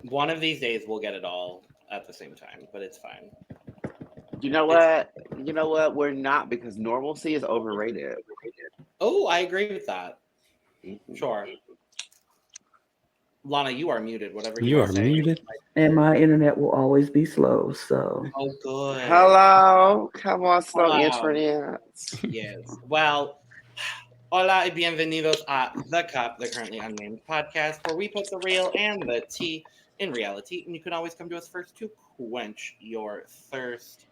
One of these days we'll get it all at the same time, but it's fine. You know what? You know what? We're not, because normalcy is overrated. Oh, I agree with that. Mhm. Sure. Lana, you are muted. Whatever You want are to say. muted. And my internet will always be slow. So Oh, good. Hello. Come on, slow Hello. internet. Yes. Well, hola y bienvenidos a The Cup, the Currently Unnamed Podcast, where we put the real and the tea in reality. And you can always come to us first to quench your thirst.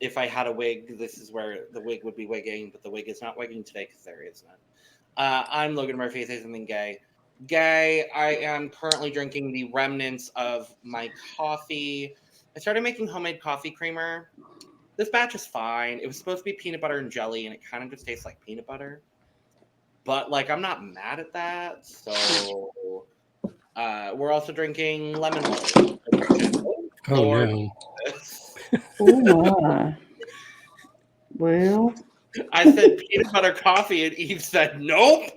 If I had a wig, this is where the wig would be wigging, but the wig is not wigging today because there is none. I'm Logan Murphy. Say something gay. Gay. I am currently drinking the remnants of my coffee. I started making homemade coffee creamer. This batch is fine. It was supposed to be peanut butter and jelly, and it kind of just tastes like peanut butter. But like, I'm not mad at that. So we're also drinking lemon water. Oh no. oh my. Well, I said peanut butter coffee, and Eve said nope.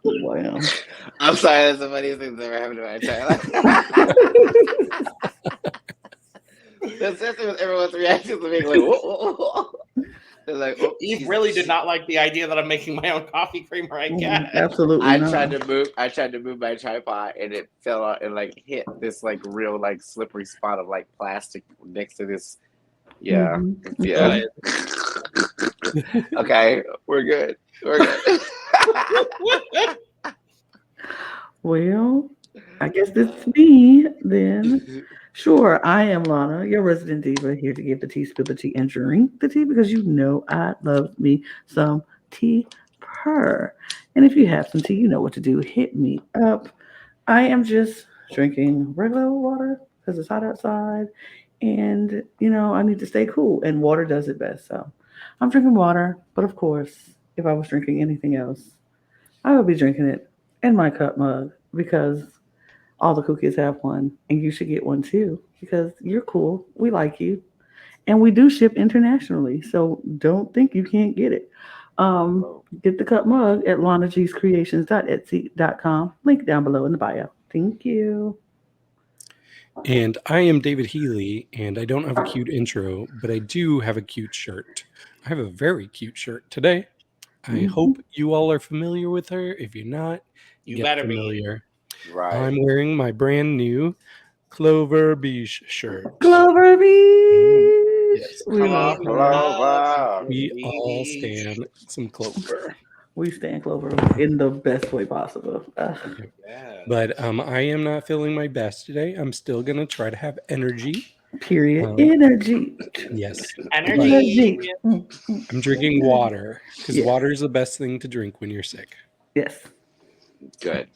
well. I'm sorry, that's the funniest thing that's ever happened to my entire life. That's everyone's reaction to being like, whoa. They're like, oh, Eve really did not like the idea that I'm making my own coffee creamer, I guess. Absolutely I not. tried to move my tripod, and it fell out and like hit this like real like slippery spot of like plastic next to this. Yeah. Mhm. Yeah. Okay, we're good. Well, I guess this is me then. Sure, I am Lana, your resident diva, here to give the tea, spill the tea, and drink the tea because you know I love me some tea purr. And if you have some tea, you know what to do. Hit me up. I am just drinking regular water because it's hot outside. And, I need to stay cool. And water does it best. So I'm drinking water. But of course, if I was drinking anything else, I would be drinking it in my cup mug because all the cool kids have one, and you should get one too because you're cool. We like you, and we do ship internationally, so don't think you can't get it. Get the cup mug at lanagscreations.etsy.com. Link down below in the bio. Thank you. And I am David Healy, and I don't have a cute intro, but I do have a cute shirt. I have a very cute shirt today. I hope you all are familiar with her. If you're not, You get better familiar. Right. I'm wearing my brand new Clover Beach shirt. Clover Beach. Yes. We Come love on, Clover. Clover. We all stand some Clover. We stand Clover in the best way possible. Yeah. But I am not feeling my best today. I'm still going to try to have energy. Period. Energy. Yes. Energy. I'm drinking water because water is the best thing to drink when you're sick. Yes. Good.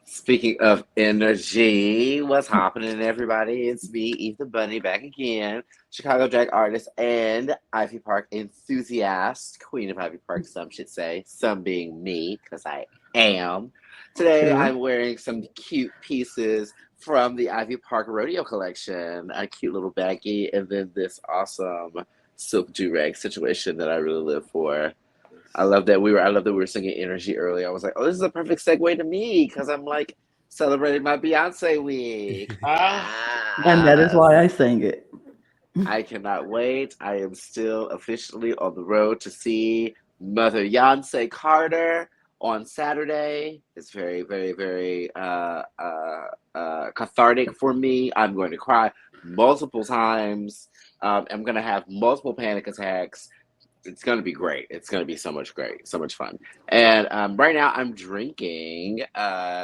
Speaking of energy, what's happening, everybody? It's me, Eve the Bunny, back again. Chicago drag artist and Ivy Park enthusiast. Queen of Ivy Park, some should say. Some being me, because I am. Today, I'm wearing some cute pieces from the Ivy Park Rodeo collection. A cute little baggie, and then this awesome silk do-rag situation that I really live for. I love that we were singing energy earlier. I was like, oh, this is a perfect segue to me because I'm like celebrating my Beyonce week. And that is why I sang it. I cannot wait. I am still officially on the road to see Mother Beyonce Carter on Saturday. It's very, very, very cathartic for me. I'm going to cry multiple times. I'm going to have multiple panic attacks. It's going to be great. It's going to be so much fun. And right now I'm drinking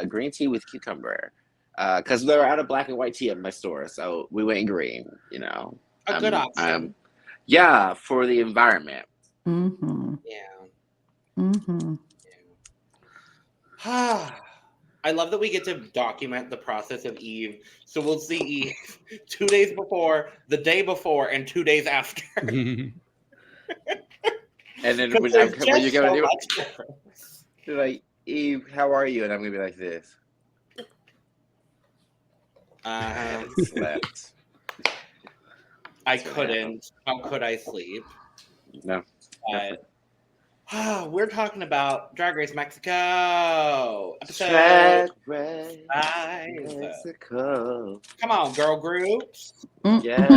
green tea with cucumber because they're out of black and white tea at my store. So we went green, A good option. Yeah, for the environment. Mm-hmm. Yeah. Mm-hmm. I love that we get to document the process of Eve. So we'll see Eve 2 days before, the day before, and 2 days after. And then when you're gonna do it, you're like, Eve, how are you? And I'm gonna be like this. Slept. I couldn't. How could I sleep? No. But We're talking about Drag Race Mexico. Episode Drag Race 5. Mexico. Come on, girl groups. Yes.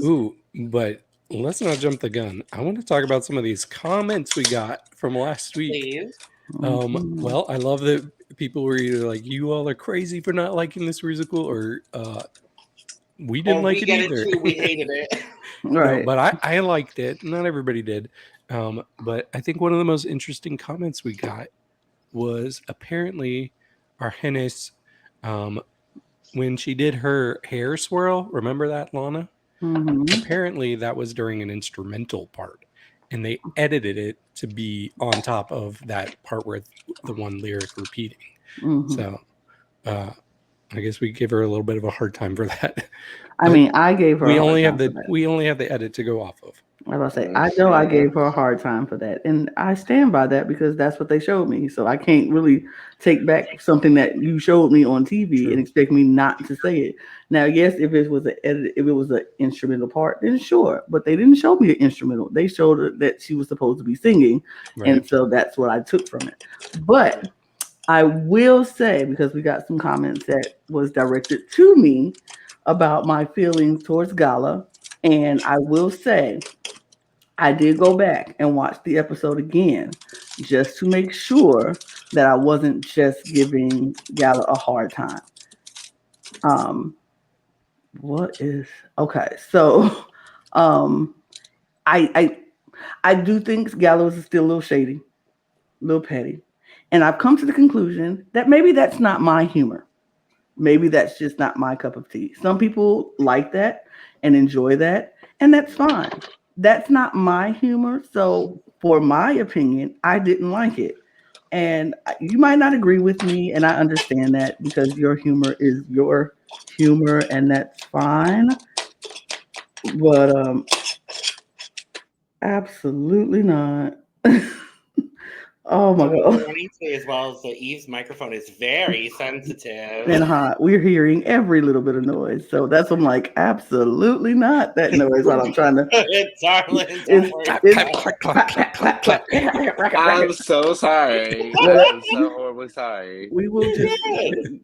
Ooh, but let's not jump the gun. I want to talk about some of these comments we got from last week. Please. Well, I love that people were either like, "You all are crazy for not liking this musical," or "We didn't like it either." We hated it. Right. No, but I liked it. Not everybody did. But I think one of the most interesting comments we got was apparently Argennis, when she did her hair swirl. Remember that, Lana? Mhm. Apparently that was during an instrumental part, and they edited it to be on top of that part where the one lyric repeating. Mhm. So I guess we give her a little bit of a hard time for that. I mean, I gave her. We a hard only time have for the that. we only have the edit to go off of. I was about to say, I know I gave her a hard time for that, and I stand by that because that's what they showed me. So I can't really take back something that you showed me on TV and expect me not to say it. Now, yes, if it was an instrumental part, then sure. But they didn't show me an instrumental. They showed her that she was supposed to be singing, and so that's what I took from it. But I will say, because we got some comments that was directed to me about my feelings towards Gala, and I will say I did go back and watch the episode again just to make sure that I wasn't just giving Gala a hard time. What is okay? So, I do think Gala is still a little shady, a little petty, and I've come to the conclusion that maybe that's not my humor. Maybe that's just not my cup of tea. Some people like that and enjoy that, and that's fine. That's not my humor. So, for my opinion, I didn't like it. And you might not agree with me, and I understand that because your humor is your humor, and that's fine. But absolutely not. Oh my god. Running as well as Eve's microphone is very sensitive and hot. We're hearing every little bit of noise. So that's I'm like, absolutely not that noise while I'm trying to darling. I'm so sorry. I'm so horribly sorry. We will just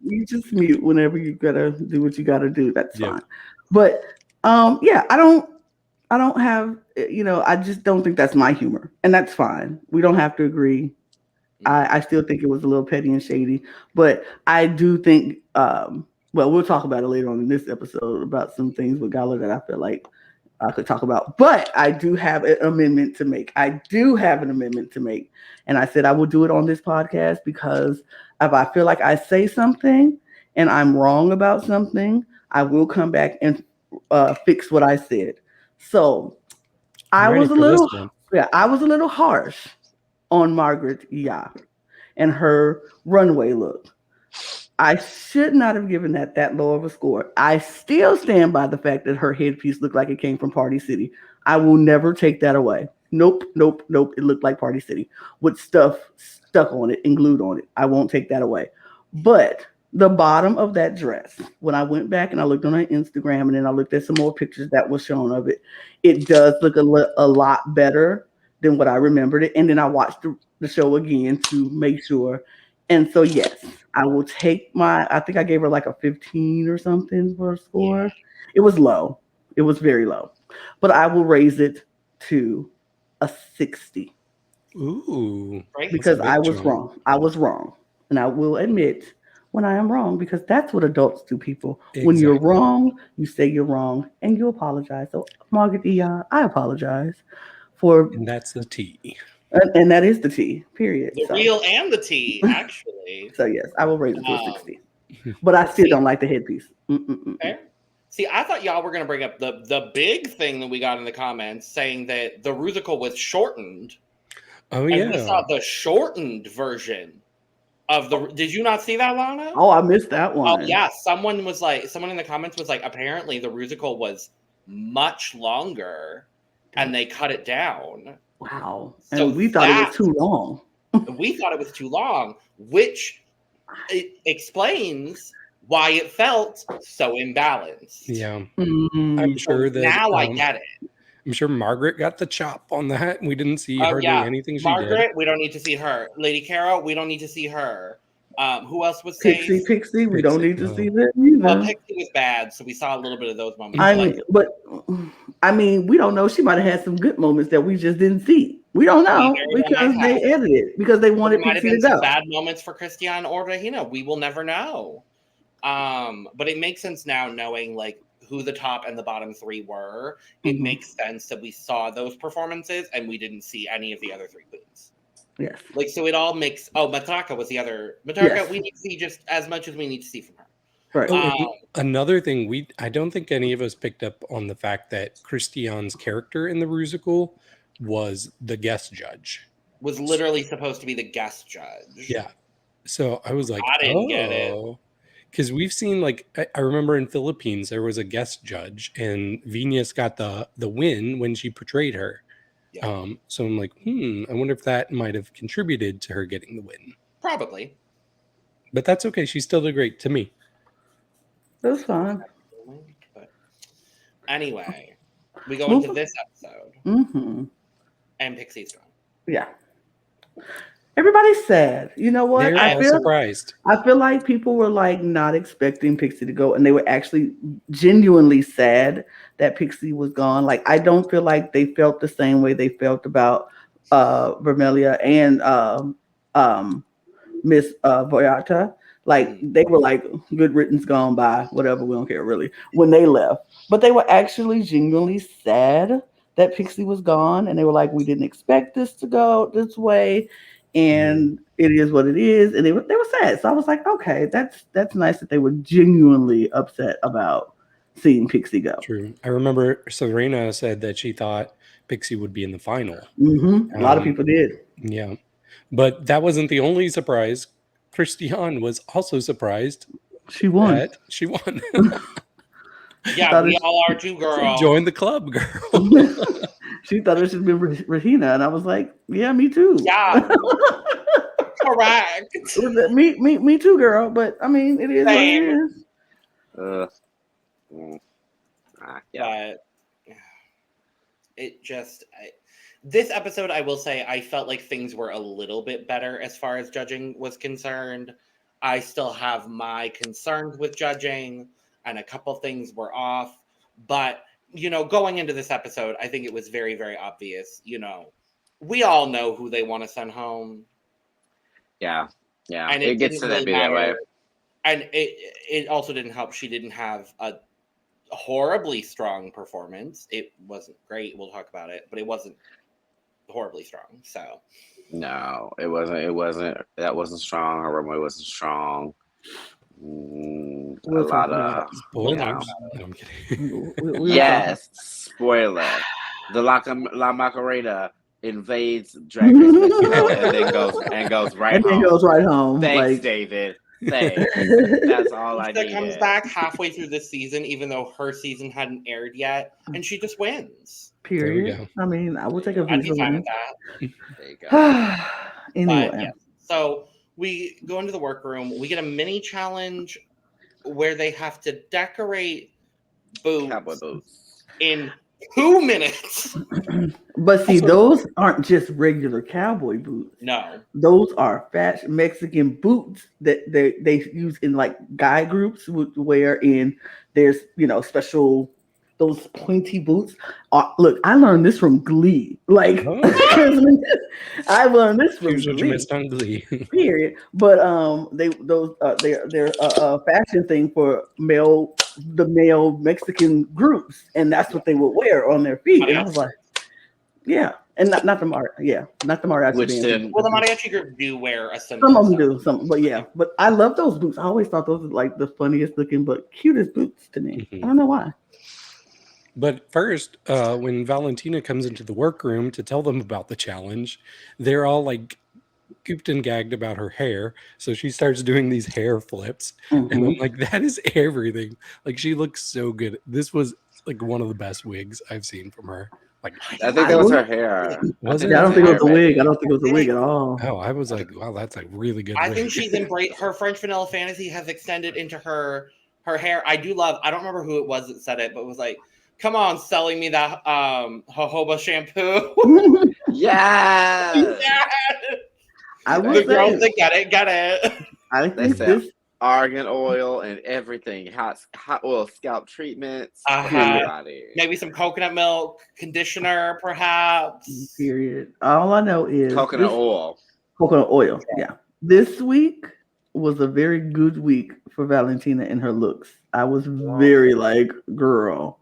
you just mute whenever you gotta do what you gotta do. That's fine. But yeah, I don't have I just don't think that's my humor. And that's fine. We don't have to agree. I still think it was a little petty and shady, but I do think well, we'll talk about it later on in this episode about some things with Gala that I feel like I could talk about. But I do have an amendment to make. And I said I will do it on this podcast because if I feel like I say something and I'm wrong about something, I will come back and fix what I said. So I was a little harsh on Margaret Ya and her runway look. I should not have given that low of a score. I still stand by the fact that her headpiece looked like it came from Party City. I will never take that away. Nope. It looked like Party City with stuff stuck on it and glued on it. I won't take that away. But the bottom of that dress, when I went back and I looked on her Instagram and then I looked at some more pictures that was shown of it, it does look a lot better than what I remembered it. And then I watched the show again to make sure. And so, yes, I will take I think I gave her like a 15 or something for a score. Yeah. It was low. It was very low. But I will raise it to a 60. Ooh. Because I was wrong. I was wrong. And I will admit when I am wrong because that's what adults do, people. Exactly. When you're wrong, you say you're wrong and you apologize. So, Margaret Y Ya, I apologize for. And that's the tea. And that is the tea, period. The real and the tea, actually. So, yes, I will raise it to a 60. But I still don't like the headpiece. Okay. See, I thought y'all were going to bring up the big thing that we got in the comments saying that the Rusical was shortened. Oh, yeah. And we saw the shortened version of the. Did you not see that, Lana? Oh, I missed that one. Oh, yeah. Someone in the comments was like, apparently the Rusical was much longer and they cut it down. Wow. So we thought it was too long. We thought it was too long, which explains why it felt so imbalanced. Yeah. I'm sure that now I get it. I'm sure Margaret got the chop on that. We didn't see hardly anything she Margaret, did. we don't need to see her. Lady Kero, we don't need to see her. Who else was safe? Pixie, we don't need to no. see that either. Well, Pixie was bad, so we saw a little bit of those moments. I mean, we don't know. She might have had some good moments that we just didn't see. We don't know because they edited because they wanted might have Pixie been to go. some bad moments for Cristian or Regina. We will never know. But it makes sense now knowing like who the top and the bottom three were. It makes sense that we saw those performances and we didn't see any of the other three queens. Yes. Like, so it all makes... Oh, Matraka was the other... Matraka, we need to see just as much as we need to see from her. Right. Another thing, I don't think any of us picked up on the fact that Cristian's character in the Rusical was the guest judge. Was literally supposed to be the guest judge. Yeah. So I was like, I didn't get it. Because we've seen, like, I remember in Philippines, there was a guest judge, and Venus got the win when she portrayed her. Yeah. So I'm like, I wonder if that might have contributed to her getting the win. Probably. But that's okay. She still did great to me. That's fine. But anyway, we go into this episode. And Pixie's gone. Yeah. Everybody's sad. You know what? I feel surprised. I feel like people were like not expecting Pixie to go, and they were actually genuinely sad that Pixie was gone. Like, I don't feel like they felt the same way they felt about Vermelia and Miss Voyata. Like, they were like, good riddance, gone by, whatever, we don't care really, when they left. But they were actually genuinely sad that Pixie was gone, and they were like, we didn't expect this to go this way. And it is what it is, and they were sad. So I was like, okay, that's nice that they were genuinely upset about seeing Pixie go. True. I remember Serena said that she thought Pixie would be in the final. A lot of people did. Yeah, but that wasn't the only surprise. Cristian was also surprised. She won. Yeah, we all are too, girl. Join the club, girl. She thought it should be Regina, and I was like, yeah, me too. Yeah. Correct. Me too, girl. But I mean, it is what it is. But it just... this episode, I will say, I felt like things were a little bit better as far as judging was concerned. I still have my concerns with judging, and a couple things were off. But, going into this episode, I think it was very, very obvious. We all know who they want to send home. Yeah. And it gets to really be that way. And it also didn't help. She didn't have a horribly strong performance. It wasn't great. We'll talk about it, but it wasn't horribly strong. So no, it wasn't. That wasn't strong. Her runway wasn't strong. A lot of spoilers. No, I'm kidding. Yes, spoiler. The La Macarena invades Drag Race Mexico and goes right home. Thanks, David. Thanks. That's all I needed. Comes back halfway through this season, even though her season hadn't aired yet, and she just wins. Period. I mean, I would take a I'd be fine with that. There you go. Anyway. But, yeah. So we go into the workroom. We get a mini challenge where they have to decorate Cowboy boots in 2 minutes. But see, those aren't just regular cowboy boots. No. Those are fashion Mexican boots that they use in like guy groups would wear in. There's, special, those pointy boots. Look, I learned this from Glee. Like, I learned this from Glee. Period. But they're a fashion thing for the male Mexican groups, and that's what they would wear on their feet. And I was like, yeah, and not the mariachi. Well, the mariachi group do wear a similar. Some of them do, but yeah. But I love those boots. I always thought those were like the funniest looking, but cutest boots to me. I don't know why. But first, when Valentina comes into the workroom to tell them about the challenge, they're all like gooped and gagged about her hair. So she starts doing these hair flips. And I'm like, that is everything. Like, she looks so good. This was like one of the best wigs I've seen from her. Like, I think that was her hair. Was it? I don't think it was a wig. I don't think it was a wig at all. Oh, I was like, wow, that's a really good I wig. think she's embraced her French vanilla fantasy has extended into her hair. I don't remember who it was that said it, but it was like, Come on, selling me that jojoba shampoo. Yeah. Yes! I The will girls say, that get it. I They think sell this. argan oil and everything. Hot oil scalp treatments for Uh-huh. everybody. Maybe some coconut milk conditioner, perhaps. Period. All I know is Coconut this oil. coconut oil. Yeah. This week was a very good week for Valentina and her looks. I was very like, girl.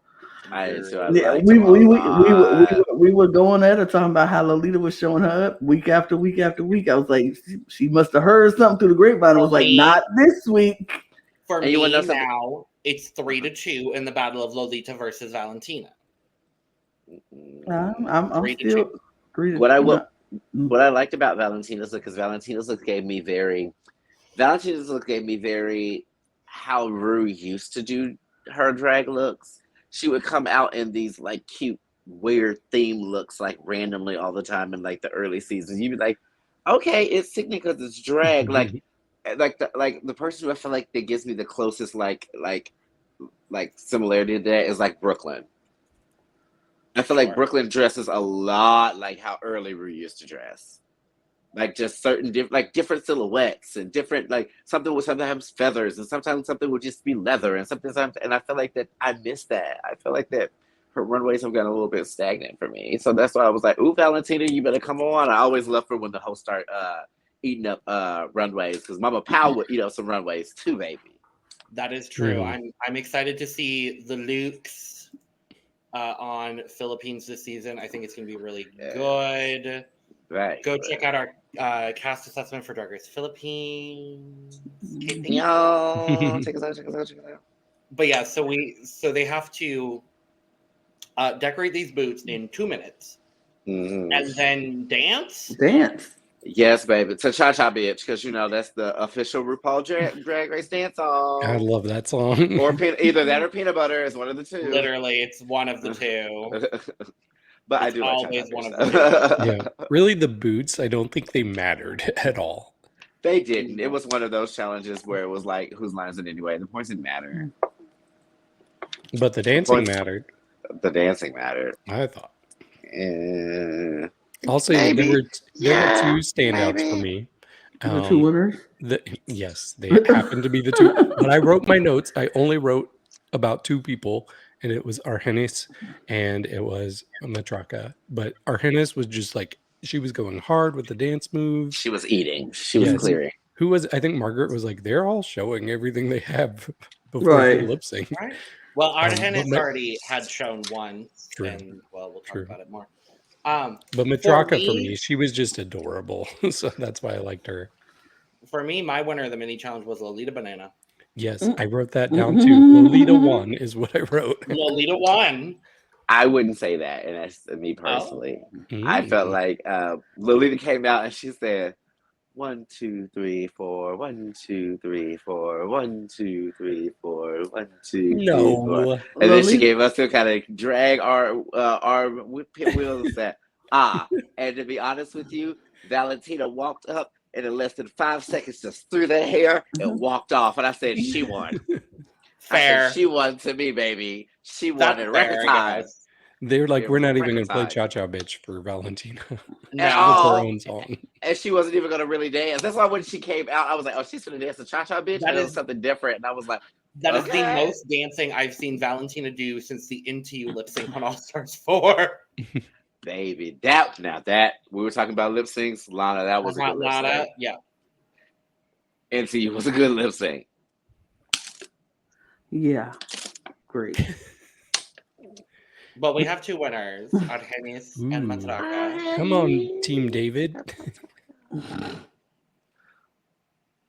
I Yeah, liked them a lot. we were going at her talking about how Lolita was showing her up week after week after week. I was like, she must have heard something through the grapevine. I was like, not this week. For And you wanna me know something? now, it's 3-2 in the battle of Lolita versus Valentina. I'm 3-2. still 3 to What I no. will, what I liked about Valentina's look is Valentina's look gave me very how Rue used to do her drag looks. She would come out in these like cute, weird theme looks like randomly all the time in like the early seasons. You'd be like, okay, it's sickening because it's drag. Like the person who I feel like that gives me the closest like similarity to that is like Brooklyn. I feel like Brooklyn dresses a lot like how early Rue used to dress. Like just certain different silhouettes and different like something with sometimes feathers and sometimes something would just be leather and sometimes and I feel like that I miss that. I feel like that her runways have gotten a little bit stagnant for me. So that's why I was like, ooh, Valentina, you better come on. I always love for when the hosts start eating up runways because Mama Powell would eat up some runways too, baby. That is true. I'm excited to see the looks on Philippines this season. I think it's going to be really good. Right. Go check out our cast assessment for Drag Race Philippines. Yo, check us out. But yeah, so they have to decorate these boots in 2 minutes, and then dance. Yes, baby. To Cha Cha Bitch, because you know that's the official RuPaul drag Race dance song. I love that song. Or either that or peanut butter is one of the two. Literally, it's one of the two. But it's I do always like one of the two. Yeah, really, the boots. I don't think they mattered at all. They didn't. It was one of those challenges where it was like, whose line is it anyway? The points didn't matter. But the dancing mattered. The dancing mattered. I thought. I'll say there were two standouts for me. The two winners? Yes, they happened to be the two. But I wrote my notes. I only wrote about two people, and it was Argennis and it was Matraka. But Argennis was just like, she was going hard with the dance moves. She was eating. She was clearing. I think Margaret was like, they're all showing everything they have before they lip sync. Right. Well, Argennis already had shown once, and we'll talk about it more. But Matraka for me, she was just adorable. So that's why I liked her. For me, my winner of the mini challenge was Lolita Banana. Yes, I wrote that down too. Lolita won is what I wrote. Lolita won. I wouldn't say that, and that's me personally. I felt like Lolita came out and she said, 1, 2, 3, 4, 1, 2, 3, 4, 1, 2, 3, 4, 1, 2, 3, 4. And then she gave us to kind of drag our pit wheels that and to be honest with you, Valentina walked up and in less than 5 seconds just threw the hair and walked off. And I said, she won. Fair. I said, she won to me, baby. She won in record time. They're like, we're not even going to play Cha Cha Bitch for Valentina. No. With her own song. And she wasn't even going to really dance. That's why when she came out, I was like, oh, she's going to dance the Cha Cha Bitch. That is something different. And I was like, that is the most dancing I've seen Valentina do since the Into You lip sync on All Stars 4. Baby, that we were talking about lip syncs. Lana, that was a good lip sync. Yeah. Into You was a good lip sync. Yeah. Great. But we have two winners, Argennis and Matraka. Come on, Team David.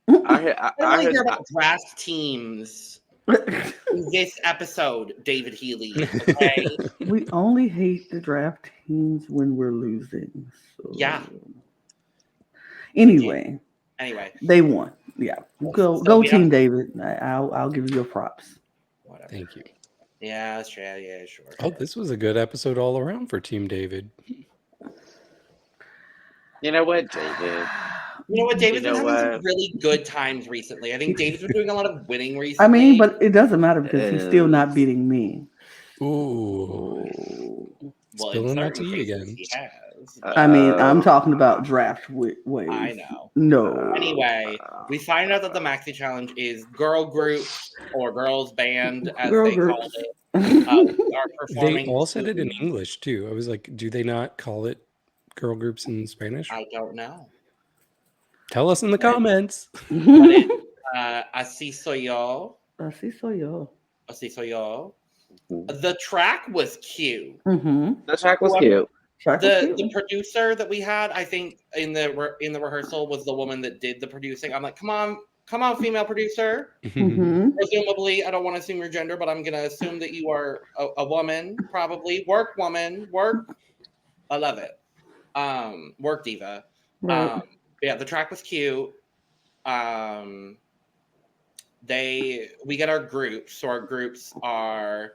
I hear about draft teams in this episode, David Healy. Okay? We only hate the draft teams when we're losing. So. Yeah. Anyway, they won. Yeah, go Team David. I'll give you your props. Whatever. Thank you. Yeah, sure. Oh, this was a good episode all around for Team David. You know what, David? David's been having some really good times recently. I think David's been doing a lot of winning recently. I mean, but it doesn't matter because he's still not beating me. Ooh. Well, Spilling in that certain tea cases again. he has. I mean, I'm talking about draft waves. I know. No. Anyway, we find out that the Maxi Challenge is girl groups or girls band, as Girl they call groups. it. We are They performing. all said it in to- English too. I was like, do they not call it girl groups in Spanish? I don't know. Tell us in the comments. Así soy yo. Así soy yo. Así soy yo. The track was cute. Mm-hmm. The track was cute. The producer that we had, I think, in the rehearsal was the woman that did the producing. I'm like, come on, female producer. Mm-hmm. Presumably, I don't want to assume your gender, but I'm gonna assume that you are a woman, probably work woman, work. I love it. Work diva. Right. Yeah, the track was cute. We get our groups. So our groups are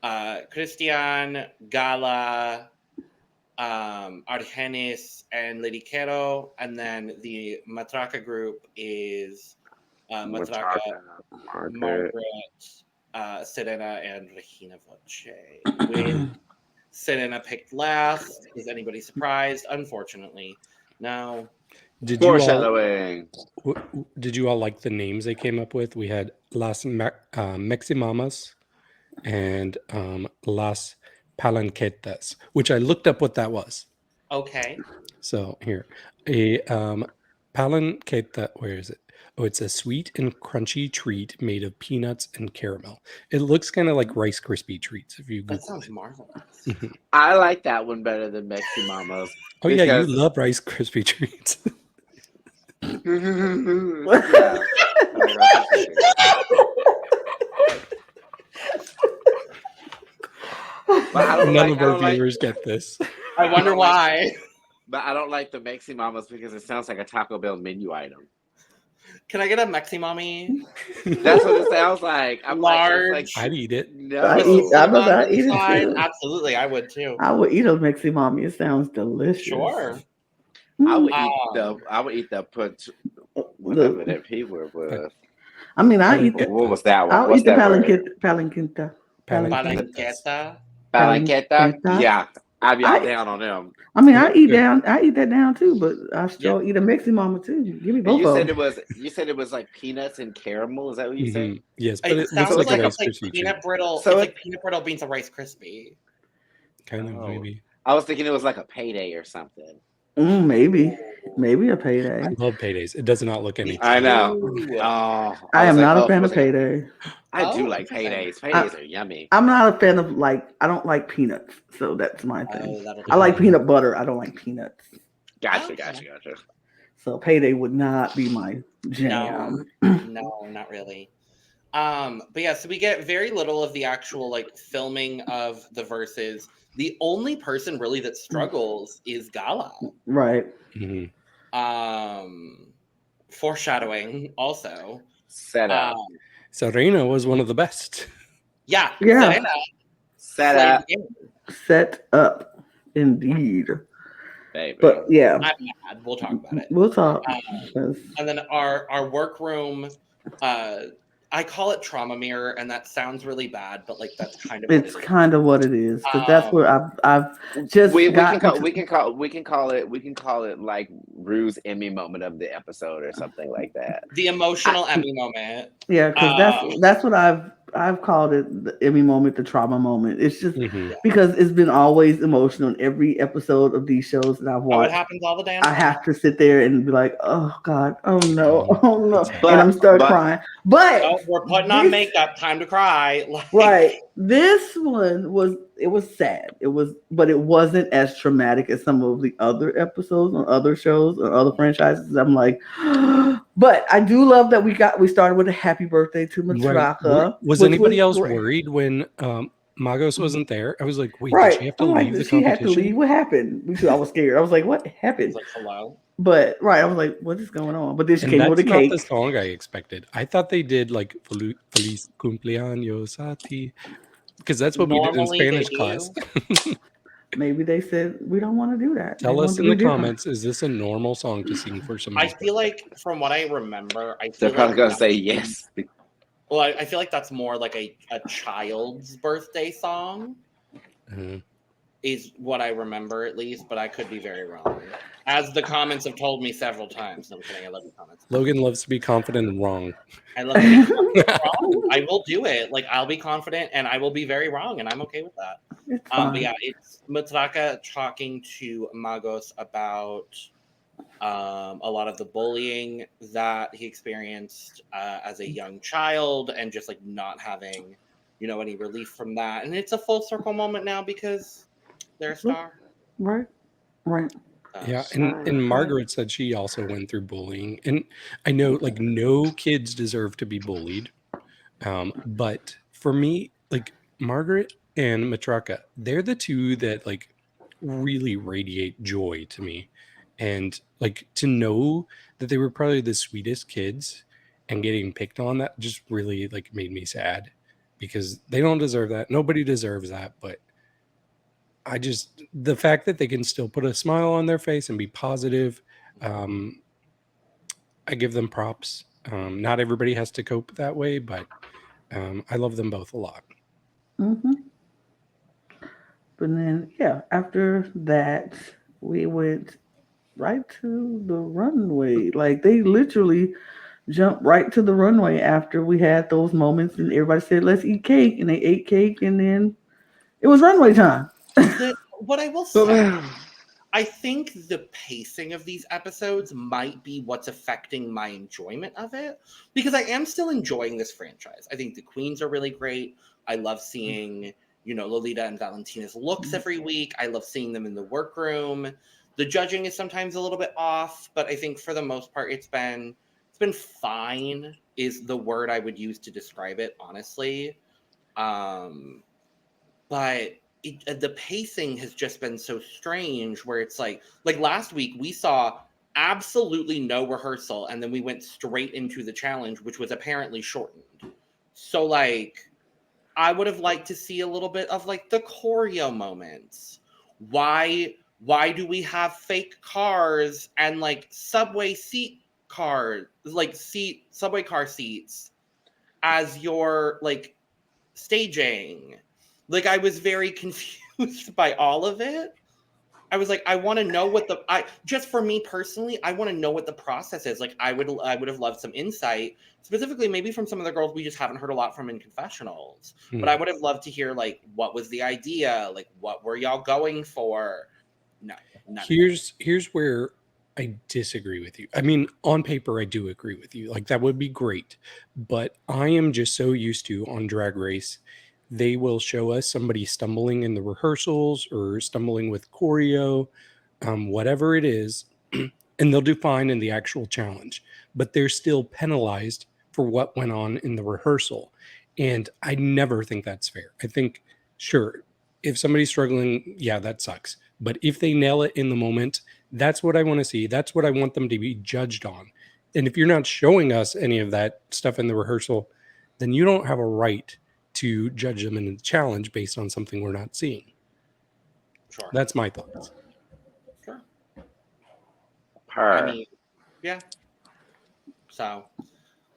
Cristian, Gala, Argennis, and Lady Kero, and then the Matraka group is Matraka, Margaret, Serena, and Regina Voce. With Serena picked last. Is anybody surprised? Unfortunately, no. Did Foreshadowing. you all like the names they came up with? We had Las Meximamas and Las Palanquetas, which I looked up what that was. Okay. So here, a palanqueta. Where is it? Oh, it's a sweet and crunchy treat made of peanuts and caramel. It looks kind of like Rice Krispie treats. If you That Google sounds it. marvelous. I like that one better than Meximamas. Oh yeah, you love Rice Krispie treats. Yeah. None of our viewers get this. I wonder why. But I don't like the Meximamas because it sounds like a Taco Bell menu item. Can I get a Meximami? That's what it sounds like. I'm Large. Like, I'd eat it. No. I'd eat it too. Absolutely, I would too. I would eat a Meximami. It sounds delicious. Sure. I would eat the put whatever that P word was. I mean, I eat the. What was that one? I'll What's eat the that palanqueta. Palanqueta. Yeah. I'd be all down on them. I mean, I eat that down too, but I still eat a Meximama too. Give me both of them. You said it was like peanuts and caramel. Is that what you said? Yes, but it sounds like a Rice Krispie peanut brittle. So it's like peanut brittle beans of Rice Krispie. Kind of maybe. I was thinking it was like a payday or something. Maybe a payday. I love paydays. It does not look anything. I know. I am not a fan of payday. I do like paydays. Paydays are yummy. I'm not a fan of I don't like peanuts, so that's my thing. I like peanut butter. I don't like peanuts. Gotcha. So payday would not be my jam. No, not really. But yeah, so we get very little of the actual filming of the verses. The only person really that struggles is Gala. Right. Mm-hmm. Foreshadowing also. Set up. Serena was one of the best. Yeah. Serena. Set up. Indeed. Baby. But yeah. I'm mad. We'll talk about it. We'll talk. And then our workroom, I call it trauma mirror, and that sounds really bad, but that's kind of it's kind of what it is, because that's where I've just we can call it like Rue's Emmy moment of the episode or something like that. The emotional Emmy moment. Yeah, because that's what I've called it, the Emmy moment, the trauma moment. It's just because it's been always emotional in every episode of these shows that I've watched. It happens all the damn time. I have to sit there and be like, oh God, oh no. And I'm start crying. But we're putting on makeup, time to cry. Right. This one was sad. But it wasn't as traumatic as some of the other episodes on other shows or other franchises. I'm like, but I do love that we started with a happy birthday to Matraka. Right. Was anybody else worried when Magos wasn't there? I was like, wait, did she have to leave the competition? She had to leave. What happened? I was scared. I was like, what happened? Hello. But I was like, what is going on? But then she came with a cake. That's not the song I expected. I thought they did Feliz Cumpleaños a ti, because that's what we did in Spanish class. Maybe they said we don't want to do that. Tell us in the comments, is this a normal song to sing for somebody? I feel like, from what I remember, they're probably gonna say yes. Well, I feel like that's more like a child's birthday song. Is what I remember, at least, but I could be very wrong. As the comments have told me several times. No, I'm kidding. I love the comments. Logan loves to be confident and wrong. I love to be confident and wrong. I will do it. Like, I'll be confident and I will be very wrong, and I'm okay with that. But yeah, it's Matraka talking to Magos about a lot of the bullying that he experienced as a young child, and just like not having, any relief from that. And it's a full circle moment now because they're a star. Right. Yeah, and Margaret said she also went through bullying. And I know, like, no kids deserve to be bullied. But for me, like, Margaret and Matraka, they're the two that, like, really radiate joy to me. And, like, to know that they were probably the sweetest kids and getting picked on, that just really, like, made me sad. Because they don't deserve that. Nobody deserves that, but the fact that they can still put a smile on their face and be positive, I give them props. Not everybody has to cope that way, but I love them both a lot. Mm-hmm. But then, after that, we went right to the runway. Like, they literally jumped right to the runway after we had those moments, and everybody said, "Let's eat cake," and they ate cake, and then it was runway time. What I will say, I think the pacing of these episodes might be what's affecting my enjoyment of it, because I am still enjoying this franchise. I think the queens are really great. I love seeing, Lolita and Valentina's looks every week. I love seeing them in the workroom. The judging is sometimes a little bit off, but I think for the most part, it's been fine is the word I would use to describe it, honestly. But the pacing has just been so strange, where it's like last week we saw absolutely no rehearsal, and then we went straight into the challenge, which was apparently shortened. So, like, I would have liked to see a little bit of, like, the choreo moments. Why do we have fake cars and, like, subway car seats as your, like, staging? Like, I was very confused by all of it. I was like, I want to know just for me personally, I want to know what the process is. Like, I would have loved some insight, specifically maybe from some of the girls we just haven't heard a lot from in confessionals. But I would have loved to hear, like, what was the idea? Like, what were y'all going for? No. Here's where I disagree with you. I mean, on paper, I do agree with you. Like, that would be great. But I am just so used to, on Drag Race, they will show us somebody stumbling in the rehearsals or stumbling with choreo, whatever it is, and they'll do fine in the actual challenge, but they're still penalized for what went on in the rehearsal. And I never think that's fair. I think, sure, if somebody's struggling, yeah, that sucks. But if they nail it in the moment, that's what I want to see. That's what I want them to be judged on. And if you're not showing us any of that stuff in the rehearsal, then you don't have a right to judge them in the challenge based on something we're not seeing. Sure. That's my thoughts. Sure. I mean, yeah. So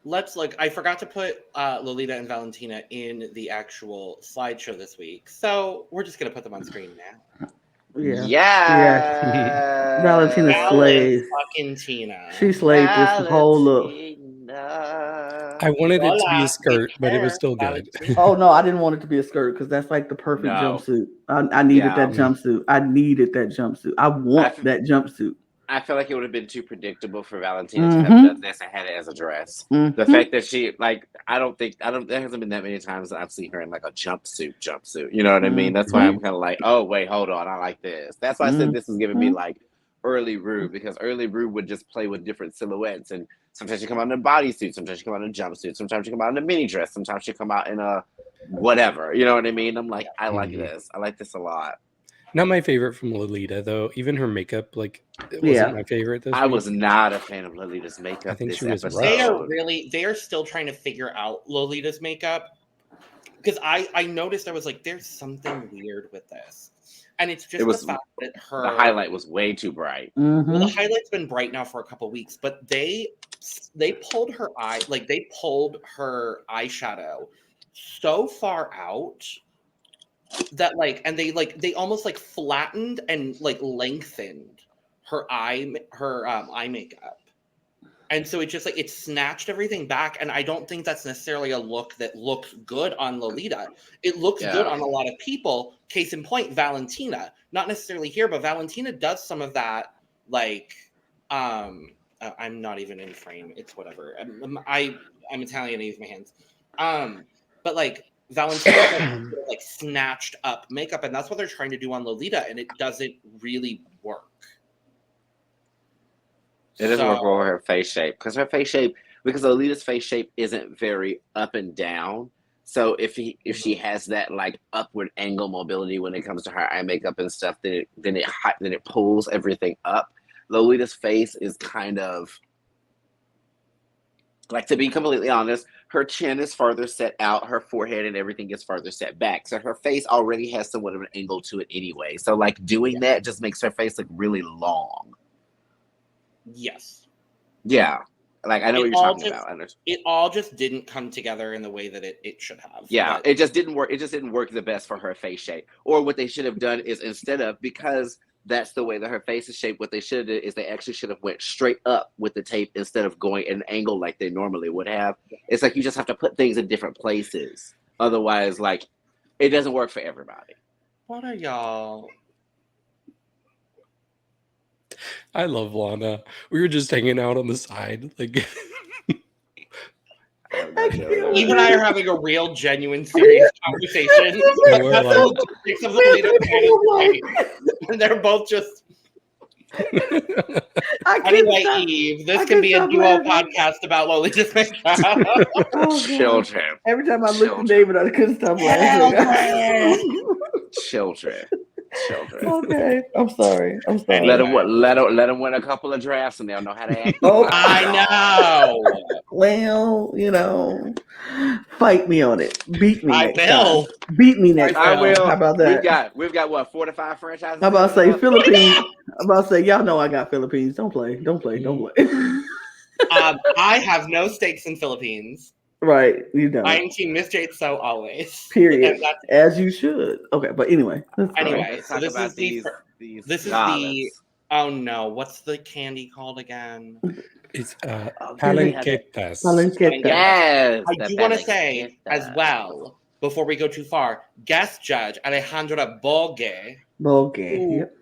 let's I forgot to put Lolita and Valentina in the actual slideshow this week. So we're just going to put them on screen now. Yeah. Valentina slays. Fucking Tina. She slayed this whole look. I wanted it to be a skirt, but it was still good. Oh no, I didn't want it to be a skirt because that's like the perfect jumpsuit. I needed that jumpsuit. I needed that jumpsuit. I want that jumpsuit. I feel like it would have been too predictable for Valentina to have done this and had it as a dress. The fact that she, like, there hasn't been that many times that I've seen her in like a jumpsuit. You know what I mean? That's why I'm kind of like, oh, wait, hold on. I like this. That's why I said this is giving me like early Rue, because early Rue would just play with different silhouettes. And sometimes she come out in a bodysuit, sometimes she come out in a jumpsuit, sometimes she come out in a mini dress, sometimes she come out in a whatever. You know what I mean? I'm like, I like this. I like this a lot. Not my favorite from Lolita, though. Even her makeup, like, it wasn't my favorite this week. was not a fan of Lolita's makeup. I think she was rough. They are still trying to figure out Lolita's makeup. Because I noticed, I was like, there's something weird with this. And it's just the fact that the highlight was way too bright. Well, the highlight's been bright now for a couple weeks, but they pulled her eyeshadow so far out that they almost like flattened and like lengthened her eye makeup. And so it just like it snatched everything back, and I don't think that's necessarily a look that looks good on Lolita. It looks good on a lot of people. Case in point, Valentina. Not necessarily here, but Valentina does some of that. Like, I'm not even in frame. It's whatever. I'm Italian. I use my hands. But like Valentina like snatched up makeup, and that's what they're trying to do on Lolita, and it doesn't really work. It doesn't work for her face shape because Lolita's face shape isn't very up and down. So if she has that like upward angle mobility when it comes to her eye makeup and stuff, then it pulls everything up. Lolita's face is kind of like, to be completely honest, her chin is farther set out, her forehead and everything is farther set back. So her face already has somewhat of an angle to it anyway. So like doing that just makes her face look really long. Yes. Yeah. Like, I know what you're talking about. It all just didn't come together in the way that it should have. Yeah, it just didn't work. It just didn't work the best for her face shape. Or what they should have done is, instead of, because that's the way that her face is shaped, what they should have did is they actually should have went straight up with the tape instead of going at an angle like they normally would have. It's like you just have to put things in different places. Otherwise, like, it doesn't work for everybody. What are y'all? I love Lana. We were just hanging out on the side, like. Eve and I are having a real, genuine, serious conversation. And they're both just. Anyway, Eve, this can be a duo podcast about Lolita's makeup. Children. Every time I looked at David, I couldn't stop laughing. Children. Okay, I'm sorry. Anyway. Let them win a couple of drafts, and they'll know how to act. Oh, I know. Well, fight me on it. Beat me. I will. Beat me next time. I will. How about that? We've got what, 4 to 5 franchises? How about say Philippines? I'm about to say, y'all know I got Philippines. Don't play. I have no stakes in Philippines. Right, you don't. I am Team Miss Jade So always. Period. As you should. Okay, but anyway. So this is the oh no, what's the candy called again? It's Palanquetas. Palanquetas. Yes. I do want to say as well, before we go too far, guest judge Alejandra Bogue. Yep.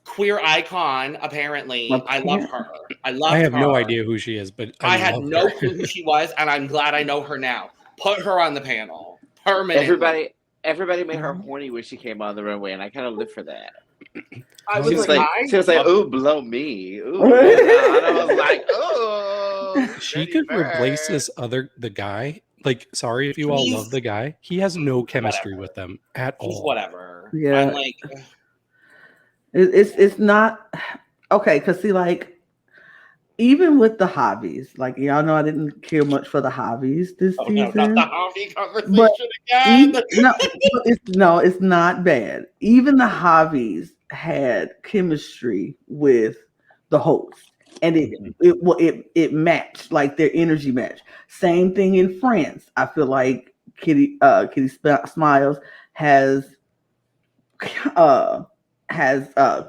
Queer icon, apparently. I love her. I have no idea who she is, but I had no clue who she was, and I'm glad I know her now. Put her on the panel. Permanently. Everybody made her horny when she came on the runway, and I kind of live for that. She was like, "Ooh, blow me." Ooh, and I was like, "Oh." She could replace the guy. Like, sorry if you all love the guy. He has no chemistry with them at all. Whatever. Yeah. I'm like, it's not okay, because see, like, even with the hobbies, like, y'all know I didn't care much for the hobbies this season. No, not the hobby conversation again. It's not bad. Even the hobbies had chemistry with the host, and it matched, like their energy matched. Same thing in France. I feel like Kitty Smiles has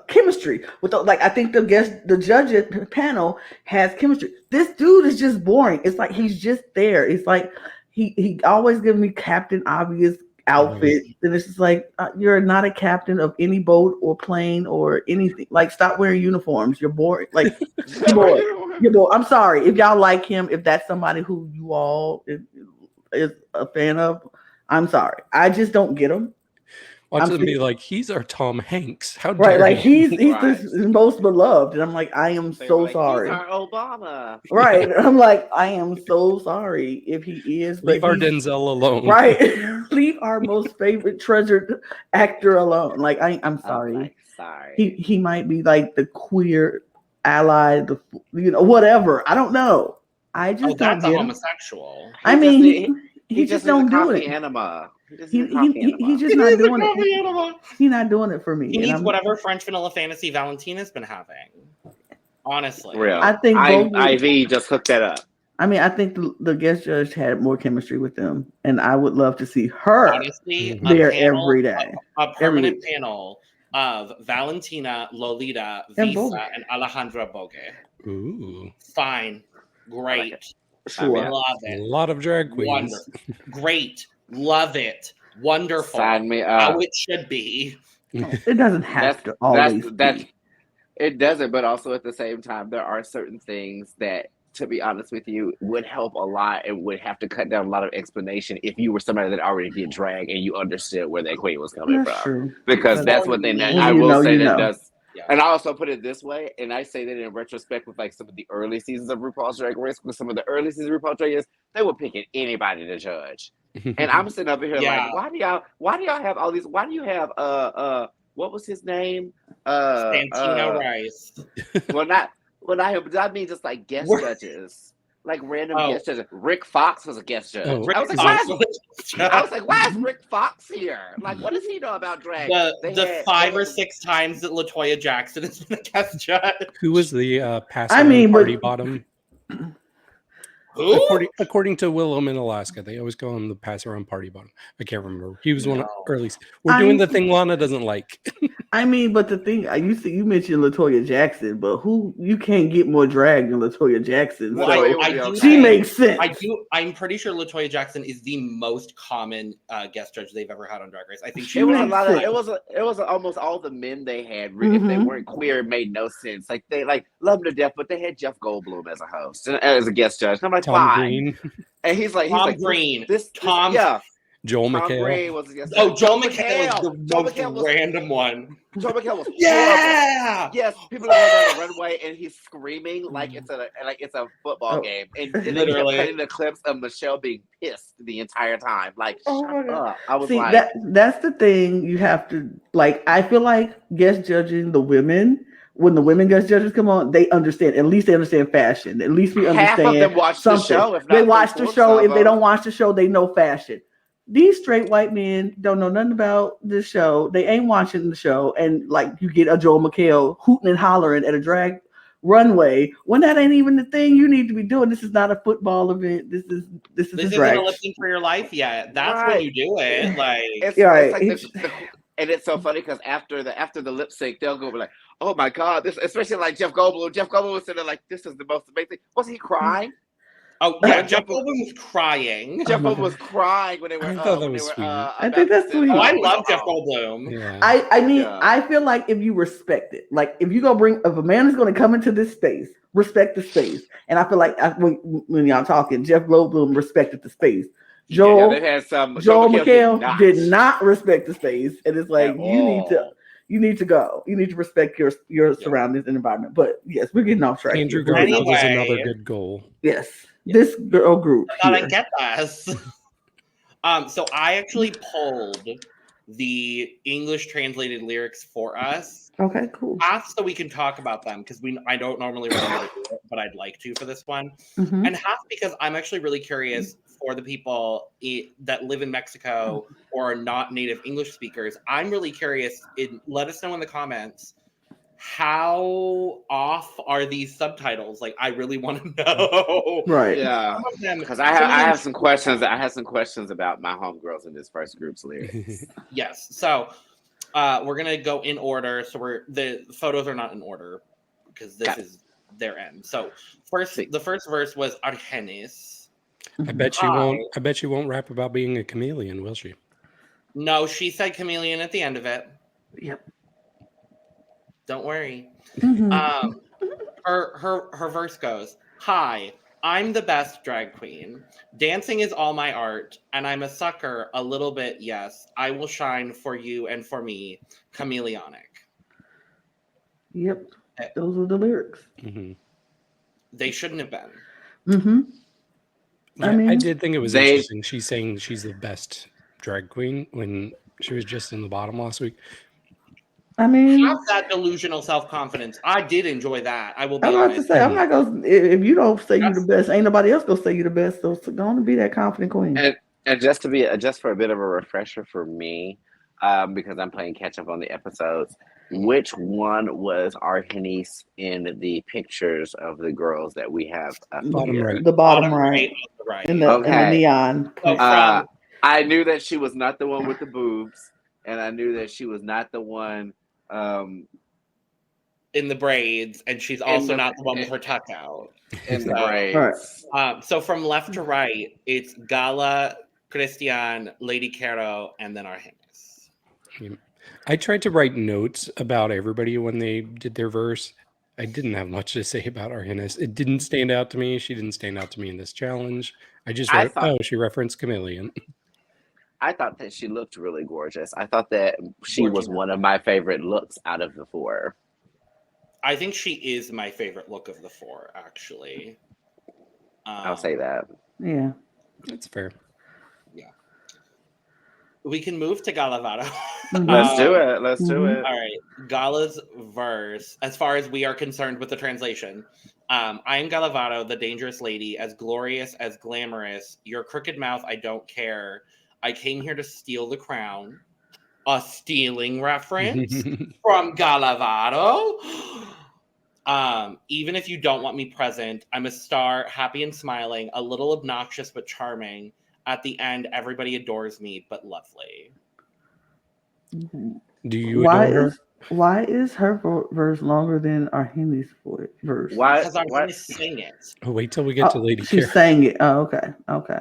chemistry with I think the judge panel has chemistry. This dude is just boring. It's like he's just there. It's like he always gives me Captain Obvious outfit, and it's just like, you're not a captain of any boat or plane or anything. Like, stop wearing uniforms. You're boring. Like, you're bored. I'm sorry if y'all like him. If that's somebody who you all is a fan of, I'm sorry. I just don't get him. Watch them be like, he's our Tom Hanks. How dare like he's Right. the most beloved, and I'm like, I am so sorry. He's our Obama. Right, I'm like, I am so sorry if he is. Leave our Denzel alone. Right, leave our most favorite treasured actor alone. Like, I'm sorry. Like, sorry. He might be like the queer ally, whatever. I don't know. I just don't that's a get him. homosexual. I mean, he just don't do it. Enema. He's just not doing it. He's not doing it for me. He needs whatever French vanilla fantasy Valentina's been having. Honestly, Real. I think Ivy just hooked that up. I mean, I think the guest judge had more chemistry with them, and I would love to see her honestly there every day. A permanent panel of Valentina, Lolita, Visa, and Alejandra Bogue. Ooh. Fine. Great. Sure. Love it. A lot of drag queens. Wonderful. Great. Love it. Wonderful. Sign me up. How it should be. It doesn't have to always be. It doesn't, but also at the same time, there are certain things that, to be honest with you, would help a lot and would have to cut down a lot of explanation if you were somebody that already did drag and you understood where that queen was coming from. True. Because that's what they know. I will say that does. Yeah. And I also put it this way, and I say that in retrospect with like some of the early seasons of RuPaul's Drag Race, with some of the early seasons of RuPaul's Drag Race, they were picking anybody to judge. And I'm sitting over here like, why do y'all have all these? Why do you have what was his name? Santino Rice. Well, not him, but I mean just like guest judges. Like random guest judges. Rick Fox was a guest judge. I was like, why is Rick Fox here? Like, what does he know about drag? The 5 or 6 times that LaToya Jackson has been a guest judge. Who was the party bottom? Who? According to Willem in Alaska, they always call him the pass around party bottom. I can't remember. He was one of early. We're doing the thing Lana doesn't like. I mean, but the thing you mentioned LaToya Jackson, but you can't get more drag than LaToya Jackson. Well, she makes sense. I'm pretty sure LaToya Jackson is the most common guest judge they've ever had on Drag Race. I think it was almost all the men they had. If they weren't queer, it made no sense. Like they love them to death, but they had Jeff Goldblum as a host and as a guest judge. And I'm like, Tom Green. And he's like Green. Joel Tom McHale. Green was a guest. Joel McHale was the most random one. Joel McHale was horrible. Yes, people are going on the runway and he's screaming like it's a football game, and literally cutting the clips of Michelle being pissed the entire time. Like, I was that's the thing you have to like. I feel like guest judging the women. When the women guest judges come on, they understand. At least they understand fashion. At least we understand. Half of them watch something. The show. If not they watch the show. If they don't watch the show, they know fashion. These straight white men don't know nothing about the show. They ain't watching the show. And like you get a Joel McHale hooting and hollering at a drag runway when that ain't even the thing you need to be doing. This is not a football event. This is isn't drag. a lip sync for your life yet. That's when you do it. Like it's like and it's so funny because after the lip sync, they'll go like, "Oh my God!" This, especially like Jeff Goldblum. Jeff Goldblum was sitting there like, "This is the most amazing." Was he crying? Oh yeah, Jeff Goldblum was crying. Jeff Goldblum was crying when they were. I thought that was sweet. I think that's sweet. I love Jeff Goldblum. Yeah. I mean, I feel like if you respect it, like if a man is going to come into this space, respect the space. And I feel like when y'all talking, Jeff Goldblum respected the space. Joel McHale did not respect the space, and it's like you need to go. You need to respect your surroundings and environment. But yes, we're getting off track. Andrew Garfield is another good goal. Yes, this girl group. Palanquetas. So I actually pulled the English translated lyrics for us. Okay, cool. Half so we can talk about them because I don't normally remember to do it, but I'd like to for this one. And half because I'm actually really curious for the people that live in Mexico or are not native English speakers. I'm really curious. Let us know in the comments, how off are these subtitles? Like, I really want to know. Right. Yeah. Because I have some questions. I have some questions about my homegirls in this first group's lyrics. Yes. So we're gonna go in order. So the photos are not in order because this is their end. So the first verse was Argennis. I bet you won't rap about being a chameleon, will she? No, she said chameleon at the end of it. Yep. Don't worry. Her verse goes, "Hi, I'm the best drag queen. Dancing is all my art, and I'm a sucker a little bit, yes. I will shine for you and for me, chameleonic." Yep. Those are the lyrics. They shouldn't have been. I did think it was interesting. She's saying she's the best drag queen when she was just in the bottom last week. I mean, have that delusional self-confidence. I did enjoy that. I will be honest. honest. I'm not gonna. If you don't say you're the best, ain't nobody else gonna say you're the best. So it's gonna be that confident queen. And just for a bit of a refresher for me, because I'm playing catch up on the episodes. Which one was Argennis in the pictures of the girls that we have up Bottom here? right. The bottom right. Right. In the Okay. neon. So from I knew that she was not the one with the boobs, and I knew that she was not the one in the braids, and she's also not the one with her tuck out. in the So, braids. So from left to right, it's Gala, Cristian, Lady Kero, and then Argennis. I tried to write notes about everybody when they did their verse. I didn't have much to say about Argennis. It didn't stand out to me. She didn't stand out to me in this challenge. I just wrote, she referenced Chameleon. I thought that she looked really gorgeous. I thought that she was one of my favorite looks out of the four. I think she is my favorite look of the four, actually. I'll say that. Yeah. That's fair. Yeah. We can move to Gala Varo. Let's do it. Let's do it. All right. Gala's verse, as far as we are concerned with the translation. I am Gala Varo, the dangerous lady, as glorious as glamorous. Your crooked mouth, I don't care. I came here to steal the crown. A stealing reference from Gala Varo. Even if you don't want me present, I'm a star, happy and smiling, a little obnoxious but charming. At the end, everybody adores me, but lovely. Do you adore her? Why is her verse longer than Argennis' verse? Because I'm going to sing it. Oh, wait till we get to Lady She Kero. sang it. Oh, okay. Okay.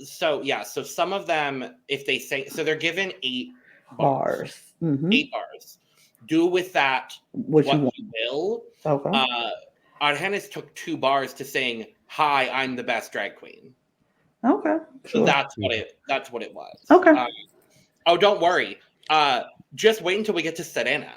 So some of them, if they sing, so they're given 8 bars. 8 bars. Do with that what you will. Okay. Argennis took 2 bars to sing, "Hi, I'm the best drag queen." Okay. So that's what it was. Okay. Don't worry. Just wait until we get to Serena.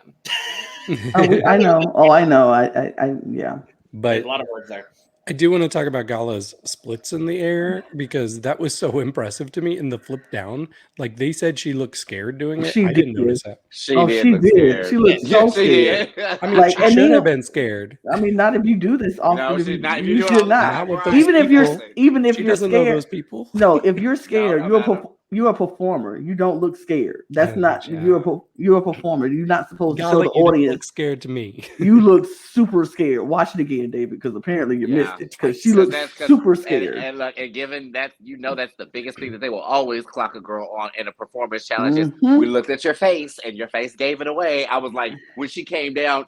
I know. Oh, I know. I yeah. But there's a lot of words there. I do want to talk about Gala's splits in the air because that was so impressive to me in the flip down. Like they said she looked scared doing it. I didn't notice that. She did. Scared. She looked so scared. I mean, like, she should have been scared. I mean, not if you do this often. No, you should should not. Even if you're doesn't scared. Know those people. No, if you're scared, you're a performer. You don't look scared. That's not you're a performer. You're not supposed to show the audience. Look scared to me. You look super scared. Watch it again, David, because apparently you missed it. Because she looks super scared. And given that that's the biggest thing that they will always clock a girl on in a performance challenge is we looked at your face and your face gave it away. I was like, when she came down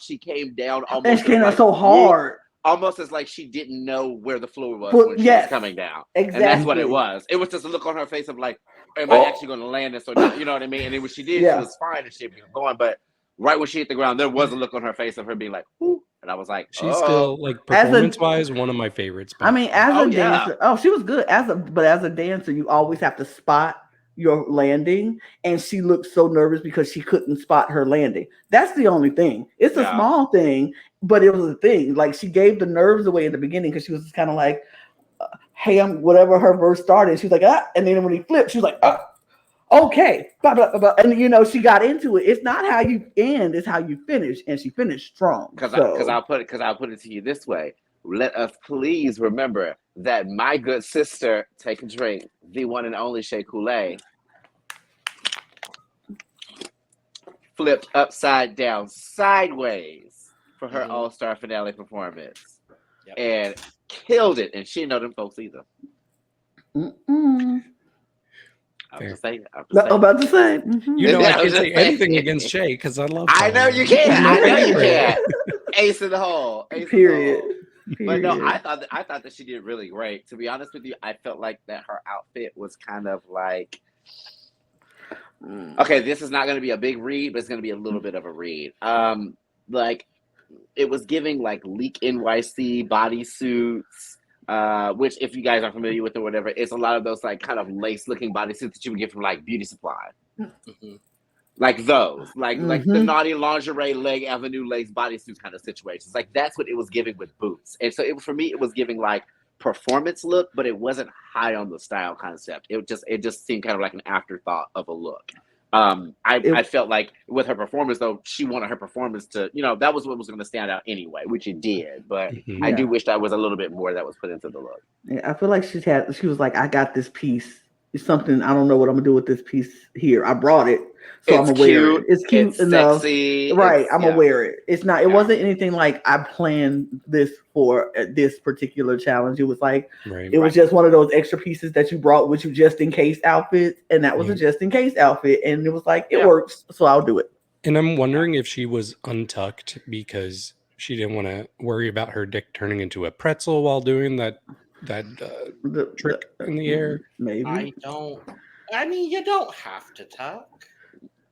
almost. And she came down so hard. Almost as like she didn't know where the floor was when she was coming down. Exactly. And that's what it was. It was just a look on her face of like, am I actually going to land this or not? You know what I mean? And then when she did, she was fine and she was going. But right when she hit the ground, there was a look on her face of her being like, "Ooh," and I was like, she's still like performance-wise one of my favorites. I mean, as a dancer, she was good. As a dancer, you always have to spot your landing, and she looked so nervous because she couldn't spot her landing. That's the only thing. It's a small thing, but it was a thing. Like she gave the nerves away in the beginning because she was kind of like, "Hey, I'm whatever." Her verse started, she was like, "Ah," and then when he flipped, she was like, "Ah, okay," blah, blah, blah, blah. And she got into it. It's not how you end; it's how you finish, and she finished strong. Because I'll put it to you this way. Let us please remember that my good sister, take a drink, the one and only Shea Coulee, flipped upside down, sideways for her all-star finale performance, and killed it. And she didn't know them folks either. I was about to say. I can't say anything against Shea because I love her. I know you can't. Ace in the hole. Period. But no, I thought that she did really great. To be honest with you, I felt like that her outfit was kind of like, okay, this is not going to be a big read, but it's going to be a little bit of a read. Like it was giving like Leak NYC bodysuits, which if you guys are familiar with or whatever, it's a lot of those like kind of lace looking bodysuits that you would get from like Beauty Supply. Like those, like the naughty lingerie leg avenue lace bodysuits kind of situations. Like that's what it was giving with boots. And so for me, it was giving like performance look, but it wasn't high on the style concept. It just seemed kind of like an afterthought of a look. I felt like with her performance though, she wanted her performance to, that was what was going to stand out anyway, which it did. But I do wish that was a little bit more that was put into the look. Yeah, I feel like she was like, I got this piece. something. I don't know what I'm gonna do with this piece here. I brought it, so I'm It's gonna wear it. cute. It's cute It's enough. sexy. Right, I'm gonna wear it. It's not. It Yeah. wasn't anything like I planned this for this particular challenge. It was like it was just one of those extra pieces that you brought with you just in case outfits, and that was a just in case outfit, and it was like it works, so I'll do it. And I'm wondering if she was untucked because she didn't want to worry about her dick turning into a pretzel while doing that trick in the air. Maybe. I mean, you don't have to tuck.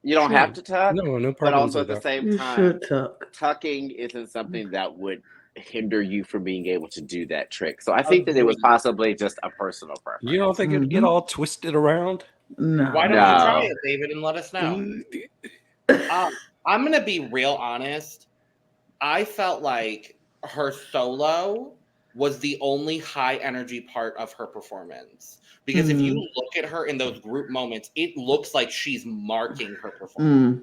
You don't have to tuck. No problem. But also at the same you time, should tuck. Tucking isn't something that would hinder you from being able to do that trick. So I think that it was possibly just a personal preference. You don't think it'd get all twisted around? No. Why don't you try it, David, and let us know? I'm going to be real honest. I felt like her solo was the only high energy part of her performance. Because if you look at her in those group moments, it looks like she's marking her performance.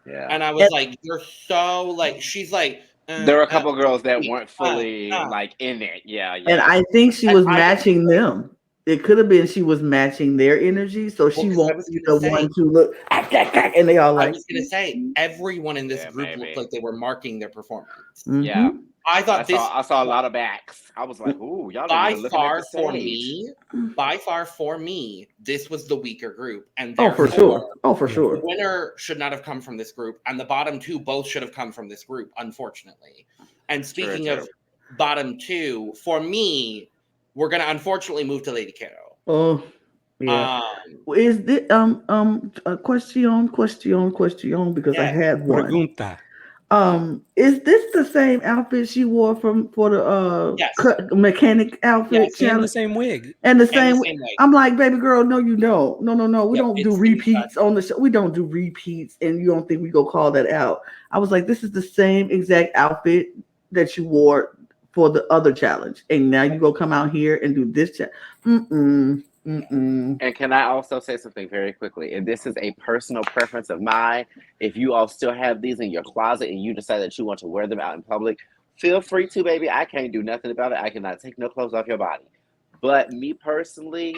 Yeah. And I was like, you're so like, she's like, there were a couple girls that weren't fully like in it. Yeah. And I think she was matching them. It could have been she was matching their energy, so she won't be the one to look, and they all like. I was going to say, everyone in this group looked like they were marking their performance. Yeah. I thought I saw a lot of backs. I was like, "Ooh, y'all!" By far for me, this was the weaker group, and for sure. The winner should not have come from this group, and the bottom two both should have come from this group, unfortunately. And speaking of bottom two, for me, we're gonna unfortunately move to Lady Kero. Oh, yeah. Is this a question? Because I had one. Pregunta. Is this the same outfit she wore for the mechanic outfit? Yes, and the same wig. And the same wig. I'm like, baby girl, no, you don't. No. We don't do repeats on the show. We don't do repeats, and you don't think we go call that out. I was like, this is the same exact outfit that you wore for the other challenge, and now you go come out here and do this challenge. And can I also say something very quickly? And this is a personal preference of mine. If you all still have these in your closet and you decide that you want to wear them out in public, feel free to, baby. I can't do nothing about it. I cannot take no clothes off your body. But me personally,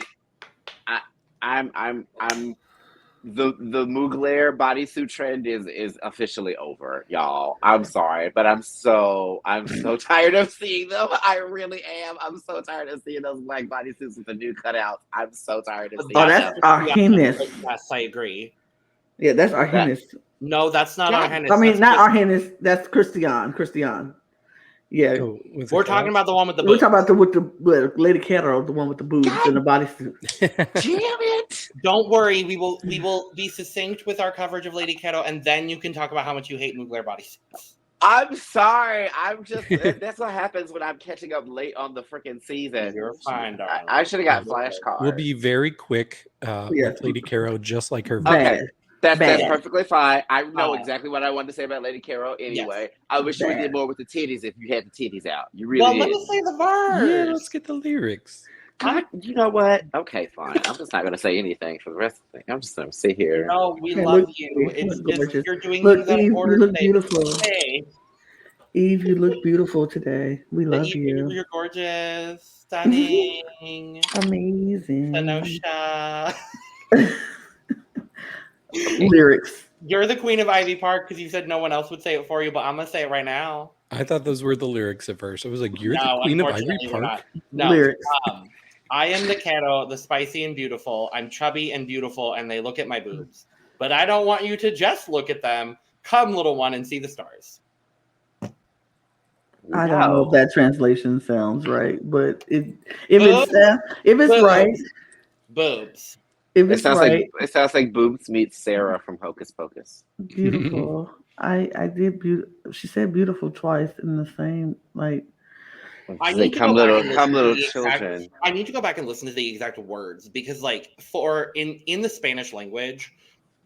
I'm the Mugler bodysuit trend is officially over, y'all. I'm sorry, but I'm so tired of seeing them. I really am. I'm so tired of seeing those black bodysuits with the new cutouts. I'm so tired of seeing them. That's Argennis. Yes, I agree. Yeah, that's Argennis. No, that's not Argennis. I mean, not Argennis. That's Cristian. Yeah, we're talking about the one with the boobs. We're talking about the Lady Kero, the one with the boobs and the bodysuit. Damn it! Don't worry, we will be succinct with our coverage of Lady Kero, and then you can talk about how much you hate Mugler bodysuits. I'm sorry. I'm just that's what happens when I'm catching up late on the freaking season. You're fine, darling. I should have got flashcards. We'll be very quick with Lady Kero, just like her. Okay. That's perfectly fine. I know exactly what I wanted to say about Lady Kero anyway. Yes. I wish you did more with the titties if you had the titties out. You really did. Let me say the verse. Yeah, let's get the lyrics. God, you know what? Okay, fine. I'm just not going to say anything for the rest of the thing. I'm just going to sit here. No, we love you. It's just you're doing Eve, you look beautiful. Hey. Eve, you look beautiful today. We love you. You're gorgeous, stunning, amazing. Sanosha. Lyrics. You're the queen of Ivy Park because you said no one else would say it for you, but I'm gonna say it right now. I thought those were the lyrics at first. I was like, "You're the queen of Ivy Park." No, lyrics. I am the Kero, the spicy and beautiful. I'm chubby and beautiful, and they look at my boobs. But I don't want you to just look at them. Come, little one, and see the stars. I don't know if that translation sounds right, but if it's right, boobs. If it's right, it sounds like boobs meets Sarah from Hocus Pocus. Beautiful. I did. She said beautiful twice in the same I need to go come little children. I need to go back and listen to the exact words because, in the Spanish language,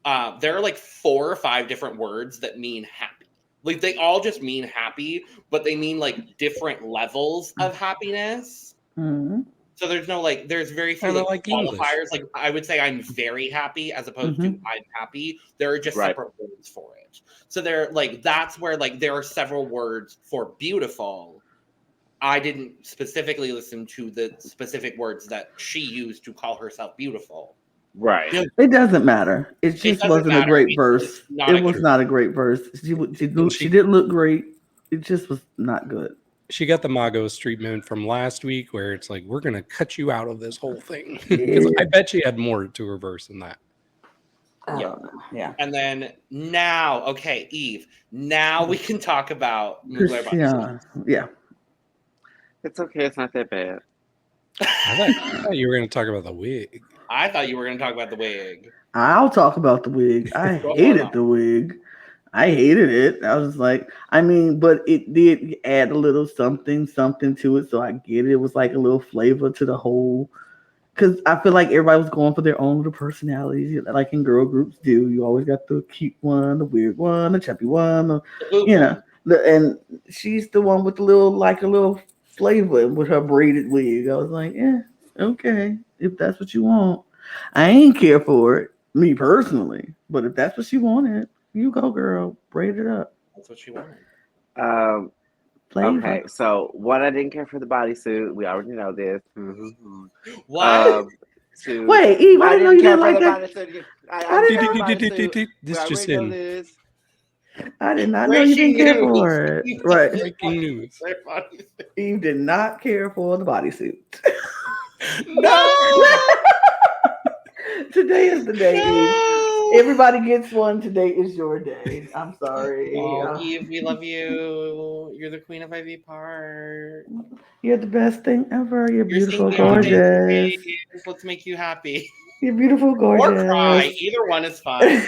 there are 4 or 5 different words that mean happy. Like they all just mean happy, but they mean different levels of happiness. Mm-hmm. So there's no there's very few qualifiers. Like I would say I'm very happy as opposed to I'm happy. There are just separate words for it. So they're that's where there are several words for beautiful, I didn't specifically listen to the specific words that she used to call herself beautiful. Right. It doesn't matter. It just doesn't wasn't a matter. great It's verse. not It a was good- not a great verse. She didn't look great. It just was not good. She got the Magos treatment from last week, where it's like, we're gonna cut you out of this whole thing. Because I bet she had more to her verse than that. I Yeah. don't know. Yeah. And then now, okay, Eve. Now we can talk about Mugler Body. Christian. Yeah. It's okay. It's not that bad. I thought you were gonna talk about the wig. I thought you were going to talk about the wig. I'll talk about the wig. I Go hated on. the wig. I hated it. I was like, I mean, but it did add a little something to it. So I get it. It was like a little flavor to the whole. Because I feel like everybody was going for their own little personalities, like in girl groups do. You always got the cute one, the weird one, the chubby one, The boob you one. know. And she's the one with the little, like a little flavor with her braided wig. I was like, yeah, okay, if that's what you want. I ain't care for it, me personally. But if that's what you wanted, you go, girl, braid it up. That's what she wanted. Flavor. Okay, so one, I didn't care for the bodysuit. We already know this. What? Two, Wait, Eve, I didn't know you care didn't for like the that. bodysuit. I didn't know. This We just already know in. this. I did not know you didn't care for it. Right. Breaking news. Eve did not care for the bodysuit. No! Today is the day, Eve. No! Everybody gets one. Today is your day. I'm sorry. Oh, Eve, we love you. You're the queen of Ivy Park. You're the best thing ever. You're beautiful, singing on gorgeous. stage. Let's make you happy. You're beautiful, gorgeous. Or cry. Either one is fine.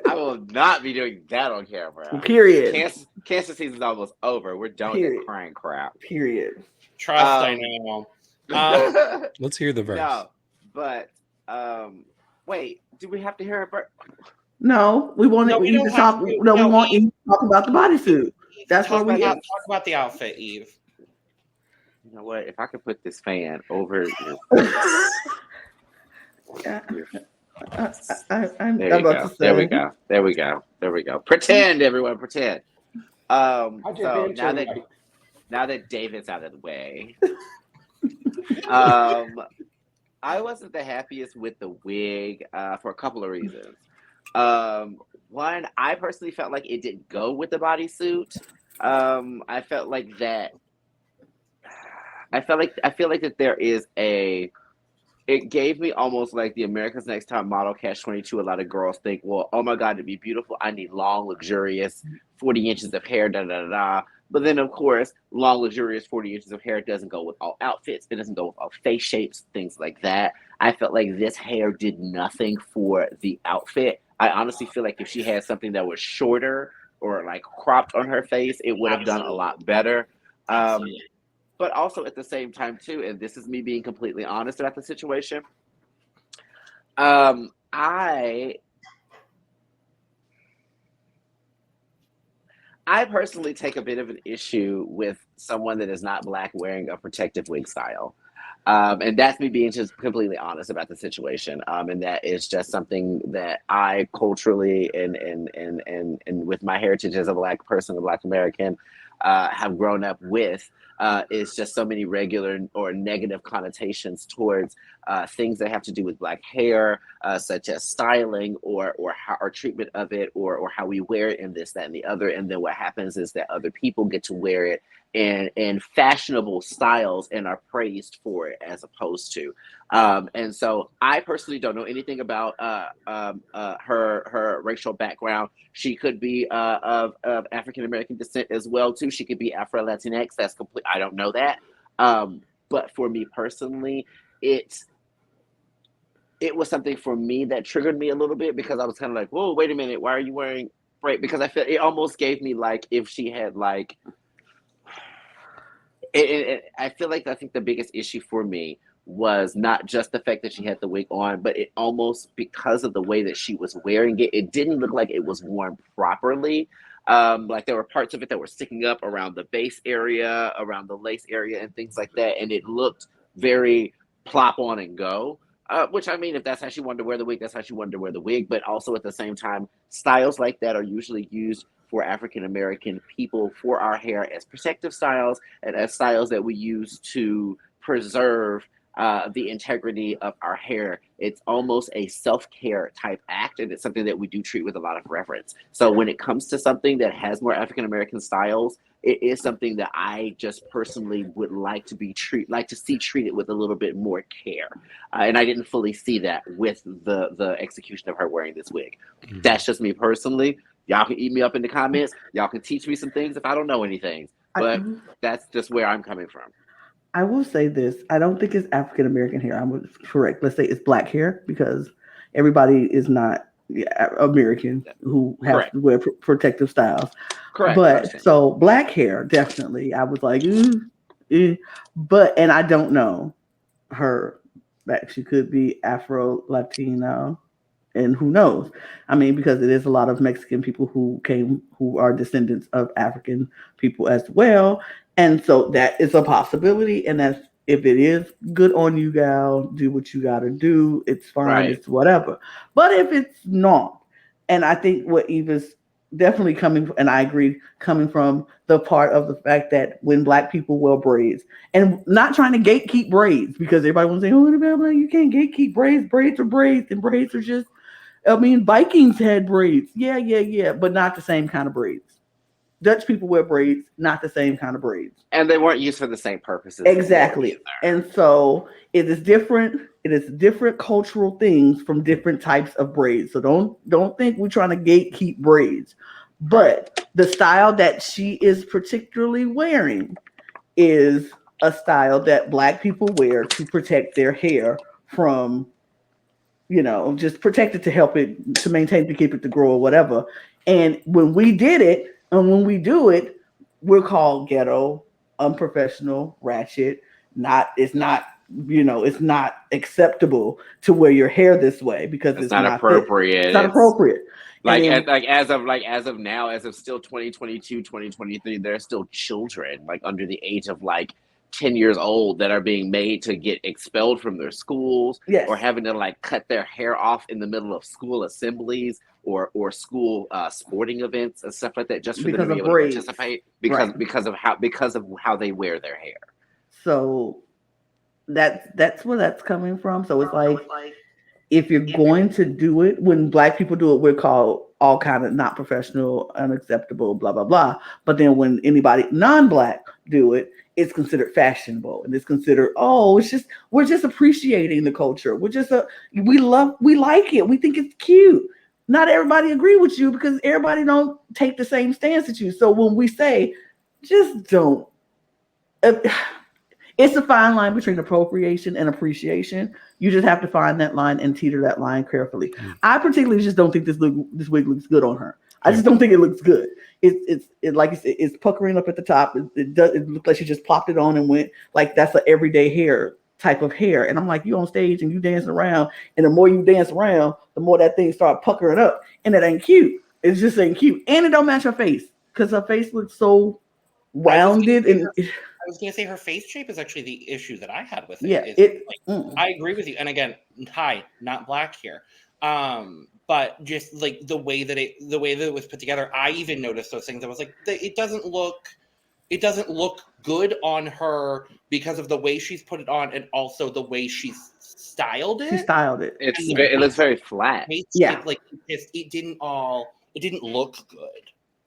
I will not be doing that on camera. Period. Cancer season's almost over. We're done with Period. that crying crap. Period. Trust, I know. Let's hear the verse. No, but wait, do we have to hear it? No, we want No, we Eve don't to have talk. to. No, we No, want Eve. Eve to talk about the bodysuit. That's talk what we about, get. talk about the outfit, Eve. You know what? If I could put this fan over your I'm There you about go. to say. There we go. There we go. There we go. Pretend, everyone. Pretend. So now that David's out of the way, I wasn't the happiest with the wig for a couple of reasons. One, I personally felt like it didn't go with the bodysuit. I felt like that. I feel like that there is a. It gave me almost like the America's Next Top Model Catch-22. A lot of girls think, well, oh my God, to be beautiful, I need long, luxurious 40 inches of hair, da-da-da-da. But then, of course, long, luxurious 40 inches of hair doesn't go with all outfits. It doesn't go with all face shapes, things like that. I felt like this hair did nothing for the outfit. I honestly feel like if she had something that was shorter or like cropped on her face, it would have done a lot better. But also at the same time, too, and this is me being completely honest about the situation, I personally take a bit of an issue with someone that is not Black wearing a protective wig style. And that's me being just completely honest about the situation. And that is just something that I culturally and with my heritage as a Black person, a Black American, have grown up with. Is just so many regular or negative connotations towards things that have to do with Black hair, such as styling or how our treatment of it or how we wear it and this, that, and the other. And then what happens is that other people get to wear it in fashionable styles and are praised for it as opposed to. And so I personally don't know anything about her racial background. She could be of African American descent as well too. She could be Afro Latinx. That's complete. I don't know that. But for me personally, it was something for me that triggered me a little bit because I was kind of like, whoa, wait a minute, why are you wearing right? Because I feel it almost gave me like if she had like. I feel like I think the biggest issue for me was not just the fact that she had the wig on, but it almost because of the way that she was wearing it, it didn't look like it was worn properly. Like there were parts of it that were sticking up around the base area, around the lace area and things like that. And it looked very plop on and go, which I mean, if that's how she wanted to wear the wig, that's how she wanted to wear the wig. But also at the same time, styles like that are usually used for African American people for our hair as protective styles and as styles that we use to preserve the integrity of our hair. It's almost a self-care type act, and it's something that we do treat with a lot of reverence. So when it comes to something that has more African American styles, it is something that I just personally would like to see treated with a little bit more care. And I didn't fully see that with the execution of her wearing this wig. Mhm. That's just me personally. Y'all can eat me up in the comments. Y'all can teach me some things if I don't know anything. But that's just where I'm coming from. I will say this. I don't think it's African American hair. I'm correct. Let's say it's black hair because everybody is not American who has Correct. to wear protective styles. Correct. But so black hair, definitely. I was like, but and I don't know her that she could be Afro Latino, and who knows? I mean, because it is a lot of Mexican people who are descendants of African people as well. And so that is a possibility. And that's, if it is, good on you, gal. Do what you got to do. It's fine. Right. It's whatever. But if it's not, and I think what Eva's definitely coming, and I agree, coming from the part of the fact that when black people wear braids, and not trying to gatekeep braids, because everybody wants to say, oh, you can't gatekeep braids. Braids are braids, and braids are just, I mean, Vikings had braids. Yeah, but not the same kind of braids. Dutch people wear braids, not the same kind of braids. And they weren't used for the same purposes. Exactly. And so it is different. It is different cultural things from different types of braids. So don't think we're trying to gatekeep braids. But the style that she is particularly wearing is a style that black people wear to protect their hair from, just protect it, to help it, to maintain, to keep it to grow or whatever. And when we did it, and when we do it, we're called ghetto, unprofessional, ratchet. It's not acceptable to wear your hair this way because it's not appropriate. It's not appropriate. As of now, as of still 2022, 2023, there are still children under the age of 10 years old that are being made to get expelled from their schools, yes, or having to cut their hair off in the middle of school assemblies or school sporting events and stuff like that, just for them to be able to participate because of how they wear their hair. So that's where that's coming from. So it's if you're going to do it, when black people do it, we're called all kind of not professional, unacceptable, blah blah blah. But then when anybody non-black do it, it's considered fashionable, and it's considered, we're just appreciating the culture. We like it. We think it's cute. Not everybody agree with you because everybody don't take the same stance as you. So when we say, just don't, it's a fine line between appropriation and appreciation. You just have to find that line and teeter that line carefully. Mm. I particularly just don't think this wig looks good on her. I just don't think it looks good. It's like you said, it's puckering up at the top. It looks like she just plopped it on and went that's an everyday hair type of hair. And I'm like, you on stage and you dancing around, and the more you dance around, the more that thing start puckering up, and it ain't cute. It just ain't cute, and it don't match her face because her face looks so rounded. I was going to say her face shape is actually the issue that I had with it. Yeah, I agree with you. And again, not black here. But just the way that it was put together, I even noticed those things. I was like, it doesn't look good on her because of the way she's put it on, and also the way she's styled it. It looks very flat. It didn't look good.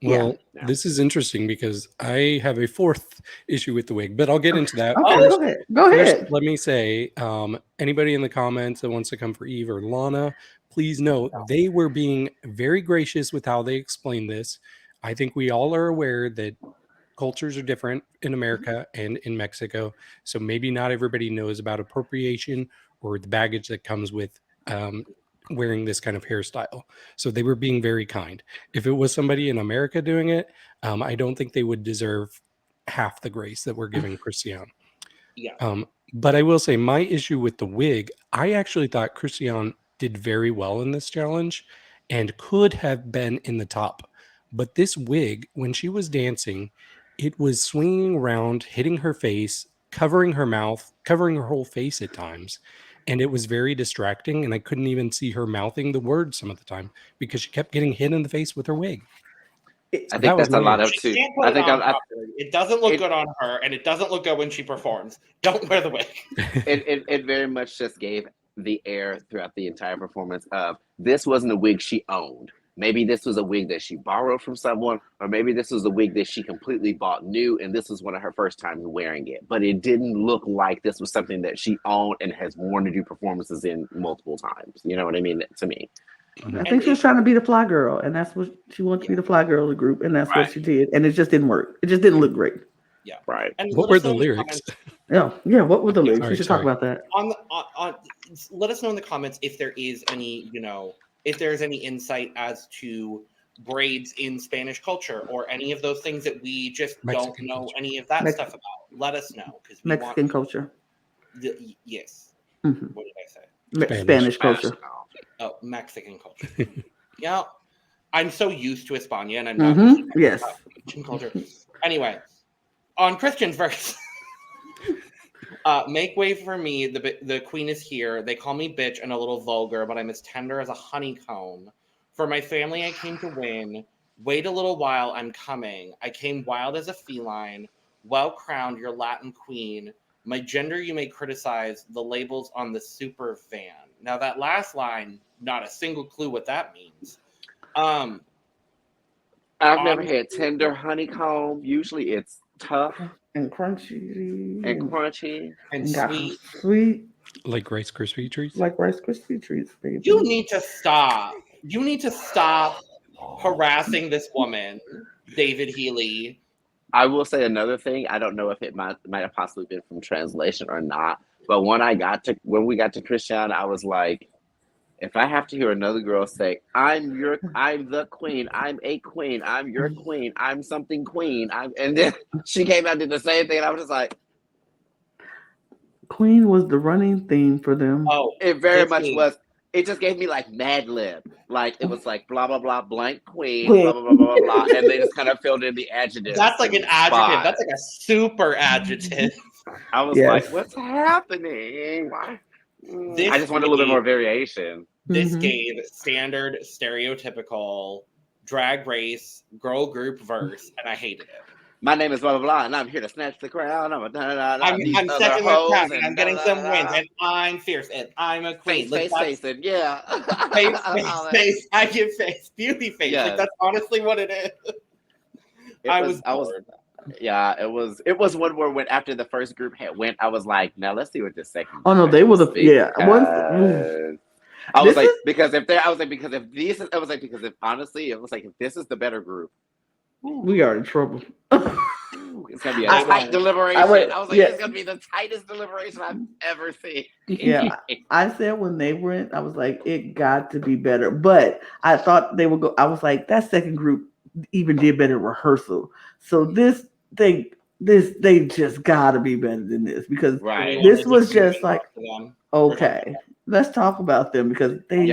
Well, this is interesting because I have a fourth issue with the wig, but I'll get into that. Okay, go ahead. First, let me say, anybody in the comments that wants to come for Eve or Lana, please note they were being very gracious with how they explained this. I think we all are aware that cultures are different in America and in Mexico, so maybe not everybody knows about appropriation or the baggage that comes with wearing this kind of hairstyle. So they were being very kind. If it was somebody in America doing it, I don't think they would deserve half the grace that we're giving Cristian. Yeah. But I will say my issue with the wig, I actually thought Cristian did very well in this challenge and could have been in the top. But this wig, when she was dancing, it was swinging around, hitting her face, covering her mouth, covering her whole face at times. And it was very distracting, and I couldn't even see her mouthing the words some of the time because she kept getting hit in the face with her wig. I think that's a lot of too. Can't put I it think on properly. It doesn't look good on her, and it doesn't look good when she performs. Don't wear the wig. It very much just gave the air throughout the entire performance of this wasn't a wig she owned. Maybe this was a wig that she borrowed from someone, or maybe this was a wig that she completely bought new, and this was one of her first times wearing it. But it didn't look like this was something that she owned and has worn to do performances in multiple times. You know what I mean? To me. I think she was trying to be the fly girl, and that's what she wanted to be, the fly girl of the group, and that's what she did. And it just didn't work. It just didn't look great. Yeah, right. And what were the lyrics? Yeah. What were the lyrics? We should talk about that. Let us know in the comments if there is any, if there's any insight as to braids in Spanish culture or any of those things that we just don't know any of that stuff about. Let us know because Mexican culture. Yes. Mm-hmm. What did I say? Spanish culture. Oh, Mexican culture. Yeah, I'm so used to España, and I'm not. Yes. Mexican culture. Anyway, on Christian's verse. Make way for me. The queen is here. They call me bitch and a little vulgar, but I'm as tender as a honeycomb. For my family, I came to win. Wait a little while, I'm coming. I came wild as a feline. Well crowned, your Latin queen. My gender you may criticize. The labels on the super fan. Now that last line, not a single clue what that means. I've never had tender honeycomb. Usually it's tough. And crunchy. And sweet. Sweet. Like Rice Krispie treats? Like Rice Krispie treats, baby. You need to stop. You need to stop harassing this woman, David Healy. I will say another thing. I don't know if it might have possibly been from translation or not. But when we got to Christian, I was like, if I have to hear another girl say, I'm the queen, I'm a queen, I'm your queen, I'm something queen, and then she came out and did the same thing, and I was just like, Queen was the running theme for them. Oh, it very much was. It just gave me like Mad Lib. Like it was like blah blah blah blank queen, blah blah blah blah blah, and they just kind of filled in the adjectives. That's like an adjective. That's like a super adjective. I was like, what's happening? Why? I just wanted a little bit more variation. This gave standard, stereotypical drag race girl group verse, and I hated it. My name is blah blah blah, and I'm here to snatch the crown. I'm second the crown, and I'm getting some wins, and I'm fierce, and I'm a queen. Face, yeah. Face. I give face, beauty face. Yeah. Like that's honestly what it is. I was bored. Yeah, it was one where when after the first group went, I was like, now let's see what this second. Oh no, they were the because honestly, it was like if this is the better group, we are in trouble. It's gonna be a tight deliberation. I was like, it's gonna be the tightest deliberation I've ever seen. Yeah, I said when they went, I was like, it got to be better. But I thought they would go. I was like, that second group even did better in rehearsal. So they just gotta be better than this because this was just like, okay, let's talk about them because they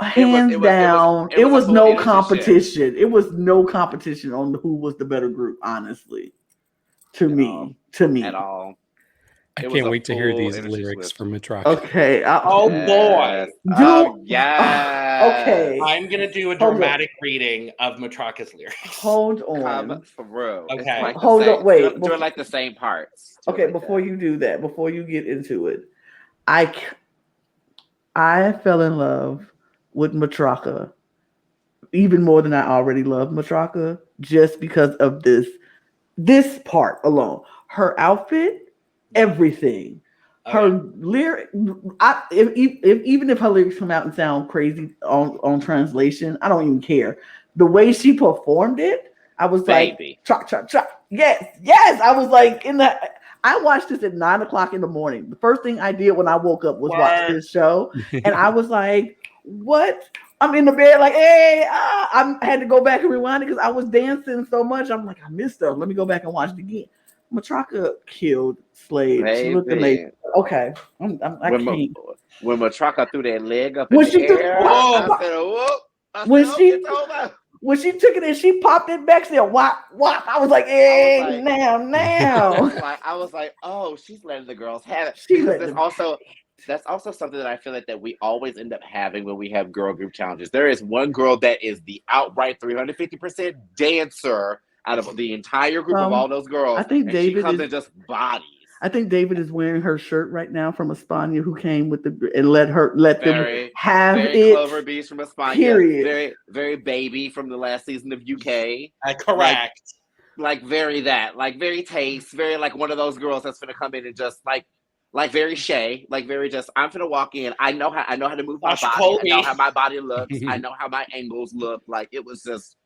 hands down, it was no competition. It was no competition on who was the better group, honestly. To me at all. I can't wait to hear these lyrics from Matraka. Okay. Boy. Okay. I'm going to do a dramatic reading of Matraka's lyrics. Hold on. For real. Okay. Like hold on. Wait. Do it like the same parts. Okay. Before you do that, before you get into it, I fell in love with Matraka even more than I already loved Matraka just because of this part alone. Her outfit, everything. Her lyric, even if her lyrics come out and sound crazy on translation, I don't even care. The way she performed it, I was like, chop, chop, chop. Yes. I was like I watched this at 9:00 in the morning. The first thing I did when I woke up was watch this show. And I was like, what? I'm in the bed like, hey, I had to go back and rewind it because I was dancing so much. I'm like, I missed her. Let me go back and watch it again. Matraka killed Slade. She looked amazing. Okay. I can't. When Matraka threw that leg up in the air, I said, whoop. When she took it and she popped it back, said, whop, whop. I was like, hey, now. I was like, oh, she's letting the girls have it. that's also something that I feel like that we always end up having when we have girl group challenges. There is one girl that is the outright 350% dancer out of the entire group of all those girls. I think David she comes is in just bodies. I think David is wearing her shirt right now from Espana, who came with and let them have very it. Clover Beach from Espana. Period. Very, very baby from the last season of UK. Correct. Like very taste, very like one of those girls that's gonna come in and just like very Shay, like very just I'm gonna walk in. I know how to move my body. Colby. I know how my body looks. I know how my angles look. Like it was just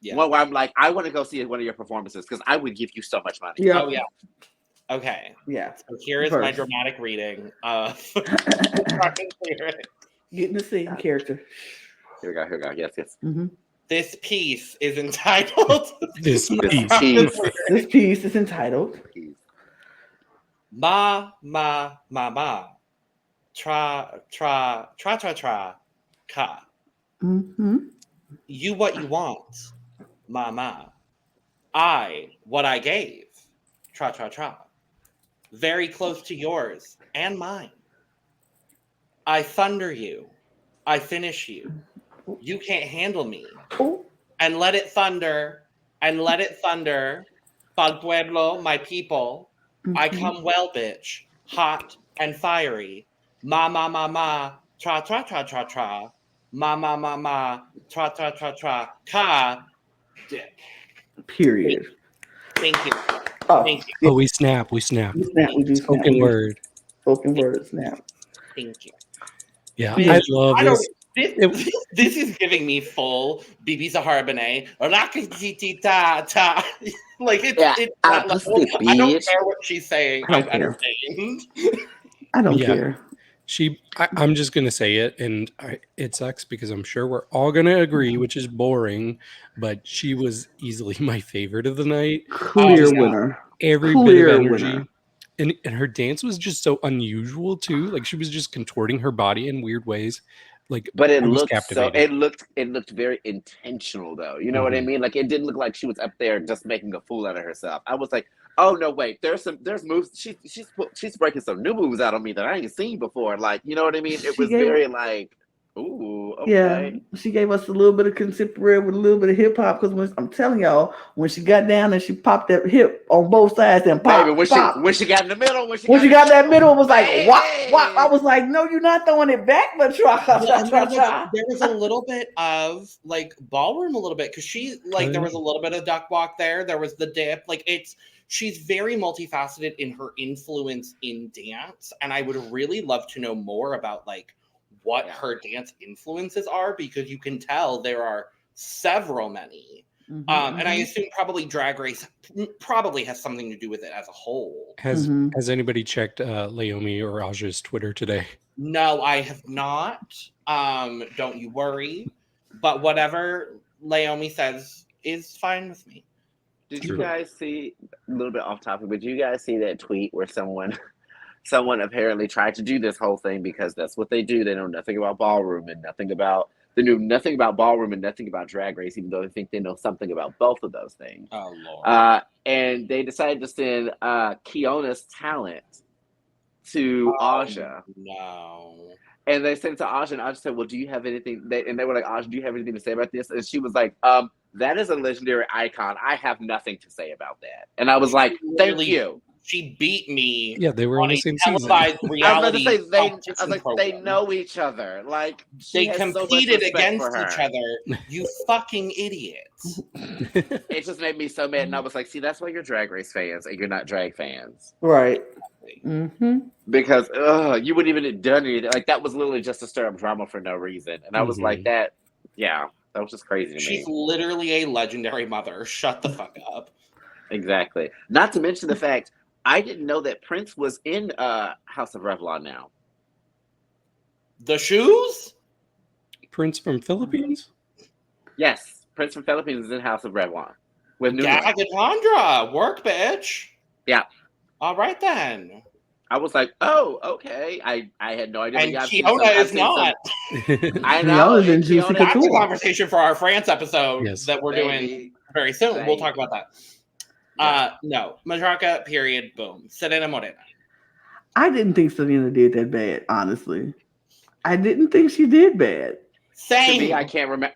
one where I'm like, I want to go see one of your performances because I would give you so much money. Yeah. Oh yeah. Okay. Yeah. So here is my dramatic reading of getting to see character. Here we go. Yes. Mm-hmm. This piece is entitled. This piece is entitled. Ma, tra, ka. Mm-hmm. You what you want, ma. I what I gave, tra. Very close to yours and mine. I thunder you, I finish you. You can't handle me. Oh. And let it thunder, Pal pueblo, my people. Mm-hmm. I come well, bitch, hot and fiery. Ma, tra. Ma, tra, ka. Dick. Period. Thank you. Thank you. Oh, we snap. We do spoken word. Spoken word snap. Thank you. Yeah, I love this. This is giving me full Bibi Zahara Benet. Like it's I don't care what she's saying. I'm entertained. I don't care. I'm just gonna say it, and it sucks because I'm sure we're all gonna agree, which is boring. But she was easily my favorite of the night. Clear winner. Every bit of energy, and her dance was just so unusual too. Like she was just contorting her body in weird ways. But it looked it looked very intentional though. You know what I mean? Like it didn't look like she was up there just making a fool out of herself. I was like, oh no, wait, there's moves. She's breaking some new moves out on me that I ain't seen before. Like, you know what I mean? It was very like, ooh, okay. Yeah, she gave us a little bit of contemporary with a little bit of hip hop because I'm telling y'all, when she got down and she popped that hip on both sides and pop, baby, when she got in the middle, when she got that middle, it was like wop. I was like, no, you're not throwing it back, but try. There was a little bit of like ballroom, a little bit because she like there was a little bit of duck walk there. There was the dip, like she's very multifaceted in her influence in dance, and I would really love to know more about like what her dance influences are because you can tell there are many. And I assume probably Drag Race probably has something to do with it as a whole. Has anybody checked Laomi or Aja's Twitter today? No, I have not. Don't you worry. But whatever Laomi says is fine with me. Did you guys see, a little bit off topic, but did you guys see that tweet where someone apparently tried to do this whole thing because that's what they do. They know nothing about ballroom and nothing about ballroom and nothing about Drag Race, even though they think they know something about both of those things. Oh Lord! And they decided to send Kiona's talent to Aja. No. And they sent it to Aja, and Aja said, "Well, do you have anything?" And they were like, "Aja, do you have anything to say about this?" And she was like, "That is a legendary icon. I have nothing to say about that." And I was like, "Thank you." She beat me. Yeah, they were on the same season. I was about to say they know each other. Like they competed against each other. You fucking idiots! It just made me so mad, and I was like, "See, that's why you're Drag Race fans, and you're not drag fans, right?" Because you wouldn't even have done anything. Like that was literally just to stir up drama for no reason, and I was like, "That, yeah, that was just crazy to me." She's literally a legendary mother. Shut the fuck up. Exactly. Not to mention the fact. I didn't know that Prince was in House of Revlon now. The shoes? Prince from Philippines? Yes. Prince from Philippines is in House of Revlon. With Gagatandra, work, bitch. Yeah. All right, then. I was like, oh, okay. I had no idea. And Kiona is not. I know. That's a conversation for our France episode that we're doing very soon. We'll talk about that. No, Matraka, period, boom. Serena Morena. I didn't think Serena did that bad, honestly. I didn't think she did bad. Same. To me, I can't remember.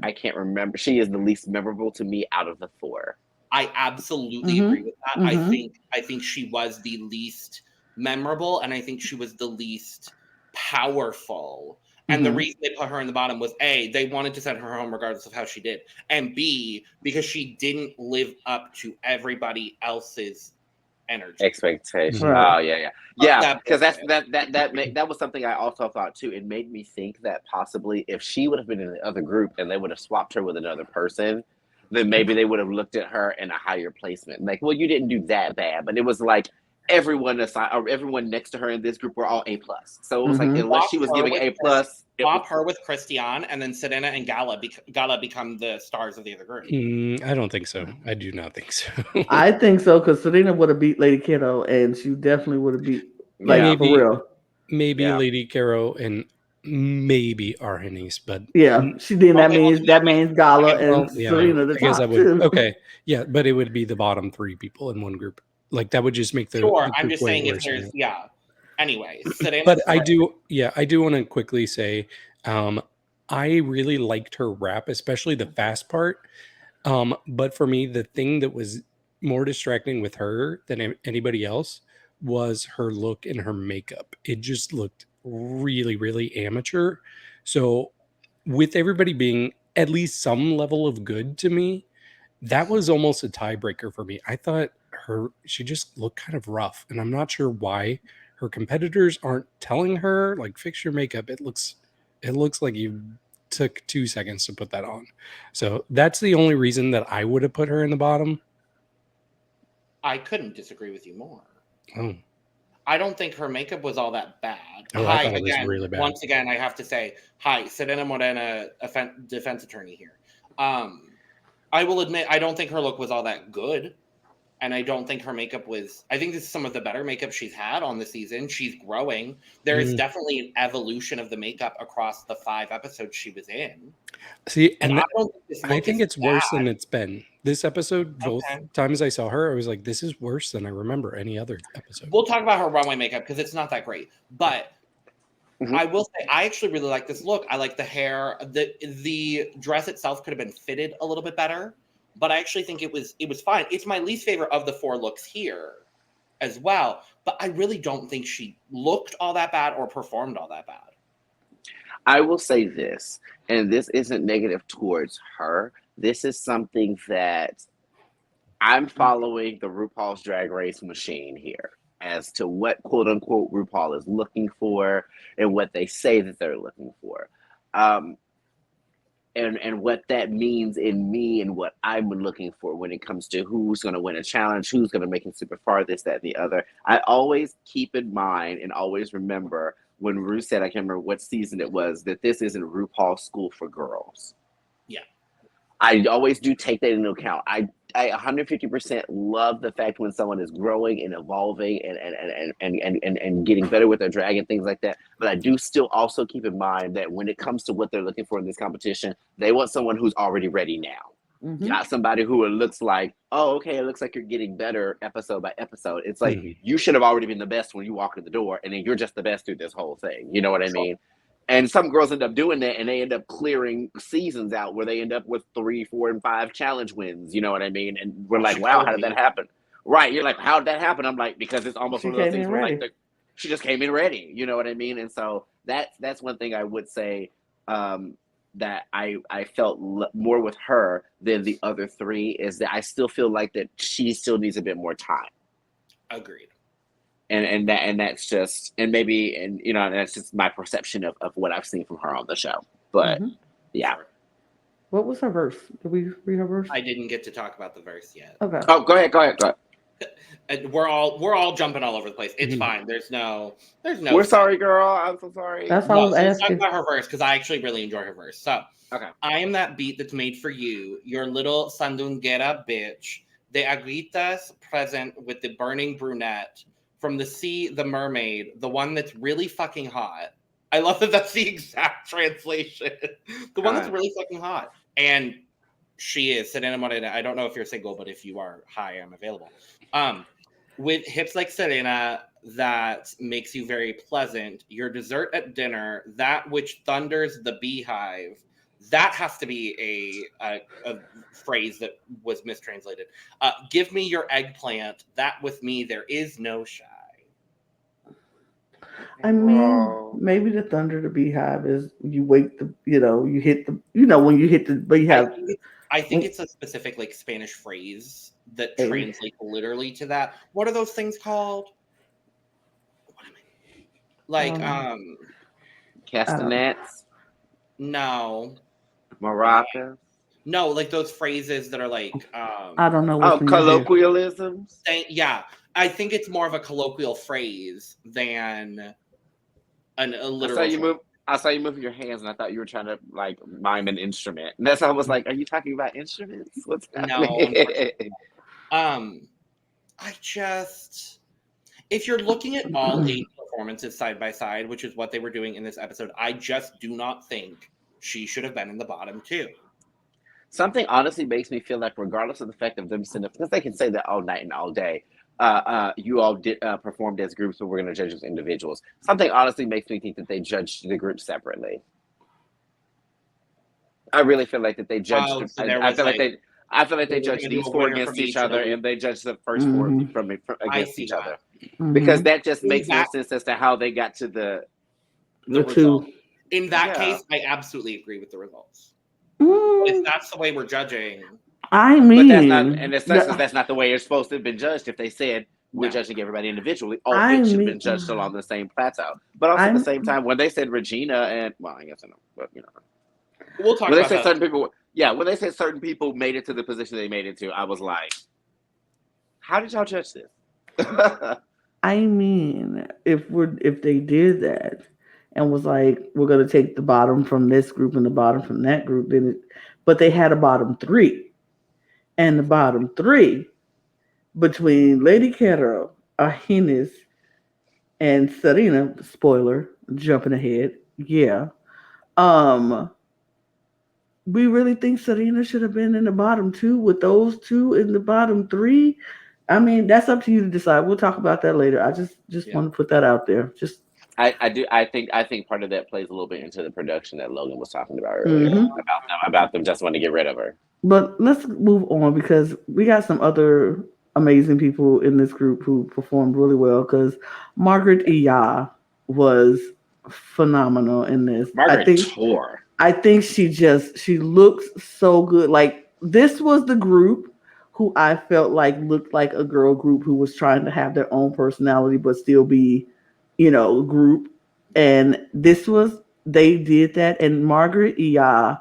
I can't remember. She is the least memorable to me out of the four. I absolutely agree with that. I think she was the least memorable, and I think she was the least powerful. And the reason they put her in the bottom was A, they wanted to send her home regardless of how she did, and B, because she didn't live up to everybody else's energy Expectation. Right. Oh yeah. Because that was something I also thought too. It made me think that possibly if she would have been in the other group and they would have swapped her with another person, then maybe they would have looked at her in a higher placement. Like, well, you didn't do that bad, but it was like everyone next to her in this group were all A+. So it was like unless she was giving A+, swap her with Cristian, and then Serena and Gala become the stars of the other group. I don't think so. I do not think so. I think so because Serena would have beat Lady Kero, and she definitely would have beat for real. Maybe Lady Kero and maybe Argennis, but she did. That means Gala and Serena. The top two. Okay, yeah, but it would be the bottom three people in one group. Like that would just make the sure. The I'm just saying if there's Anyway, but I do want to quickly say, I really liked her rap, especially the fast part. But for me, the thing that was more distracting with her than anybody else was her look and her makeup. It just looked really, really amateur. So with everybody being at least some level of good to me, that was almost a tiebreaker for me. I thought she just looked kind of rough, and I'm not sure why her competitors aren't telling her, like, fix your makeup. It looks like you took 2 seconds to put that on. So that's the only reason that I would have put her in the bottom. I couldn't disagree with you more. Oh. I don't think her makeup was all that bad. Oh, I thought it was really bad. Once again, I have to say, hi, Serena Morena, defense attorney here. I will admit, I don't think her look was all that good. And I don't think her makeup was... I think this is some of the better makeup she's had on the season. She's growing. There is definitely an evolution of the makeup across the 5 episodes she was in. See, and I think it's worse than it's been. This episode, both times I saw her, I was like, this is worse than I remember any other episode. We'll talk about her runway makeup because it's not that great. But I will say, I actually really like this look. I like the hair. The dress itself could have been fitted a little bit better. But I actually think it was fine. It's my least favorite of the 4 looks here as well. But I really don't think she looked all that bad or performed all that bad. I will say this, and this isn't negative towards her. This is something that I'm following the RuPaul's Drag Race machine here as to what quote unquote RuPaul is looking for and what they say that they're looking for. And what that means in me and what I'm looking for when it comes to who's going to win a challenge, who's going to make it super far, this, that, and the other. I always keep in mind and always remember when Ru said, I can't remember what season it was, that this isn't RuPaul's School for Girls. Yeah. I always do take that into account. I 150% love the fact when someone is growing and evolving and getting better with their drag and things like that. But I do still also keep in mind that when it comes to what they're looking for in this competition, they want someone who's already ready now. Not somebody who it looks like, oh, okay, it looks like you're getting better episode by episode. It's like you should have already been the best when you walk in the door, and then you're just the best through this whole thing. You know what I mean? And some girls end up doing that, and they end up clearing seasons out where they end up with 3, 4, and 5 challenge wins. You know what I mean? And we're like, wow, how did that happen? Right. You're like, how did that happen? I'm like, because it's almost one of those things where like she just came in ready. You know what I mean? And so that's one thing I would say that I felt more with her than the other 3 is that I still feel like that she still needs a bit more time. Agreed. And that's just, and maybe, and you know, that's just my perception of what I've seen from her on the show. But yeah. What was her verse? Did we read her verse? I didn't get to talk about the verse yet. Okay. Oh, go ahead. And we're all jumping all over the place. It's fine. There's no. We're sorry, girl. I'm so sorry. That's all I was asking. Talk about her verse because I actually really enjoy her verse. So, okay, I am that beat that's made for you, your little sandunguera bitch. De agritas present with the burning brunette. From the sea, the mermaid, the one that's really fucking hot. I love that that's the exact translation. The one that's really fucking hot. And she is Serena Morena. I don't know if you're single, but if you are, hi, I'm available. With hips like Serena, that makes you very pleasant. Your dessert at dinner, that which thunders the beehive. That has to be a phrase that was mistranslated. Give me your eggplant. That with me there is no shy. I mean, maybe the thunder the beehive is you wake the, you hit the, when you hit the beehive. I think it's a specific like Spanish phrase that translates literally to that. What are those things called? Like castanets? No. Maracas? No, like those phrases that are like I don't know. Oh, colloquialisms? Yeah. I think it's more of a colloquial phrase than a literal. I saw you moving your hands, and I thought you were trying to like mime an instrument. And that's why I was like, "Are you talking about instruments? What's happening?" No. If you're looking at all 8 performances side by side, which is what they were doing in this episode, I just do not think she should have been in the bottom 2. Something honestly makes me feel like, regardless of the fact of them sitting up, because they can say that all night and all day. You all did performed as groups, but we're going to judge as individuals. Something honestly makes me think that they judged the group separately. I really feel like that they judged. I feel like they judged these 4 against each other, and they judged the first 4 against each other, because that just makes more sense as to how they got to the result. In that case, I absolutely agree with the results. If that's the way we're judging. I mean, but that's not the way it's supposed to have been judged. If they said we're judging everybody individually, all 8 should have been judged along the same plateau. But also at the same time, when they said Regina and I guess I know, but we'll talk when about they said that. certain people. Yeah, when they said certain people made it to the position they made it to, I was like, "How did y'all judge this?" I mean, if they did that and was like, we're gonna take the bottom from this group and the bottom from that group, but they had a bottom 3. And the bottom 3 between Lady Kero, Argennis, and Serena, spoiler, jumping ahead. Yeah. We really think Serena should have been in the bottom 2 with those 2 in the bottom 3. I mean, that's up to you to decide. We'll talk about that later. I just want to put that out there. I do. I think part of that plays a little bit into the production that Logan was talking about earlier about them just wanting to get rid of her. But let's move on, because we got some other amazing people in this group who performed really well. Because Margaret Y Ya was phenomenal in this. I think she looks so good. Like, this was the group who I felt like looked like a girl group who was trying to have their own personality but still be, a group. And they did that. And Margaret Y Ya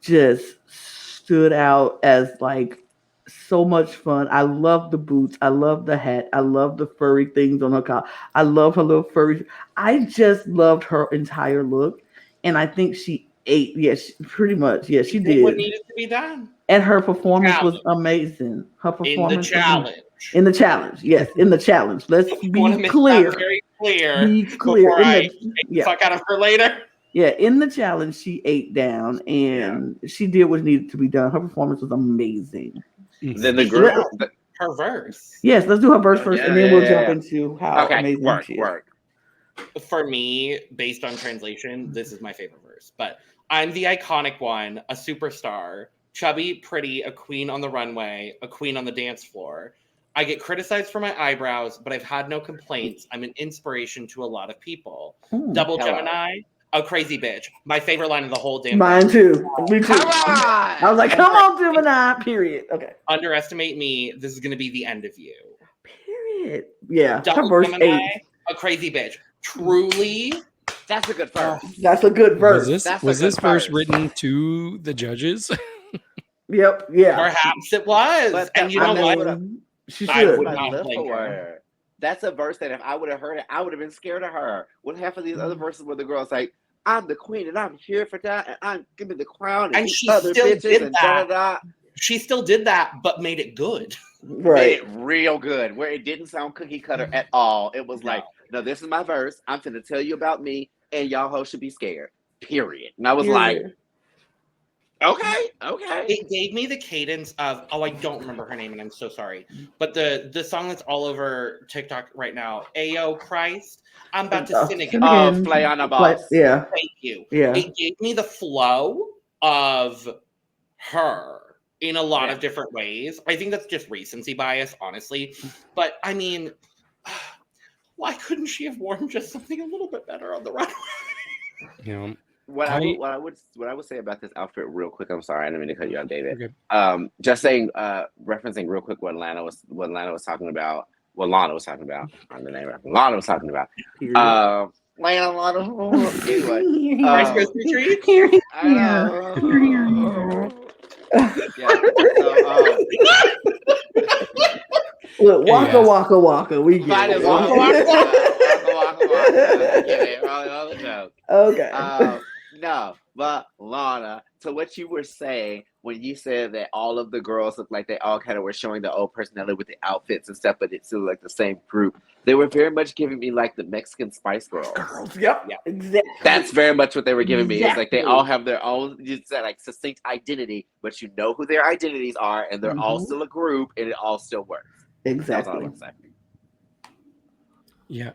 just stood out as like so much fun. I love the boots. I love the hat. I love the furry things on her collar. I love her little furry. I just loved her entire look. And I think she ate. Yes, pretty much. Yes, she did what needed to be done. And her performance was amazing. Her performance in the challenge. Yes, in the challenge. Let's be clear. Very clear. Be clear. Before I fuck out of her later. Yeah, in the challenge, she ate down and she did what needed to be done. Her performance was amazing. Then the group, her verse. Yes, let's do her verse first, and then we'll jump into how amazing she is. For me, based on translation, this is my favorite verse. But I'm the iconic one, a superstar, chubby, pretty, a queen on the runway, a queen on the dance floor. I get criticized for my eyebrows, but I've had no complaints. I'm an inspiration to a lot of people. Double Gemini. A crazy bitch. My favorite line of the whole damn Mine too. Me too. I was like, come on, Gemini. Period. Okay. Underestimate me. This is going to be the end of you. Period. Yeah. Double verse Gemini, 8. a crazy bitch. Truly. That's a good verse. That's a good verse. Was this verse written to the judges? Yep. Yeah. Perhaps it was. But and you know what? She should. That's a verse that if I would have heard it, I would have been scared of her. With half of these other verses where the girl's like, I'm the queen and I'm here for that and I'm giving the crown and she other still bitches did and that. da-da-da. She still did that, but made it good. Right. Made it real good, where it didn't sound cookie cutter at all. It was like, no, this is my verse. I'm finna tell you about me and y'all hoes should be scared. Period. And I was like, Okay. It gave me the cadence of I don't remember her name, and I'm so sorry. But the song that's all over TikTok right now, Ayo Christ. I'm about to sin again. Oh, Flay on a Boss. Yeah. Thank you. Yeah. It gave me the flow of her in a lot of different ways. I think that's just recency bias, honestly. But I mean, why couldn't she have worn just something a little bit better on the runway? You know, What I would say about this outfit, real quick. I'm sorry, I didn't mean to cut you off, David. okay. Just saying, referencing real quick what Lana was talking about. What Lana was talking about. On the name. Lana was talking about. Lana. Anyway, Rice Krispie treat? I know. Yeah. So, Look, waka waka. We get it. Waka. Get it? All the joke. Okay. No, but Lana, to what you were saying when you said that all of the girls looked like they all kind of were showing their own personality with the outfits and stuff, but it's still like the same group. They were very much giving me like the Mexican Spice Girls. Yep. Exactly. That's very much what they were giving me. It's like they all have their own, you said, like succinct identity, but you know who their identities are, and they're all still a group, and it all still works. Exactly. That's all I want to say. Yeah,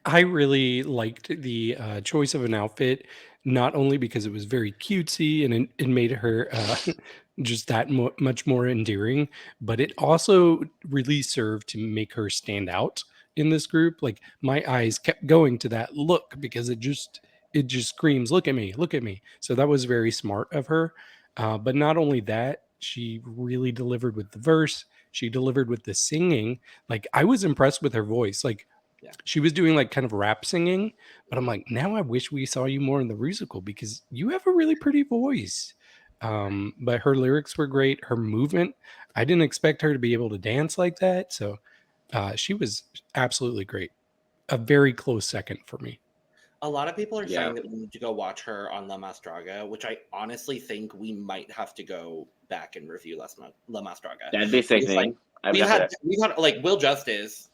I really liked the choice of an outfit, not only because it was very cutesy and it made her just that much more endearing, but it also really served to make her stand out in this group. Like my eyes kept going to that look because it just screams, look at me. So that was very smart of her. But not only that, she really delivered with the verse. She delivered with the singing. Like I was impressed with her voice. Like she was doing like kind of rap singing, but I'm like, now I wish we saw you more in the musical because you have a really pretty voice. But her lyrics were great. Her movement, I didn't expect her to be able to dance like that. So she was absolutely great. A very close second for me. A lot of people are saying that we need to go watch her on La Mastraga, which I honestly think we might have to go back and review La Mastraga. That'd be sickening. Like, we've had like Will Justice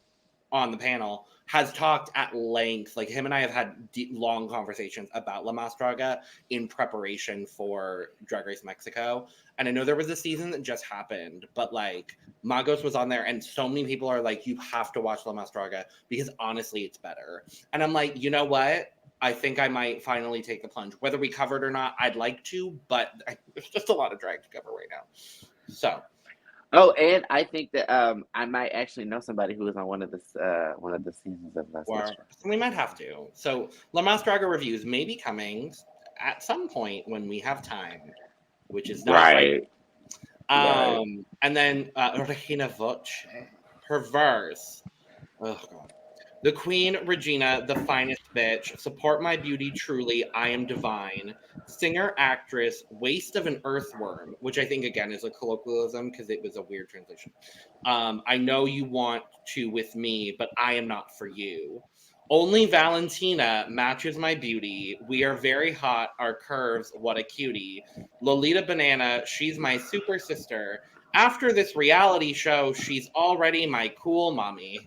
on the panel has talked at length. Like him and I have had long conversations about La Mastraga in preparation for Drag Race Mexico. And I know there was a season that just happened, but like Magos was on there and so many people are like, you have to watch La Mastraga because honestly, it's better. And I'm like, you know what? I think I might finally take the plunge. Whether we cover it or not, I'd like to, but there's just a lot of drag to cover right now. So. Oh, and I think that I might actually know somebody who was on one of the seasons of last year. We might have to. So La Mastraga reviews may be coming at some point when we have time, which is not right. And then Regina Voce, her verse. Oh God. The Queen Regina, the finest bitch. Support my beauty truly. I am divine. Singer, actress, waste of an earthworm, which I think again is a colloquialism because it was a weird translation. I know you want to with me, but I am not for you. Only Valentina matches my beauty. We are very hot. Our curves, what a cutie. Lolita Banana, she's my super sister. After this reality show, she's already my cool mommy.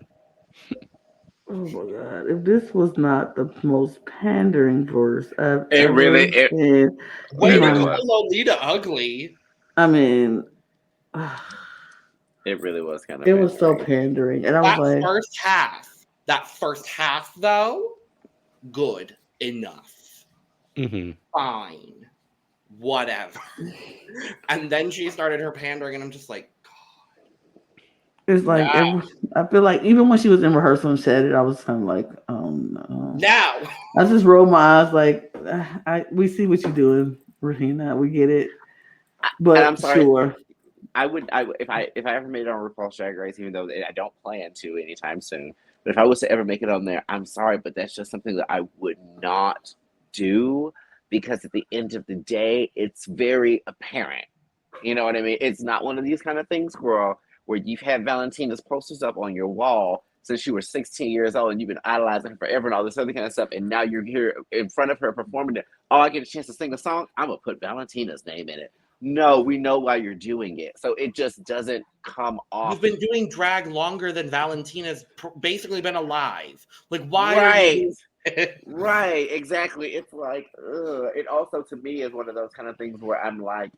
Oh my God! If this was not the most pandering verse I've ever heard, wait, Lolita ugly. I mean, it really was kind of. It was so pandering, and I was like, that first half though, good enough, fine, whatever. And then she started her pandering, and I'm just like. It's like I feel like even when she was in rehearsal and said it, I was kind of like, oh no. Now I just rolled my eyes like, we see what you're doing, Regina. We get it. But I'm sorry. Sure. I would if I ever made it on RuPaul's Drag Race, even though I don't plan to anytime soon. But if I was to ever make it on there, I'm sorry, but that's just something that I would not do because at the end of the day, it's very apparent. You know what I mean? It's not one of these kind of things, girl, where you've had Valentina's posters up on your wall since you were 16 years old and you've been idolizing her forever and all this other kind of stuff. And now you're here in front of her performing it. Oh, I get a chance to sing a song. I'm going to put Valentina's name in it. No, we know why you're doing it. So it just doesn't come off. You've been doing drag longer than Valentina's basically been alive. Like, why? Right. Right, exactly. It's like, ugh. It also to me is one of those kind of things where I'm like,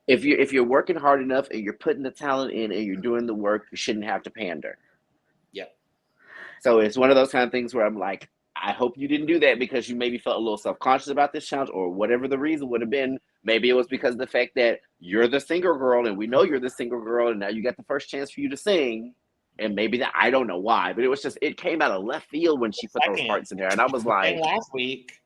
if you're working hard enough and you're putting the talent in and you're doing the work, you shouldn't have to pander. Yep. So it's one of those kind of things where I'm like, I hope you didn't do that because you maybe felt a little self-conscious about this challenge or whatever the reason would have been. Maybe it was because of the fact that you're the singer girl and we know you're the singer girl and now you got the first chance for you to sing. And maybe that, I don't know why, but it was just, it came out of left field when she put those parts in there. And I was like, And last week.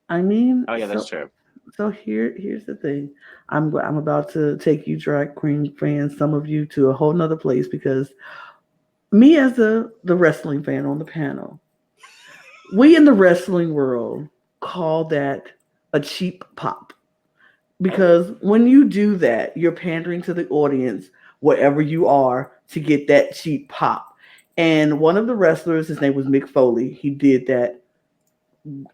I mean, oh yeah, that's true. So here's the thing. I'm about to take you drag queen fans, some of you, to a whole nother place because me as the wrestling fan on the panel, we in the wrestling world call that a cheap pop. Because when you do that, you're pandering to the audience wherever you are to get that cheap pop. And one of the wrestlers, his name was Mick Foley, he did that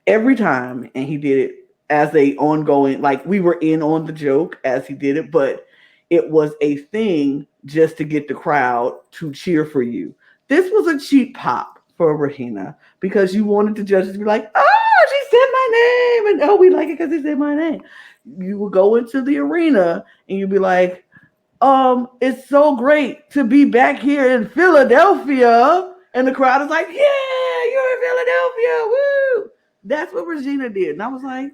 every time, and he did it as a ongoing, like we were in on the joke as he did it, but it was a thing just to get the crowd to cheer for you. This was a cheap pop for Regina because you wanted the judges to be like, oh, she said my name, and oh, we like it because he said my name. You would go into the arena and you'd be like, it's so great to be back here in Philadelphia, and the crowd is like, yeah, you're in Philadelphia, woo. That's what Regina did, and I was like,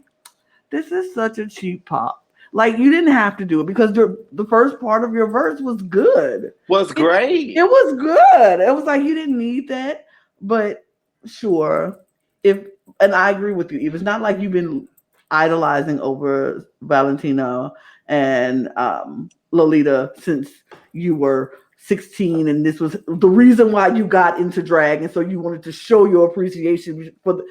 this is such a cheap pop. Like, you didn't have to do it because the first part of your verse was good. Was great. It was good. It was like you didn't need that, but sure. And I agree with you. If it's not like you've been idolizing over Valentina and Lolita since you were 16, and this was the reason why you got into drag, and so you wanted to show your appreciation for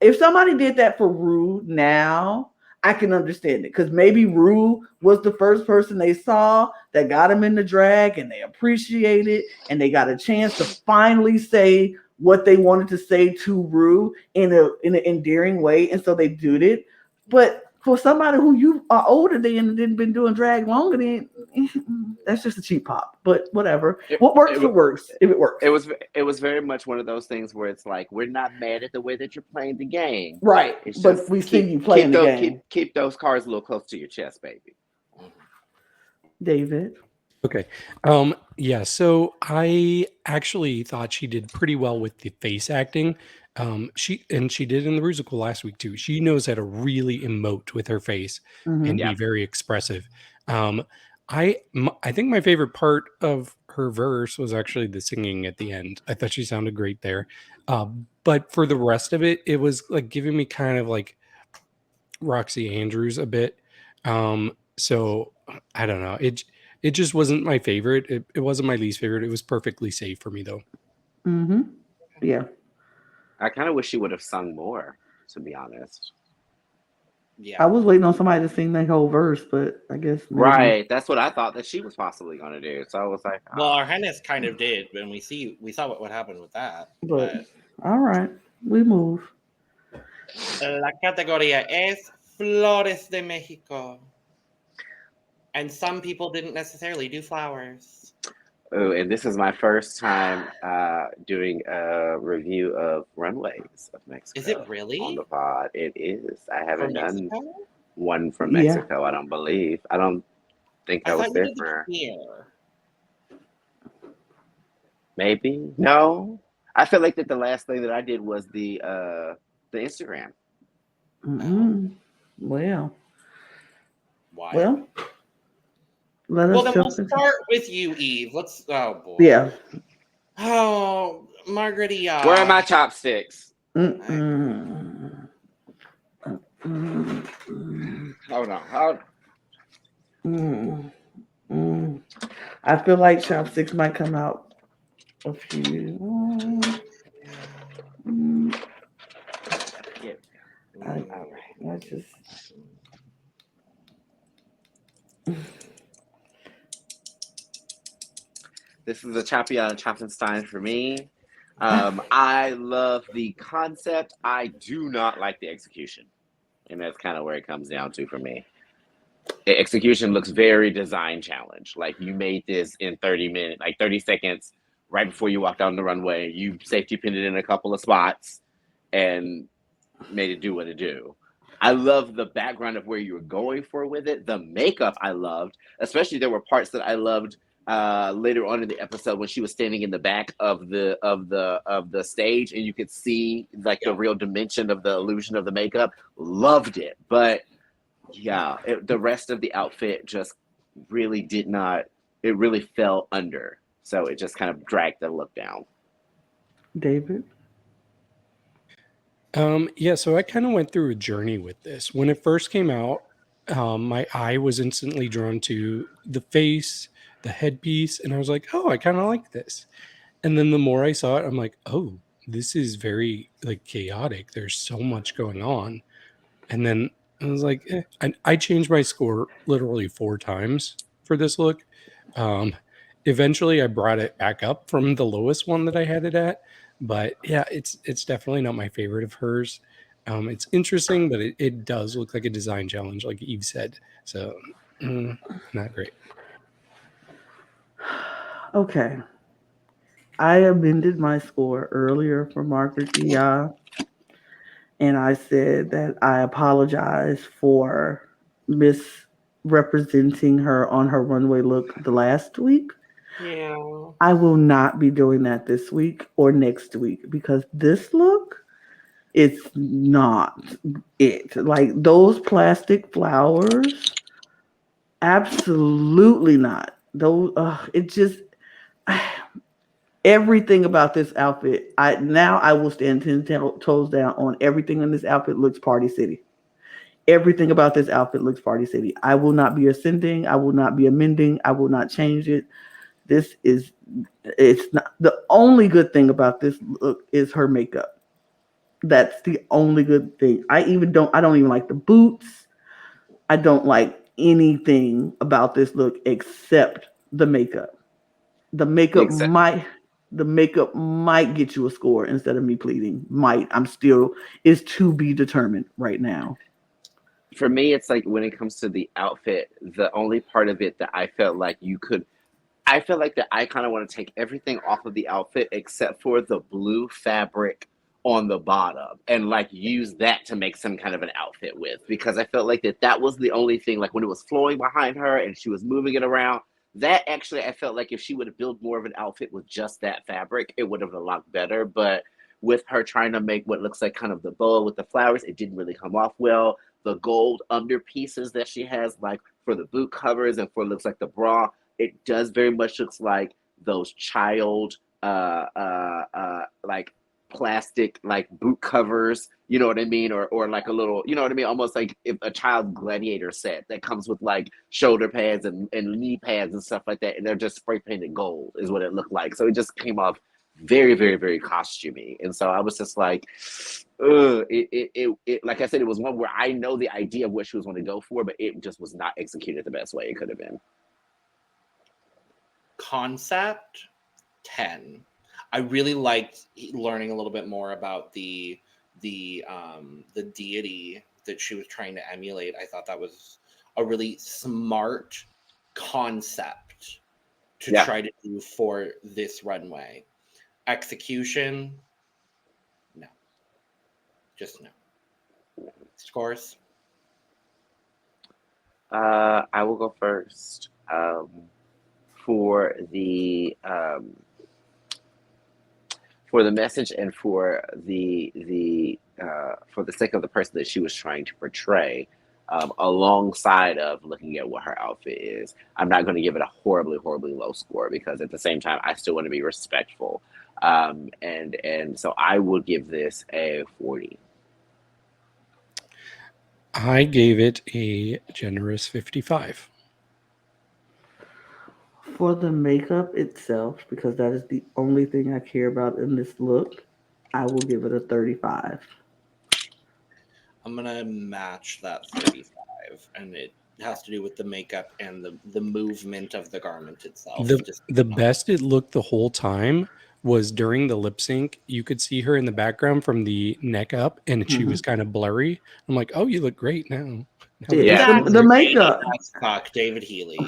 if somebody did that for Rue now, I can understand it because maybe Rue was the first person they saw that got him into drag and they appreciate it and they got a chance to finally say what they wanted to say to Rue in an endearing way, and so they did it. But for somebody who you are older than and didn't been doing drag longer than, that's just a cheap pop. But whatever. What works, it works. If it works. It was very much one of those things where it's like, we're not mad at the way that you're playing the game. Right. It's but just we see you playing the game. Keep those cards a little close to your chest, baby. David. Okay. Yeah, so I actually thought she did pretty well with the face acting. She did in the musical last week too. She knows how to really emote with her face and be very expressive. I think my favorite part of her verse was actually the singing at the end. I thought she sounded great there. But for the rest of it, it was like giving me kind of like Roxy Andrews a bit. So I don't know. It just wasn't my favorite. It wasn't my least favorite. It was perfectly safe for me though. Mm-hmm. Yeah. I kind of wish she would have sung more, to be honest. Yeah. I was waiting on somebody to sing that whole verse, but I guess maybe. Right. That's what I thought that she was possibly going to do. So I was like, well, Argennis kind of did, and we saw what happened with that. But all right, we move. La categoría es Flores de México. And some people didn't necessarily do flowers. Oh, and this is my first time doing a review of Runways of Mexico. Is it really? On the pod. It is. I haven't done one from Yeah. Mexico, I don't believe. I don't think I was there for. Here. Maybe. No. I feel like that the last thing that I did was the Instagram. Mm-hmm. Well. Why? Well. Then we'll start with you, Eve. Oh boy. Yeah. Oh, Margaret Y Ya. Where are my chopsticks? Mm-mm. Hold on. I feel like chopsticks might come out a few. I just. This is a Chapiana Choppenstein for me. I love the concept. I do not like the execution. And that's kind of where it comes down to for me. The execution looks very design challenged. Like you made this in 30 minutes, like 30 seconds right before you walked down the runway. You safety pinned it in a couple of spots and made it do what it do. I love the background of where you were going for with it. The makeup I loved, especially there were parts that I loved later on in the episode when she was standing in the back of the stage and you could see like the real dimension of the illusion of the makeup. Loved it, but yeah, the rest of the outfit just really did not. It really fell under, so it just kind of dragged the look down. David? Yeah, so I kind of went through a journey with this. When it first came out, my eye was instantly drawn to the face, the headpiece, and I was like, oh, I kind of like this. And then the more I saw it, I'm like, oh, this is very like chaotic. There's so much going on. And then I was like, I changed my score literally 4 times for this look. Eventually I brought it back up from the lowest one that I had it at. But yeah, it's definitely not my favorite of hers. It's interesting, but it does look like a design challenge, like Eve said. So not great. Okay. I amended my score earlier for Margaret Y Ya, and I said that I apologize for misrepresenting her on her runway look the last week. Yeah. I will not be doing that this week or next week because this look is not it. Like those plastic flowers, absolutely not. Those, it just everything about this outfit. I will stand 10 toes down on everything in this outfit looks Party City. Everything about this outfit looks Party City. I will not be ascending. I will not be amending. I will not change it. It's not the only good thing about this look is her makeup. That's the only good thing. I don't even like the boots. I don't like anything about this look except the makeup. The makeup might get you a score instead of me pleading. It's to be determined right now. For me, it's like when it comes to the outfit, the only part of it that I felt like I feel like that I kind of want to take everything off of the outfit except for the blue fabric on the bottom and like use that to make some kind of an outfit with, because I felt like that was the only thing, like when it was flowing behind her and she was moving it around, that actually I felt like if she would have built more of an outfit with just that fabric, it would have been a lot better. But with her trying to make what looks like kind of the bow with the flowers, it didn't really come off well. The gold under pieces that she has, like for the boot covers and for looks like the bra, it does very much looks like those child like plastic like boot covers, you know what I mean, or like a little, you know what I mean, almost like if a child gladiator set that comes with like shoulder pads and knee pads and stuff like that, and they're just spray painted gold is what it looked like. So it just came off very, very, very costumey. And so I was just like, it like I said, it was one where I know the idea of what she was going to go for, but it just was not executed the best way it could have been. Concept 10. I really liked learning a little bit more about the deity that she was trying to emulate. I thought that was a really smart concept to try to do for this runway. Execution, no. Just no. Scores? I will go first. For the message and for the sake of the person that she was trying to portray, alongside of looking at what her outfit is, I'm not going to give it a horribly, horribly low score, because at the same time, I still want to be respectful. And so I will give this a 40. I gave it a generous 55. For the makeup itself, because that is the only thing I care about in this look, I will give it a 35. I'm going to match that 35, and it has to do with the makeup and the movement of the garment itself. The best it looked the whole time was during the lip sync. You could see her in the background from the neck up, and she was kind of blurry. I'm like, oh, you look great now. Yeah. It's the makeup. Fuck David Healy.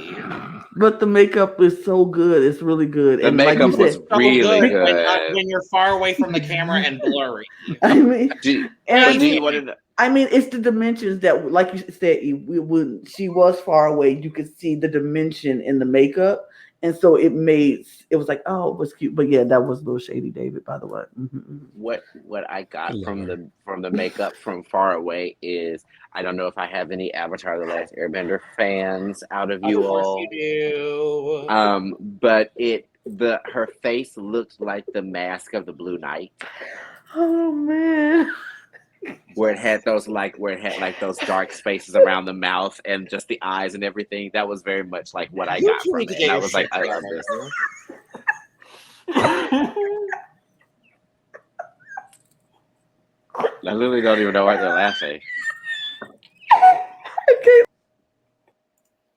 But the makeup is so good. It's really good. The And like makeup you was said, really When, good. when you're far away from the camera and blurry. I mean, Do you want to know? I mean, it's the dimensions that, like you said, when she was far away, you could see the dimension in the makeup, and so it was like, oh, it was cute. But yeah, that was a little shady, David. By the way, What I got I from love the makeup from far away is, I don't know if I have any Avatar: The Last Airbender fans out of you Of course all. you do. But her face looked like the mask of the Blue Knight, oh man, where it had those those dark spaces around the mouth and just the eyes and everything. That was very much like what I You got two from need to it. get And I your was like, shit I love together. this. I literally don't even know why they're laughing.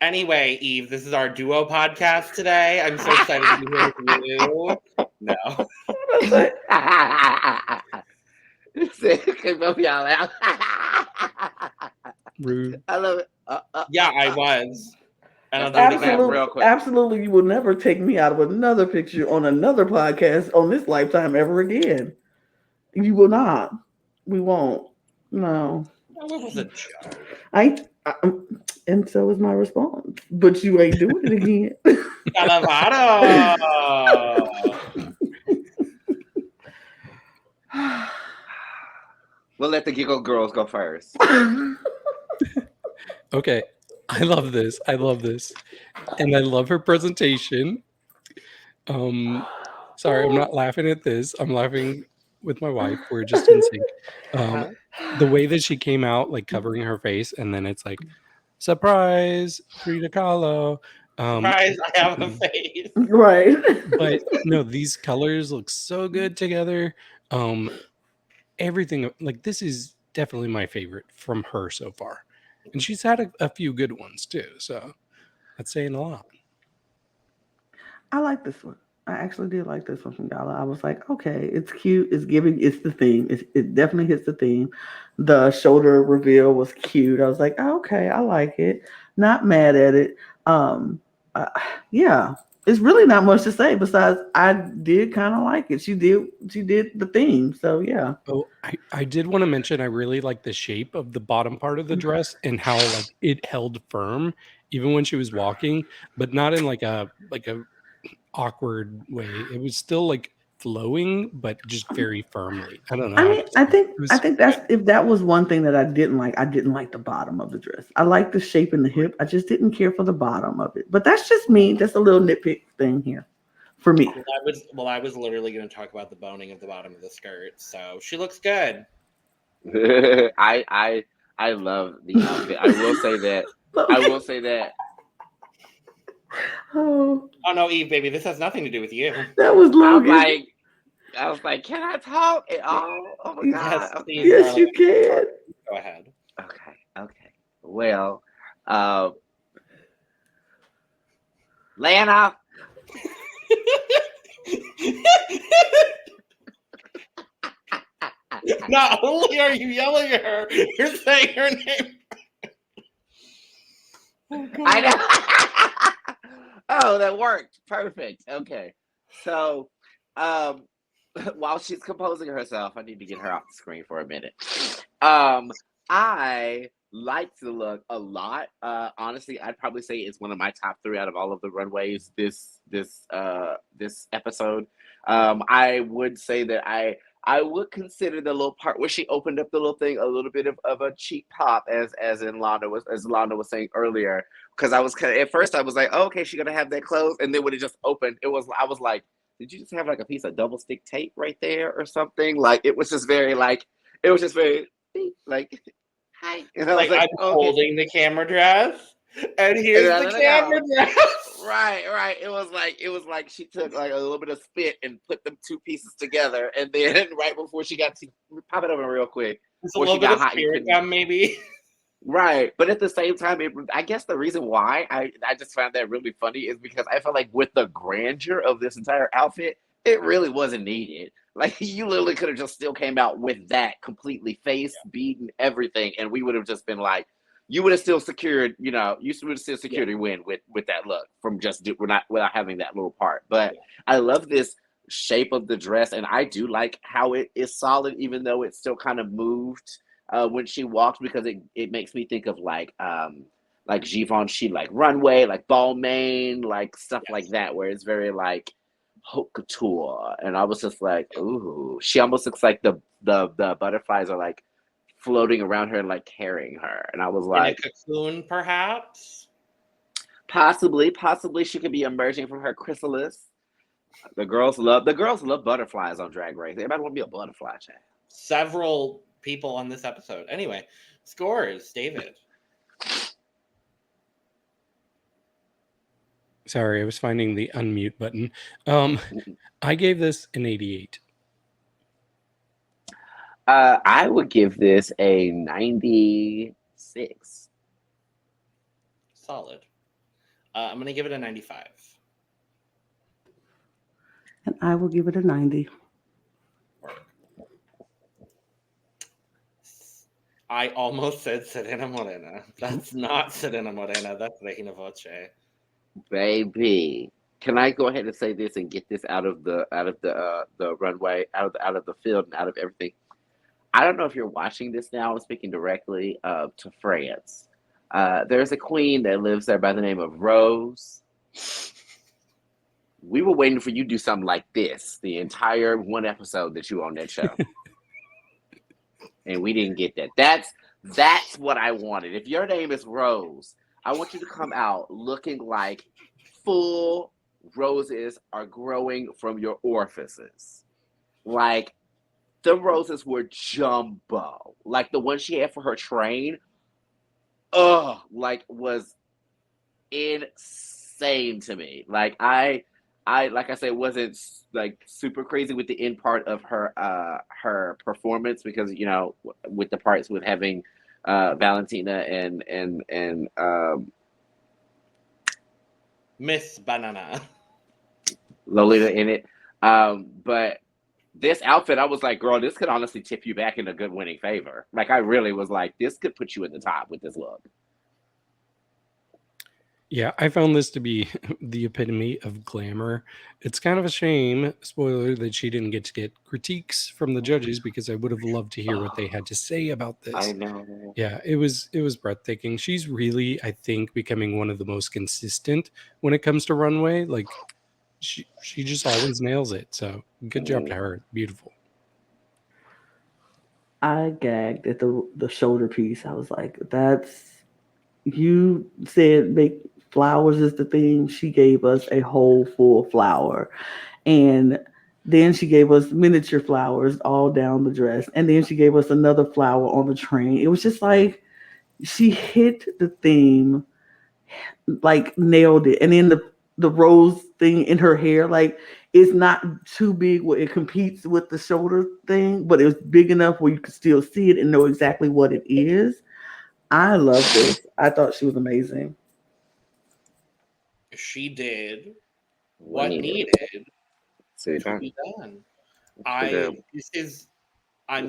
Anyway, Eve, this is our duo podcast today. I'm so excited to be here with you. No. Okay, both y'all out. Rude. I love it. Yeah, I was. And I'll do That's it again. absolutely, real quick. absolutely, you will never take me out of another picture on another podcast on this lifetime ever again. You will not. We won't. No. That was a joke. And so is my response. But you ain't doing it again. Gala Varo. We'll let the giggle girls go first. Okay. I love this. And I love her presentation. Sorry, I'm not laughing at this. I'm laughing with my wife. We're just in sync. The way that she came out, like covering her face, and then it's like, surprise, Frida Kahlo. Surprise, I have a face. Right. But no, these colors look so good together. Everything, like, this is definitely my favorite from her so far. And she's had a few good ones too. So that's saying a lot. I like this one. I actually did like this one from Gala. I was like, okay, it's cute. It's giving. It's the theme. It definitely hits the theme. The shoulder reveal was cute. I was like, oh, okay, I like it. Not mad at it. Yeah, it's really not much to say besides I did kind of like it. She did the theme. So yeah. Oh, I did want to mention I really like the shape of the bottom part of the dress and how like it held firm even when she was walking, but not in like a awkward way. It was still like flowing, but just very firmly. I don't know. I mean, I think that's good. if that was one thing that I didn't like. I didn't like the bottom of the dress. I like the shape in the hip. I just didn't care for the bottom of it. But that's just me. That's a little nitpick thing here for me. I was literally going to talk about the boning of the bottom of the skirt. So she looks good. I love the outfit. I will say that. Oh, no, Eve, baby, this has nothing to do with you. that was Logan. I was like, can I talk at all? Oh my god! Yes, please, Yes, you can. Go ahead. Okay. Well, Lana. Not only are you yelling at her, you're saying her name. I know. Oh, that worked. Perfect. Okay. So, while she's composing herself, I need to get her off the screen for a minute. I like the look a lot. Honestly, I'd probably say it's one of my top 3 out of all of the runways this episode. I would say that I would consider the little part where she opened up the little thing a little bit of a cheap pop, as Lana was saying earlier. Because I was at first I was like, oh, okay, she's gonna have that closed, and then when it just opened, I was like, did you just have like a piece of double stick tape right there or something? Like it was just very hi. And I was I'm holding the camera dress, and here's the camera dress. Right. It was like she took like a little bit of spit and put them 2 pieces together, and then right before she got to pop it over real quick, It's a little bit of spirit gum, maybe. Right, but at the same time, I guess the reason why I just found that really funny is because I felt like with the grandeur of this entire outfit, it really wasn't needed. Like you literally could have just still came out with that completely face beaten everything, and we would have just been like, you would have still secured, you would have still secured a win with that look from just without having that little part. But I love this shape of the dress, and I do like how it is solid, even though it's still kind of moved when she walks, because it makes me think of like Givenchy, like Runway, like Balmain, like stuff like that, where it's very like haute couture. And I was just like, ooh, she almost looks like the butterflies are like floating around her and like carrying her. And I was like, in a cocoon, perhaps. Possibly she could be emerging from her chrysalis. The girls love butterflies on Drag Race. Everybody want to be a butterfly, child. Several people on this episode. Anyway, scores, David. Sorry, I was finding the unmute button. I gave this an 88. I would give this a 96. Solid. I'm going to give it a 95. And I will give it a 90. I almost said Serena Morena. That's not Serena Morena. That's Regina Voce. Baby, can I go ahead and say this and get this out of the runway, out of the field, and out of everything? I don't know if you're watching this now. I'm speaking directly to France. There's a queen that lives there by the name of Rose. We were waiting for you to do something like this the entire one episode that you were on that show. And we didn't get that. That's what I wanted. If your name is Rose, I want you to come out looking like full roses are growing from your orifices. Like, the roses were jumbo. Like, the one she had for her train, was insane to me. Like, I like I said, wasn't like super crazy with the end part of her performance, because with the parts with having Valentina and Miss Banana. Lolita in it. But this outfit, I was like, girl, this could honestly tip you back in a good winning favor. Like, I really was like, this could put you in the top with this look. Yeah, I found this to be the epitome of glamour. It's kind of a shame, spoiler, that she didn't get to get critiques from the judges, because I would have loved to hear what they had to say about this. I know. Yeah, it was breathtaking. She's really, I think, becoming one of the most consistent when it comes to Runway. Like, she just always nails it. So good job to her. Beautiful. I gagged at the shoulder piece. I was like, you said make flowers is the thing. She gave us a whole full flower. And then she gave us miniature flowers all down the dress. And then she gave us another flower on the train. It was just like, she hit the theme, like nailed it. And then the rose thing in her hair, like, it's not too big where it competes with the shoulder thing, but it was big enough where you could still see it and know exactly what it is. I love this. I thought she was amazing. She did what needed to be done. I'm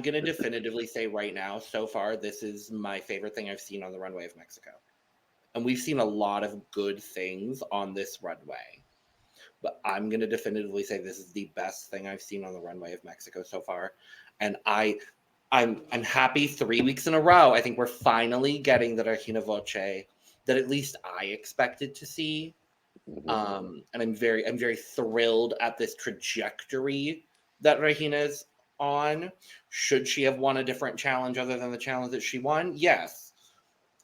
going to definitively say right now, so far, this is my favorite thing I've seen on the runway of Mexico. And we've seen a lot of good things on this runway. But I'm going to definitively say this is the best thing I've seen on the runway of Mexico so far. And I'm happy 3 weeks in a row. I think we're finally getting the Regina Voce that at least I expected to see. And I'm very thrilled at this trajectory that Regina's on. Should she have won a different challenge other than the challenge that she won? Yes.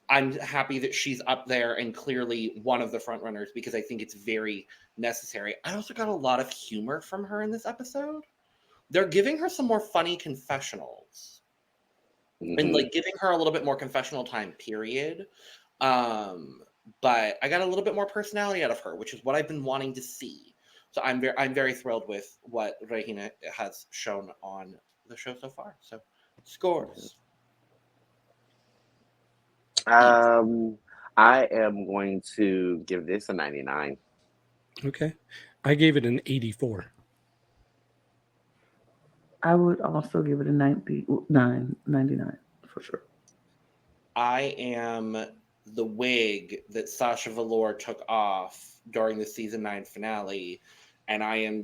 I'm happy that she's up there and clearly one of the front runners, because I think it's very necessary. I also got a lot of humor from her in this episode. They're giving her some more funny confessionals and like giving her a little bit more confessional time, period. But I got a little bit more personality out of her, which is what I've been wanting to see. So I'm very thrilled with what Regina has shown on the show so far. So scores. I am going to give this a 99. Okay. I gave it an 84. I would also give it a 99 for sure. I am the wig that Sasha Velour took off during the season 9 finale, and I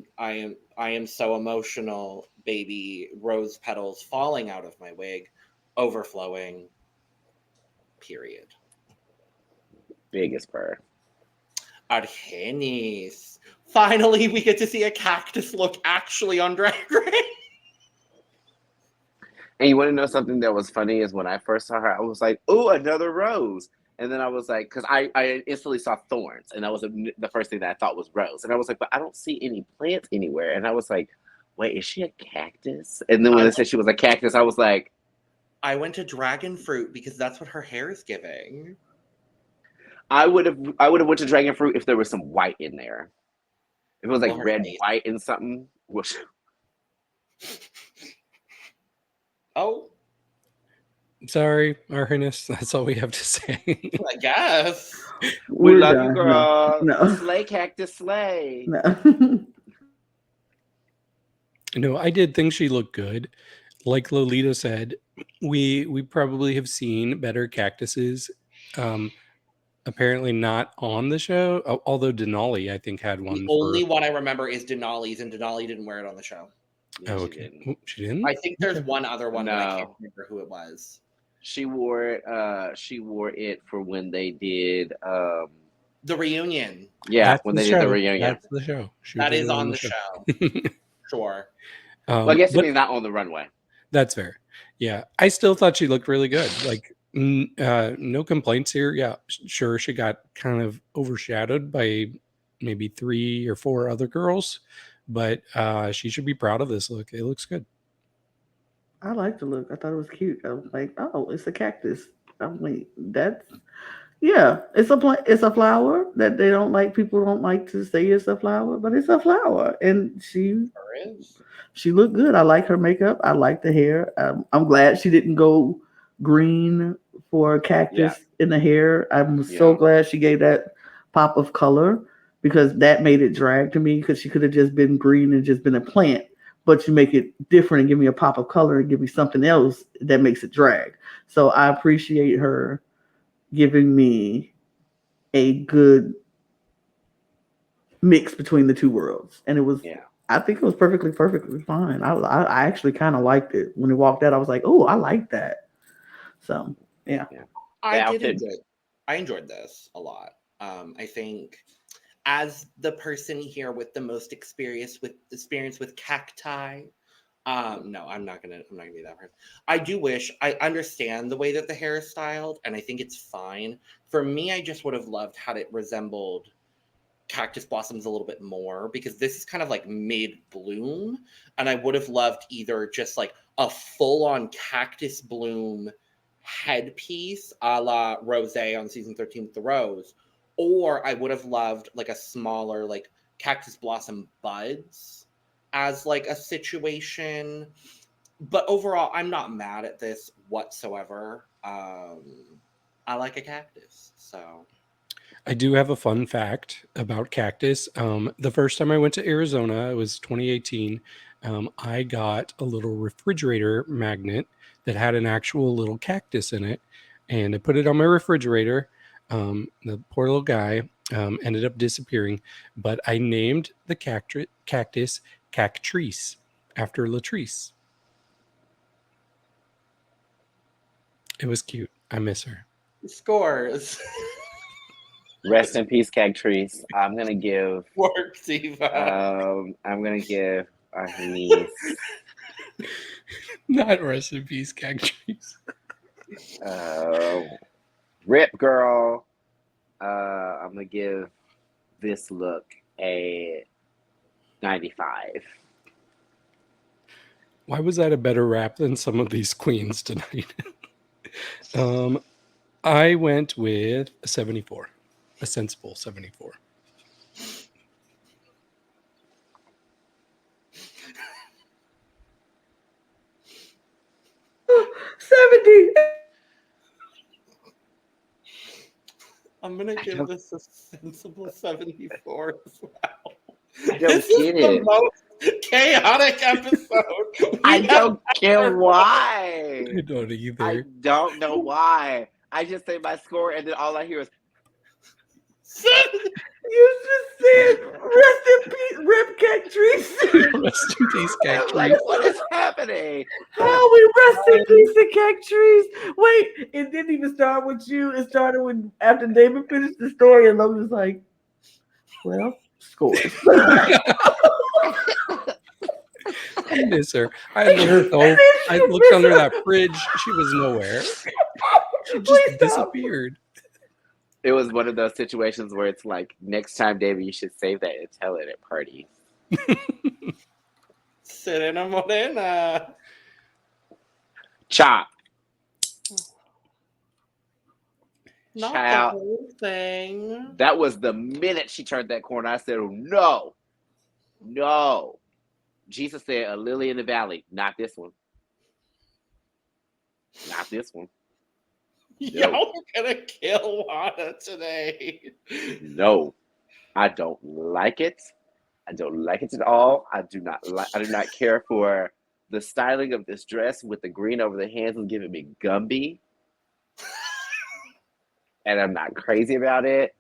am so emotional, baby. Rose petals falling out of my wig, overflowing. Period. Biggest purr. Argennis. Finally, we get to see a cactus look actually on Drag Race. And you want to know something that was funny is when I first saw her, I was like, "Oh, another rose." And then I was like, because I instantly saw thorns, and that was the first thing that I thought was rose. And I was like, but I don't see any plants anywhere. And I was like, wait, is she a cactus? And then when they said she was a cactus, I was like, I went to dragon fruit because that's what her hair is giving. I would have went to dragon fruit if there was some white in there. If it was like Well, her red, face. white, and something. Which... Oh, Sorry, Argennis. That's all we have to say. I guess. We We're love done. you, girl. No. Slay cactus, slay. No. No, I did think she looked good. Like Lolita said, we probably have seen better cactuses. Apparently not on the show, although Denali, I think, had one. The only one I remember is Denali's, and Denali didn't wear it on the show. Yeah, Oh, she okay. didn't. Oh, she didn't? I think there's Okay. one other one, but I No. can't remember who it was. She wore it. She wore it for when they did. The reunion. Yeah, That's when the they did show. the reunion. That's the show. She That did is it on the show. Sure. Well, I guess it but means not on the runway. that's fair. Yeah, I still thought she looked really good. Like, no complaints here. Yeah, sure, she got kind of overshadowed by maybe 3 or 4 other girls, but she should be proud of this look. It looks good. I like the look. I thought it was cute. I was like, oh, it's a cactus. I'm like, that's yeah. It's a flower that they don't like. People don't like to say it's a flower, but it's a flower, and There is. she looked good. I like her makeup. I like the hair. I'm glad she didn't go green for cactus in the hair. I'm so glad she gave that pop of color because that made it drag to me because she could have just been green and just been a plant. But you make it different and give me a pop of color and give me something else that makes it drag. So I appreciate her giving me a good mix between the two worlds. And it was I think it was perfectly fine. I actually kind of liked it. When it walked out, I was like, oh, I like that. So, yeah. I enjoyed this a lot. I think as the person here with the most experience with cacti, no, I'm not gonna be that person. I do wish I understand the way that the hair is styled, and I think it's fine. For me, I just would have loved had it resembled cactus blossoms a little bit more because this is kind of like mid-bloom, and I would have loved either just like a full-on cactus bloom headpiece a la Rose on season 13 with the rose, or I would have loved like a smaller like cactus blossom buds as like a situation. But overall, I'm not mad at this whatsoever. I like a cactus, so. I do have a fun fact about cactus. The first time I went to Arizona, it was 2018. I got a little refrigerator magnet that had an actual little cactus in it, and I put it on my refrigerator. The poor little guy ended up disappearing, but I named the cactus Cactrice after Latrice. It was cute. I miss her. Scores. Rest in peace, Cactrice. I'm gonna give. Work, Diva. I'm gonna give Argennis. Not rest in peace, Cactrice. Rip girl. I'm gonna give this look a 95. Why was that a better rap than some of these queens tonight? I went with a 74. A sensible 74. I'm gonna give this a sensible 74 as well. I don't get it. The most chaotic episode. I don't get why. I don't either. I don't know why. I just say my score, and then all I hear is, You just said, rest in peace, Rip Cactrice. Rest in peace, I'm Cactrice. like, what is happening? How we rest in peace to Cactrice? Wait, it didn't even start with you. It started when after David finished the story, and Logan was like, well, scores. I miss her. I looked under that fridge. She was nowhere. She just disappeared. It was one of those situations where it's like, next time, David, you should save that and tell it at parties. Serena Morena. Chop. Not Child. the whole thing. That was the minute she turned that corner. I said, oh, no. No. Jesus said, a lily in the valley. Not this one. Not this one. Y'all are gonna kill Lana today. No. I don't like it. I don't like it at all. I do not care for the styling of this dress with the green over the hands and giving me Gumby. And I'm not crazy about it.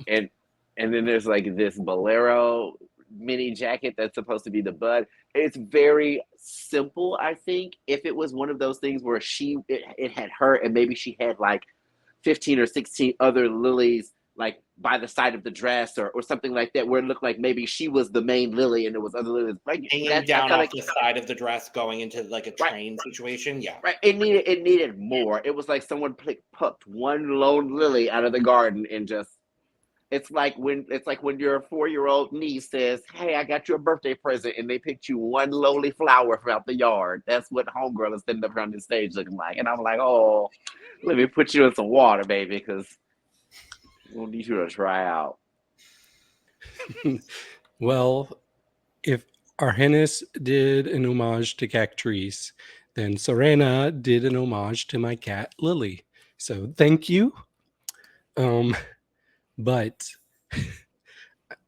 And then there's like this bolero mini jacket that's supposed to be the bud. It's very simple, I think. If it was one of those things where it had her and maybe she had like 15 or 16 other lilies like by the side of the dress or something like that, where it looked like maybe she was the main lily and there was other lilies like hanging down off the side of the dress going into like a train situation. Yeah. Right. It needed more. It was like someone plucked one lone lily out of the garden and just it's like when your 4-year-old niece says, hey, I got you a birthday present, and they picked you one lowly flower from out the yard. That's what homegirl is sitting up on the stage looking like. And I'm like, oh, let me put you in some water, baby, because we'll need you to try out. Well, if Argennis did an homage to Cactrice, then Serena did an homage to my cat Lily. So thank you. But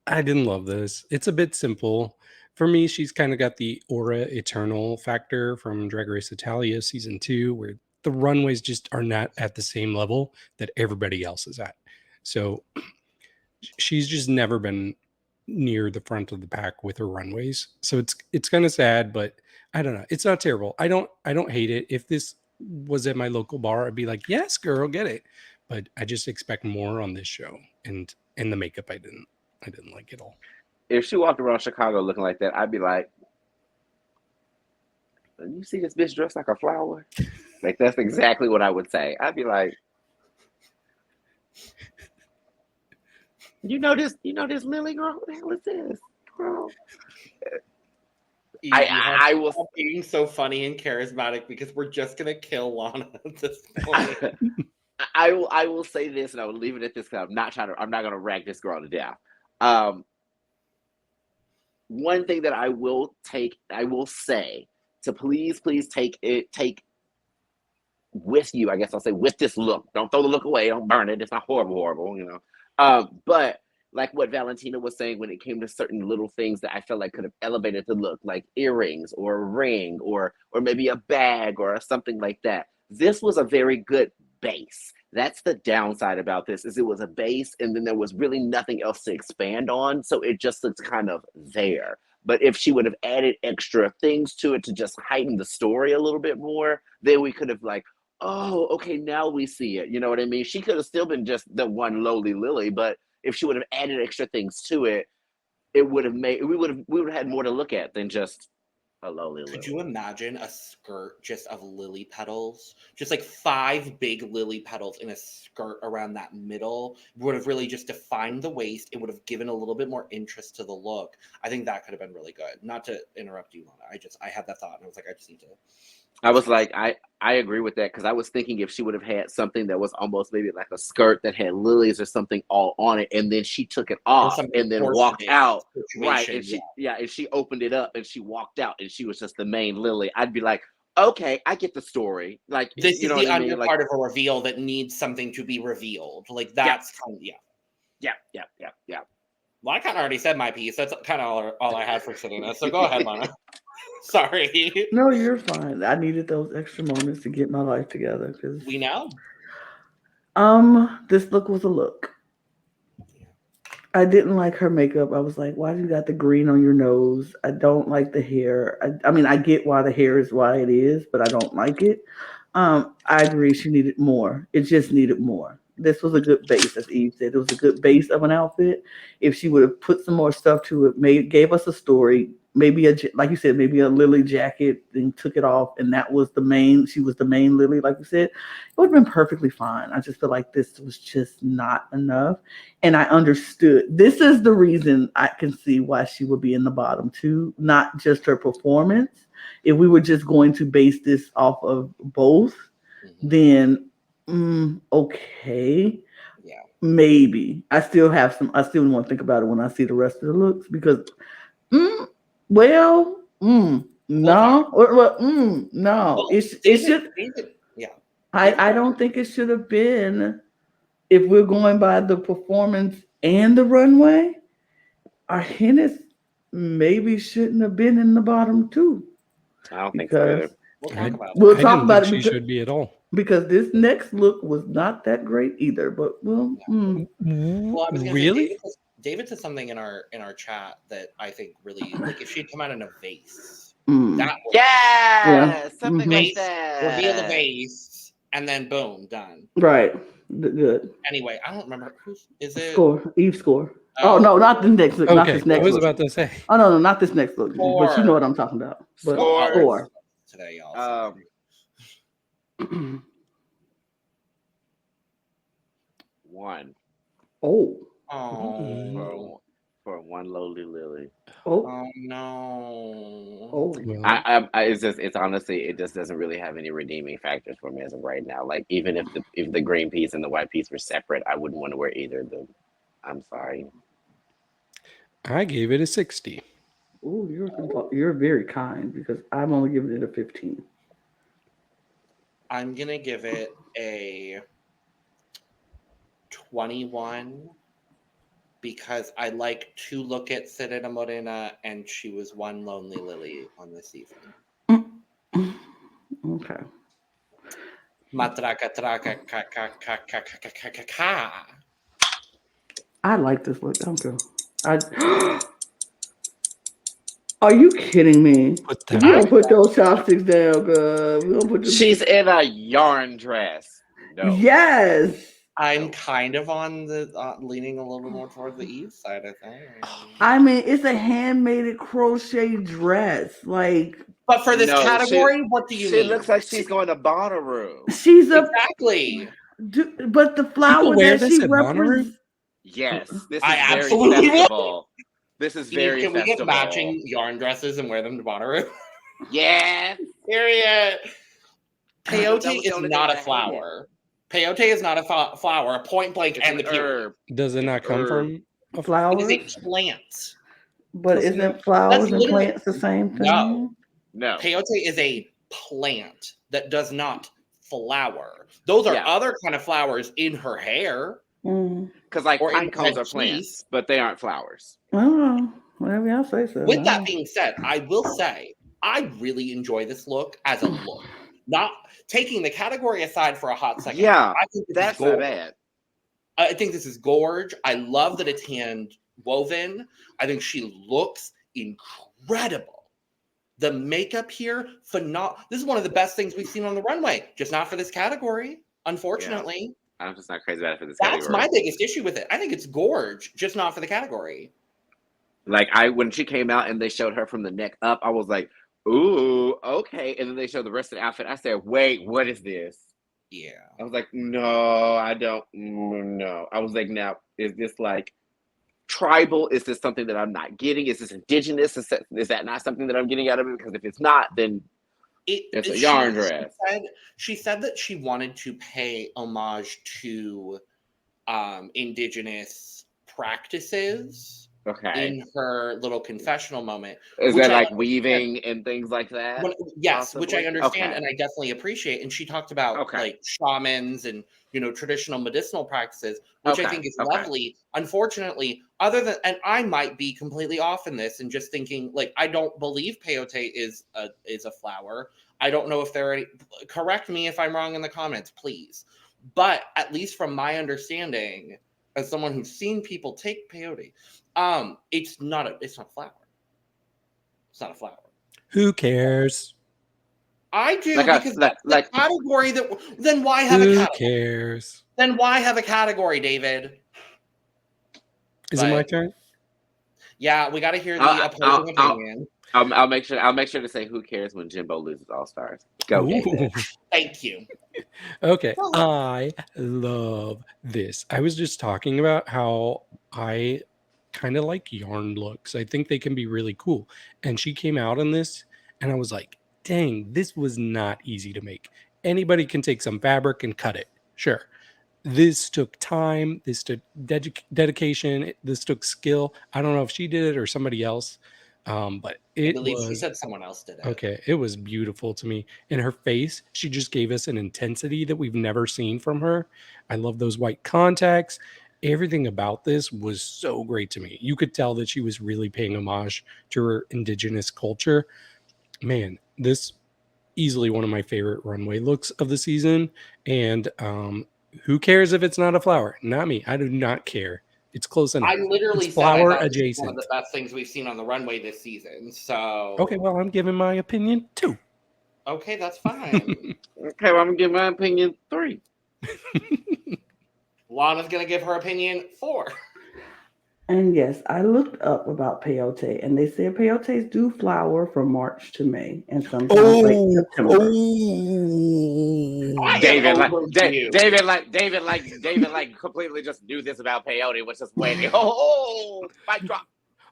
I didn't love this. It's a bit simple. For me, she's kind of got the Aura Eternal factor from Drag Race Italia season 2, where the runways just are not at the same level that everybody else is at. So she's just never been near the front of the pack with her runways. So it's kind of sad, but I don't know. It's not terrible. I don't hate it. If this was at my local bar, I'd be like, yes, girl, get it. But I just expect more on this show. And the makeup I didn't like it all. If she walked around Chicago looking like that, I'd be like, you see this bitch dressed like a flower? Like, that's exactly what I would say. I'd be like, you know this Lily girl? What the hell is this, girl? I will stop being so funny and charismatic because we're just gonna kill Lana at this point. I will say this, and I will leave it at this because I'm not gonna rag this girl to death. One thing that I will say to please take with you, I guess I'll say, with this look. Don't throw the look away. Don't burn it. It's not horrible, you know. But like what Valentina was saying when it came to certain little things that I felt like could have elevated the look, like earrings or a ring or maybe a bag or something like that. This was a very good base. That's the downside about this, is it was a base and then there was really nothing else to expand on. So it just looks kind of there. But if she would have added extra things to it to just heighten the story a little bit more, then we could have like, oh, okay, now we see it. You know what I mean? She could have still been just the one lowly lily, but if she would have added extra things to it, it would have made we would have had more to look at than just a lowly lily. Could you imagine a skirt just of lily petals? Just like 5 big lily petals in a skirt around that middle would have really just defined the waist. It would have given a little bit more interest to the look. I think that could have been really good. Not to interrupt you, Lana. I had that thought and I was like, I just need to. I was like, I agree with that, because I was thinking if she would have had something that was almost maybe like a skirt that had lilies or something all on it, and then she took it off and then walked out, right? And and she opened it up and she walked out and she was just the main lily. I'd be like, okay, I get the story. Like, this you know is the what I mean? under part of a reveal that needs something to be revealed. Like that's kind of yeah. Well, I kind of already said my piece. That's kind of all I had for Serena. So go ahead, Lana. Sorry. No, you're fine. I needed those extra moments to get my life together because we know. This look was a look. I didn't like her makeup. I was like, why do you got the green on your nose? I don't like the hair. I mean, I get why the hair is why it is, but I don't like it. I agree she needed more. It just needed more. This was a good base, as Eve said. It was a good base of an outfit. If she would have put some more stuff to it, gave us a story, maybe like you said, maybe a Lily jacket, and took it off, and that was the main. She was the main Lily, like you said. It would have been perfectly fine. I just feel like this was just not enough. And I understood. This is the reason I can see why she would be in the bottom too, not just her performance. If we were just going to base this off of both, then okay, Yeah. maybe. I still want to think about it when I see the rest of the looks because, no, no. It should. Yeah. I don't think it should have been. If we're going by the performance and the runway, Argennis maybe shouldn't have been in the bottom too. I don't think so either. We'll talk about it. She should be at all. Because this next look was not that great either. But Well, I was gonna really? say, David said something in our chat that I think really, like, if she'd come out in a vase, that would something like that. reveal the vase, and then boom, done. Right. Good. Anyway, I don't remember is it score. Eve score. Oh no, not the next look. Okay, not this next I was look. about to say. Oh no, not this next look. But you know what I'm talking about. But Score. Today, y'all. One. Oh. For one lowly Lily. Oh no. Oh. It's honestly, it just doesn't really have any redeeming factors for me as of right now. Like even if the green piece and the white piece were separate, I wouldn't want to wear either of them. I'm sorry. I gave it a 60. Oh, you're very kind because I'm only giving it a 15. I'm gonna give it a 21 because I like to look at Serena Morena and she was one lonely Lily on this evening. Okay. Matraka traka ka ka ka ka ka ka ka ka. I like this look. Don't go. Are you kidding me? We don't put those chopsticks down, girl. We don't put. She's in a yarn dress. No. Yes. I'm kind of on the leaning a little more towards the Eve side, I think. I mean, it's a handmade crochet dress, like. But for this category, what do you mean? She looks like she's going to Bonnaroo. She's exactly. But the flower that she represents. Yes, this is I very absolutely festival. This is very Can festival. we get matching yarn dresses and wear them to Bonnaroo? Yeah. Period. Peyote is not a flower. Peyote is not a flower. Point blank and the herb. Does it not come from a flower? It is a plant. But isn't flowers and plants the same thing? No. Peyote is a plant that does not flower. Those are other kind of flowers in her hair. Because like pine cones are plants, but they aren't flowers. Oh, whatever y'all say so. With that being said, I will say I really enjoy this look as a look. Not taking the category aside for a hot second. Yeah, I think that's not bad. I think this is gorge. I love that it's hand woven. I think she looks incredible. The makeup here, phenomenal. This is one of the best things we've seen on the runway, just not for this category, unfortunately. Yeah. I'm just not crazy about it for this category. That's my biggest issue with it. I think it's gorge, just not for the category. Like when she came out and they showed her from the neck up, I was like, ooh, okay. And then they showed the rest of the outfit. I said, wait, what is this? Yeah. I was like, no, I don't know. I was like, now, is this like tribal? Is this something that I'm not getting? Is this indigenous? Is that not something that I'm getting out of it? Because if it's not, then it's a yarn dress. She said that she wanted to pay homage to indigenous practices. Okay. In her little confessional moment. Is that like weaving and things like that? Yes, possibly? Which I understand and I definitely appreciate. And she talked about like shamans and, traditional medicinal practices, which I think is lovely. Unfortunately, other than, and I might be completely off in this and just thinking, like, I don't believe peyote is a flower. I don't know if there are any, correct me if I'm wrong in the comments, please. But at least from my understanding, as someone who's seen people take peyote, it's not a flower. It's not a flower. Who cares? I do Like because that's the category that. Then why have a Who category? cares? Then why have a category, David? Is it my turn? Yeah, we got to hear the opposing opinion. I'll make sure to say who cares when Jimbo loses All Stars. Go, David. Thank you. Okay, I love this. I was just talking about how I kind of like yarn looks. I think they can be really cool. And she came out in this, and I was like, dang, this was not easy to make. Anybody can take some fabric and cut it. Sure. This took time. This took dedication. This took skill. I don't know if she did it or somebody else. But it was. She said someone else did it. Okay, it was beautiful to me. In her face, she just gave us an intensity that we've never seen from her. I love those white contacts. Everything about this was so great to me. You could tell that she was really paying homage to her indigenous culture. Man, this easily one of my favorite runway looks of the season. And who cares if it's not a flower? Not me. I do not care. It's close enough. I literally it's said flower I thought adjacent. It's one of the best things we've seen on the runway this season. So okay, well, I'm giving my opinion 2. Okay, that's fine. Okay, well, I'm gonna give my opinion 3. Lana's gonna give her opinion 4. And yes, I looked up about peyote, and they said peyotes do flower from March to May, and sometimes late September. David completely just knew this about peyote. Was just waiting. Oh, mic drop.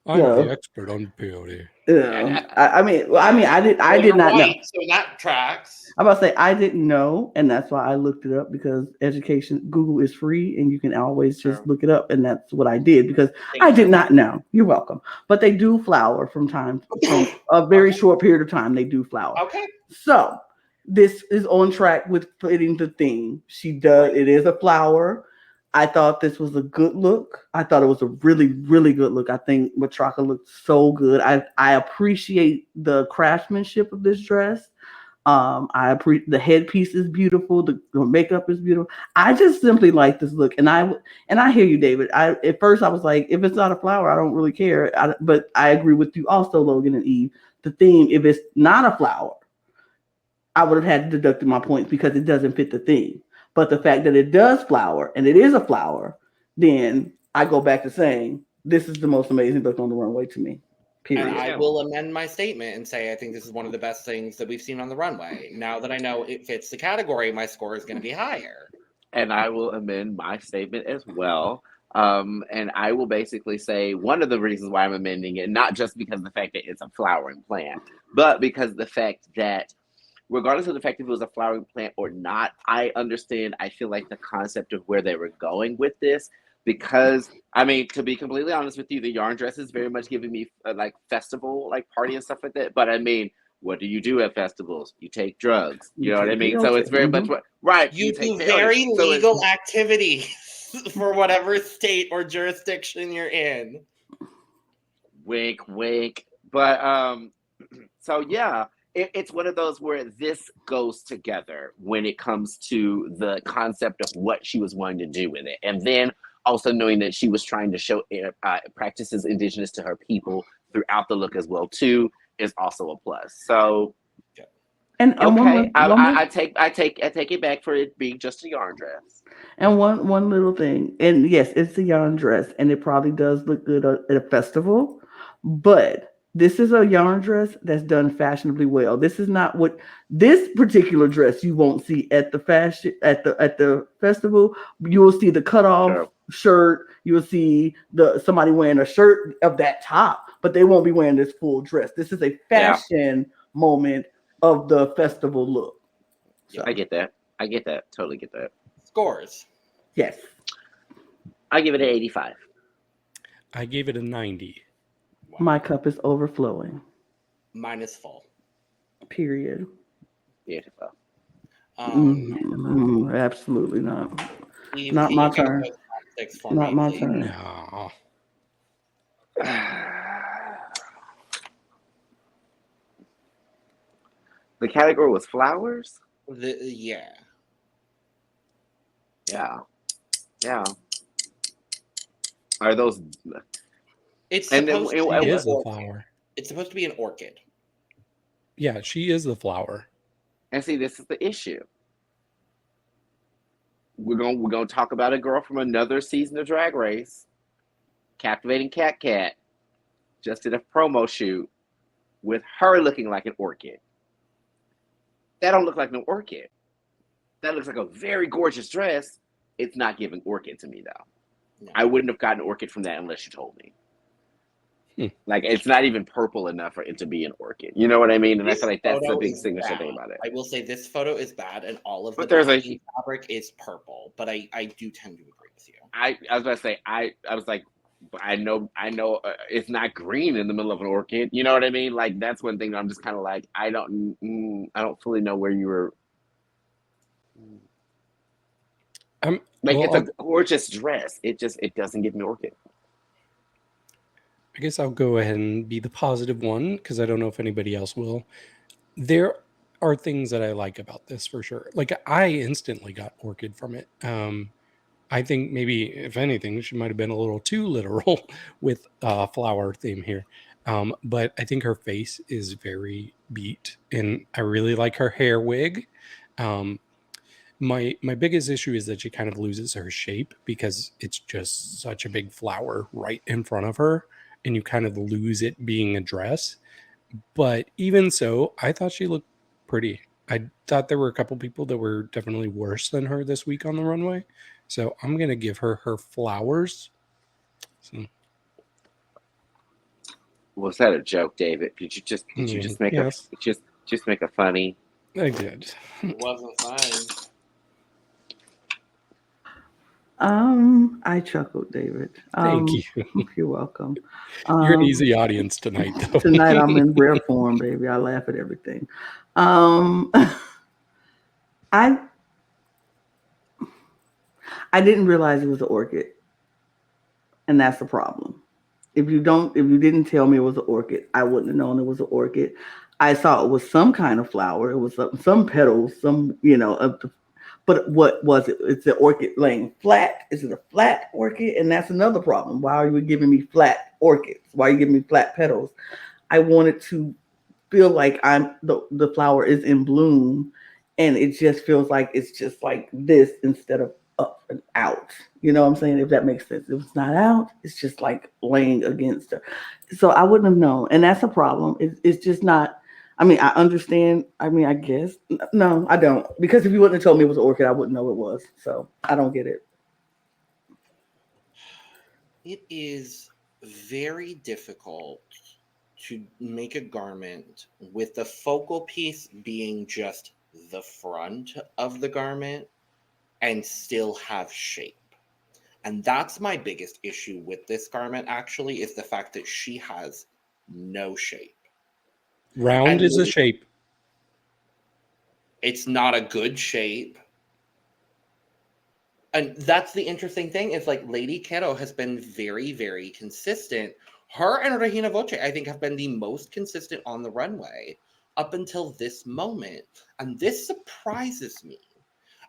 I'm the expert on peyote. Yeah, I mean, I did not know. So that tracks. I'm about to say I didn't know, and that's why I looked it up, because Google is free, and you can always just look it up, and that's what I did because I did not know. You're welcome. But they do flower from a very short period of time. They do flower. Okay. So this is on track with fitting the theme. She does. It is a flower. I thought this was a good look. I thought it was a really, really good look. I think Matraka looked so good. I appreciate the craftsmanship of this dress. I appreciate the headpiece is beautiful. The makeup is beautiful. I just simply like this look, and I hear you, David. At first I was like, if it's not a flower, I don't really care. But I agree with you also, Logan and Eve. The theme, if it's not a flower, I would have had to deduct my points because it doesn't fit the theme. But the fact that it does flower and it is a flower, then I go back to saying this is the most amazing look on the runway to me. Period. And I will amend my statement and say I think this is one of the best things that we've seen on the runway. Now that I know it fits the category, my score is going to be higher. And I will amend my statement as well. And I will basically say one of the reasons why I'm amending it, not just because of the fact that it's a flowering plant, but because of the fact that regardless of the fact if it was a flowering plant or not, I understand, I feel like the concept of where they were going with this, because, I mean, to be completely honest with you, the yarn dress is very much giving me like festival, like party and stuff like that. But I mean, what do you do at festivals? You take drugs. You know what I mean? So it's very much right. You do very legal activities for whatever state or jurisdiction you're in. Wink, wink. But so yeah. It's one of those where this goes together when it comes to the concept of what she was wanting to do with it. And then also knowing that she was trying to show practices indigenous to her people throughout the look as well, too, is also a plus. So, okay, I take it back for it being just a yarn dress. And one little thing, and yes, it's a yarn dress, and it probably does look good at a festival, but this is a yarn dress that's done fashionably well. This is not what this particular dress you won't see at the festival. You will see the cutoff shirt. You will see somebody wearing a shirt of that top, but they won't be wearing this full dress. This is a fashion moment of the festival look. So. I get that. Totally get that. Scores. Yes. I give it an 85. I gave it a 90. Wow. My cup is overflowing. Mine is full. Period. Beautiful. Absolutely not. Not my turn. Not my turn. No. The category was flowers? Yeah. Yeah. Are those? It's And then- supposed and- to She be is an the orchid. flower. It's supposed to be an orchid. Yeah, she is the flower. And see, this is the issue. We're gonna talk about a girl from another season of Drag Race, Captivating Cat, just did a promo shoot with her looking like an orchid. That don't look like an orchid. That looks like a very gorgeous dress. It's not giving orchid to me though. No. I wouldn't have gotten orchid from that unless you told me. Hmm. It's not even purple enough for it to be an orchid. You know what I mean? And I This feel like that's the photo big is signature bad. thing about it. I will say this photo is bad, and all of But the there's a- backing fabric is purple. But I do tend to agree with you. I was about to say I was like, I know it's not green in the middle of an orchid. You know what I mean? Like that's one thing that I'm just kind of like I don't fully know where you were. It's a gorgeous dress. It doesn't give me orchid. I guess I'll go ahead and be the positive one because I don't know if anybody else will. There are things that I like about this for sure. Like I instantly got orchid from it. I think maybe if anything, she might have been a little too literal with flower theme here. But I think her face is very beat, and I really like her hair wig. My biggest issue is that she kind of loses her shape because it's just such a big flower right in front of her, and you kind of lose it being a dress. But even so, I thought she looked pretty. I thought there were a couple people that were definitely worse than her this week on the runway. So I'm going to give her flowers. So, Was that a joke, David? Did you just make yes. just make a funny? I did. It wasn't fine. I chuckled, David. Thank you. You're welcome. You're an easy audience tonight, though. Tonight I'm in rare form, baby. I laugh at everything. I didn't realize it was an orchid, and that's the problem. If you didn't tell me it was an orchid, I wouldn't have known it was an orchid. I saw it was some kind of flower. It was some petals, but what was it? It's an orchid laying flat. Is it a flat orchid? And that's another problem. Why are you giving me flat orchids? Why are you giving me flat petals? I wanted to feel like the flower is in bloom, and it just feels like it's just like this instead of up and out. You know what I'm saying? If that makes sense. If it's not out, it's just like laying against her. So I wouldn't have known. And that's a problem. It's just not. I mean, I understand. I mean, I guess. No, I don't. Because if you wouldn't have told me it was an orchid, I wouldn't know it was. So I don't get it. It is very difficult to make a garment with the focal piece being just the front of the garment and still have shape. And that's my biggest issue with this garment, actually, is the fact that she has no shape. Round is a shape. It's not a good shape. And that's the interesting thing is like Lady Kero has been very, very consistent. Her and Regina Voce, I think, have been the most consistent on the runway up until this moment. And this surprises me.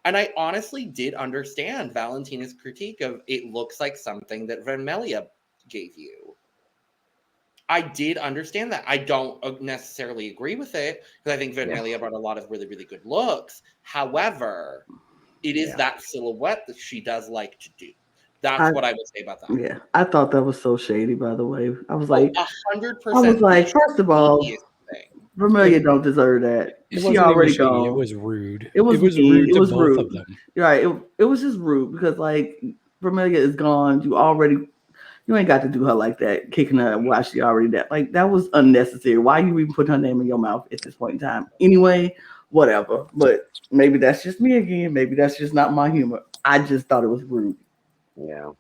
And I honestly did understand Valentina's critique of it looks like something that Vermelia gave you. I did understand that. I don't necessarily agree with it because I think Vermelia brought a lot of really, really good looks. However, it is that silhouette that she does like to do. That's what I would say about that. Yeah, I thought that was so shady, by the way. I was like, 100%. I was like, first of all, Vermelia don't deserve that. She already gone. It was rude. It was rude it to was both rude. of them. Right. It was just rude because like Vermelia is gone. You ain't got to do her like that, kicking her while she already dead. Like that was unnecessary. Why you even put her name in your mouth at this point in time? Anyway, whatever. But maybe that's just me again. Maybe that's just not my humor. I just thought it was rude. Yeah.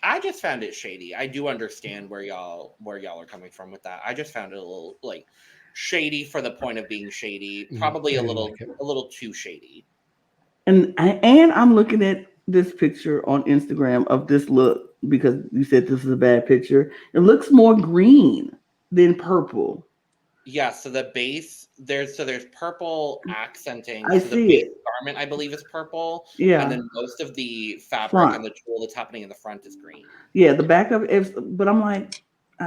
I just found it shady. I do understand where y'all are coming from with that. I just found it a little like shady for the point of being shady. Probably a little too shady. And I'm looking at this picture on Instagram of this look because you said this is a bad picture. It looks more green than purple. Yeah, so the base there's purple accenting. I So the see base it. garment, I believe, is purple, and Yeah, then most of the fabric front. and the tulle that's happening in the front is green. Yeah, the back of it. But I'm like,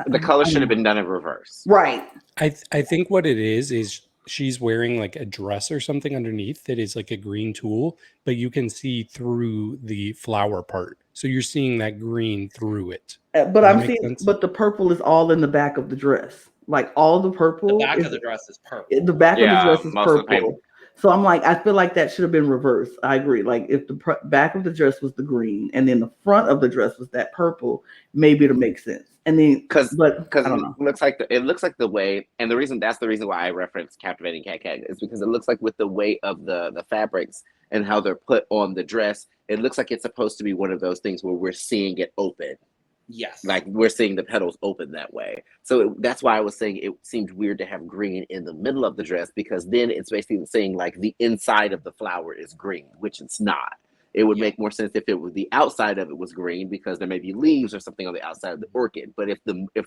The color I should have know. been done in reverse. Right. I think what it is she's wearing like a dress or something underneath that is like a green tulle, but you can see through the flower part. So you're seeing that green through it. But Does that I'm make seeing, sense? but the purple is all in the back of the dress. Like all the The purple back is of the dress is the purple. back of the Yeah, dress is most of the paint. purple. So I'm like, I feel like that should have been reversed. I agree. Like if the back of the dress was the green and then the front of the dress was that purple, maybe it'll make sense. And then, Because but I it don't know. looks like the way, and that's the reason why I referenced captivating cat is because it looks like with the weight of the fabrics and how they're put on the dress, it looks like it's supposed to be one of those things where we're seeing it open. Yes. Like we're seeing the petals open that way. So that's why I was saying it seemed weird to have green in the middle of the dress, because then it's basically saying like the inside of the flower is green, which it's not. It would make more sense if it was the outside of it was green, because there may be leaves or something on the outside of the orchid. But if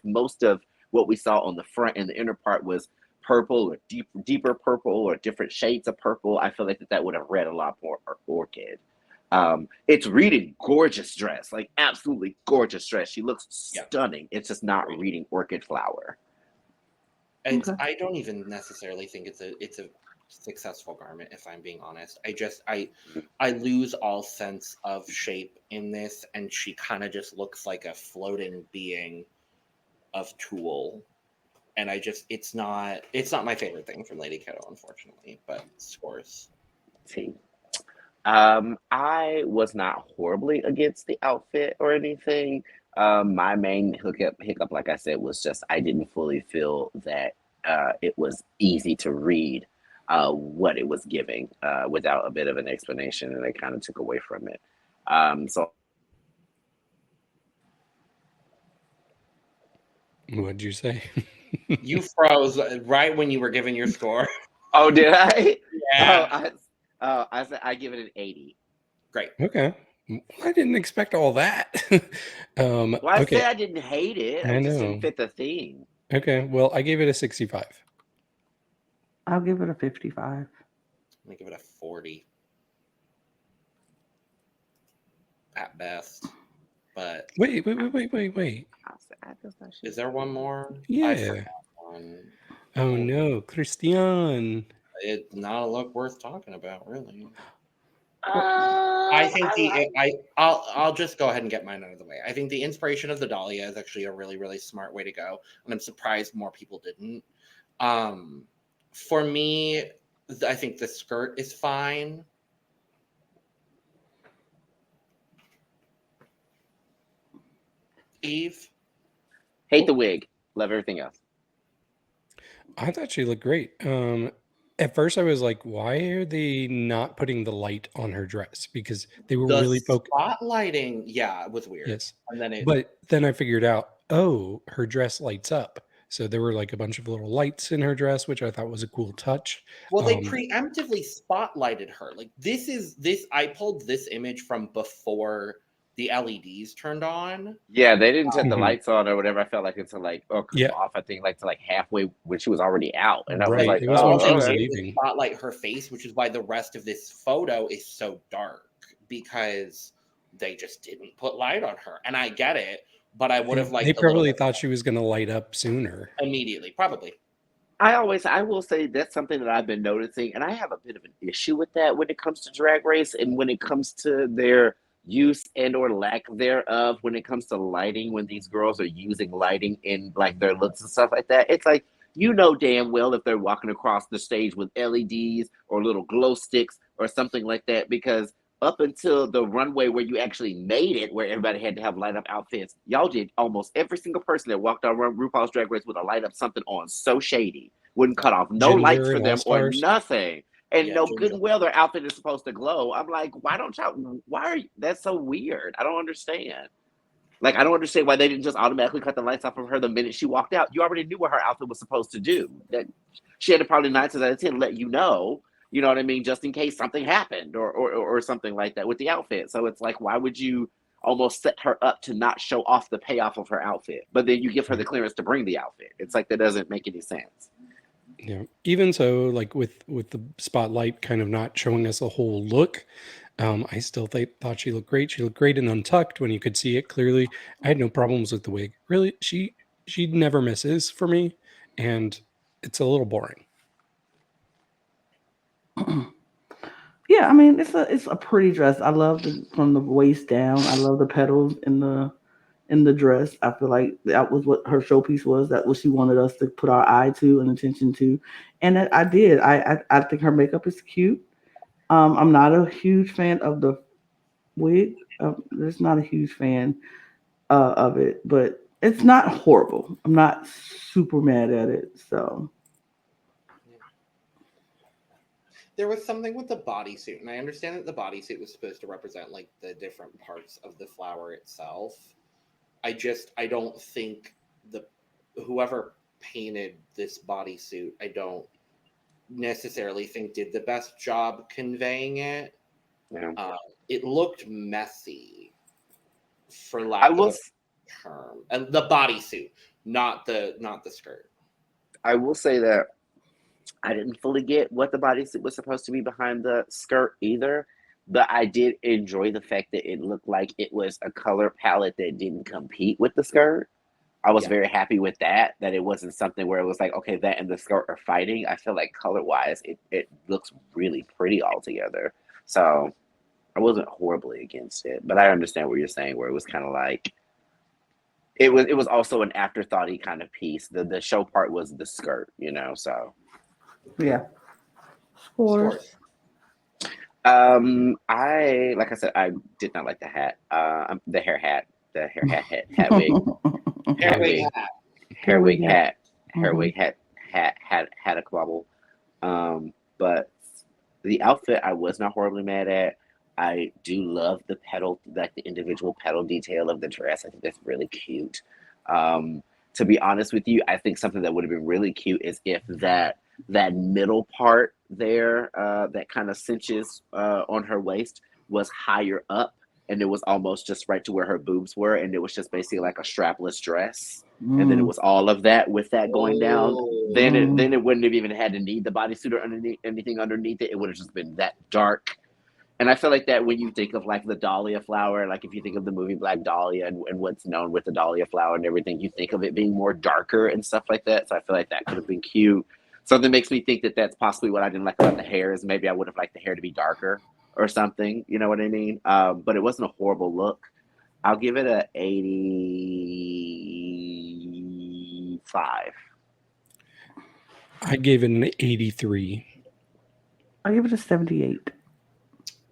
most of what we saw on the front and the inner part was purple or deeper purple or different shades of purple, I feel like that would have read a lot more orchid. It's reading gorgeous dress, like absolutely gorgeous dress. She looks stunning. It's just not reading orchid flower. And I don't even necessarily think it's a successful garment, if I'm being honest. I lose all sense of shape in this, and she kind of just looks like a floating being of tulle. And it's not my favorite thing from Lady Kero, unfortunately, but scores. See. I was not horribly against the outfit or anything. My main hiccup, like I said, was just I didn't fully feel that it was easy to read what it was giving without a bit of an explanation, and it kind of took away from it. So What'd you say? You froze right when you were giving your score. Oh, did I? Yeah. I said I give it an 80. Great. Okay. I didn't expect all that. Well, I Okay. said I didn't hate it. I I just know. didn't fit the theme. Okay. Well, I gave it a 65. I'll give it a 55. I'm gonna give it a 40 at best. But Wait. Is there one more? Yeah. I forgot one. Oh no, Cristian. It's not a look worth talking about, really. I think I'll just go ahead and get mine out of the way. I think the inspiration of the Dahlia is actually a really, really smart way to go, and I'm surprised more people didn't. For me, I think the skirt is fine. Eve? Hate the wig. Love everything else. I thought she looked great. At first I was like, why are they not putting the light on her dress? Because they were really focused. Spotlighting, yeah, it was weird. Yes. And then But then I figured out, oh, her dress lights up. So there were like a bunch of little lights in her dress, which I thought was a cool touch. Well, they preemptively spotlighted her. Like I pulled this image from before the LEDs turned on. Yeah, they didn't set the lights on or whatever. I felt like until like Yeah. off. I think like to like halfway when she was already out, and I was Right. like, It was oh, when she was okay. leaving. Spotlight her face, which is why the rest of this photo is so dark, because they just didn't put light on her. And I get it, but I would have liked. They probably thought she was going to light up sooner. Immediately, probably. I will say that's something that I've been noticing, and I have a bit of an issue with that when it comes to Drag Race and when it comes to their use and or lack thereof when it comes to lighting, when these girls are using lighting in like their looks and stuff like that. It's like, you know damn well if they're walking across the stage with LEDs or little glow sticks or something like that, because up until the runway where you actually made it, where everybody had to have light up outfits, y'all did almost every single person that walked on RuPaul's Drag Race with a light up something on so shady. Wouldn't cut off no Ginger lights for and them or All-Stars. nothing. And Yeah, no Ginger. good and well their outfit is supposed to glow. I'm like, why are you, that's so weird. I don't understand. Like, I don't understand why they didn't just automatically cut the lights off of her the minute she walked out. You already knew what her outfit was supposed to do. That she had to probably 9 times out of 10 let you know what I mean, just in case something happened or something like that with the outfit. So it's like, why would you almost set her up to not show off the payoff of her outfit, but then you give her the clearance to bring the outfit? It's like, that doesn't make any sense. Yeah. Even so, like with the spotlight kind of not showing us a whole look, I still thought she looked great. She looked great and untucked when you could see it clearly. I had no problems with the wig. Really, she never misses for me, and it's a little boring. Yeah, I mean it's a pretty dress. I love the from the waist down. I love the petals in the dress. I feel like that was what her showpiece was. That what she wanted us to put our eye to and attention to, and I did. I think her makeup is cute. I'm not a huge fan of the wig. Just not a huge fan of it, but it's not horrible. I'm not super mad at it. So There was something with the bodysuit, and I understand that the bodysuit was supposed to represent like the different parts of the flower itself. I don't think the whoever painted this bodysuit, I don't necessarily think did the best job conveying it. Yeah. It looked messy, for I lack of will a term, and the bodysuit, not the skirt. I will say that I didn't fully get what the bodysuit was supposed to be behind the skirt either, but I did enjoy the fact that it looked like it was a color palette that didn't compete with the skirt. I was Yeah. very happy with that it wasn't something where it was like, okay, that and the skirt are fighting. I feel like color wise, it looks really pretty altogether. So I wasn't horribly against it, but I understand what you're saying, where it was kind of like it was also an afterthoughty kind of piece. The show part was the skirt, so yeah, scores. Scores. I like I said, I did not like the hat. The hair hat, hat wig, Hair hat wig wig, hat. hair wig hat, hair Mhm. wig hat had a quabble. But the outfit I was not horribly mad at. I do love the petal, like the individual petal detail of the dress. I think that's really cute. Um, to be honest with you, I think something that would have been really cute is if that middle part there, that kind of cinches on her waist, was higher up, and it was almost just right to where her boobs were, and it was just basically like a strapless dress, and then it Mm. was all of that with that going down. Oh, Then it wouldn't have even had to need the bodysuit or underneath anything underneath it. It would have just been that dark. And I feel like that when you think of like the dahlia flower, like if you think of the movie Black Dahlia and what's known with the dahlia flower and everything, you think of it being more darker and stuff like that. So I feel like that could have been cute. Something makes me think that that's possibly what I didn't like about the hair, is maybe I would have liked the hair to be darker or something. You know what I mean? But it wasn't a horrible look. I'll give it a 85. I gave it an 83. I give it a 78.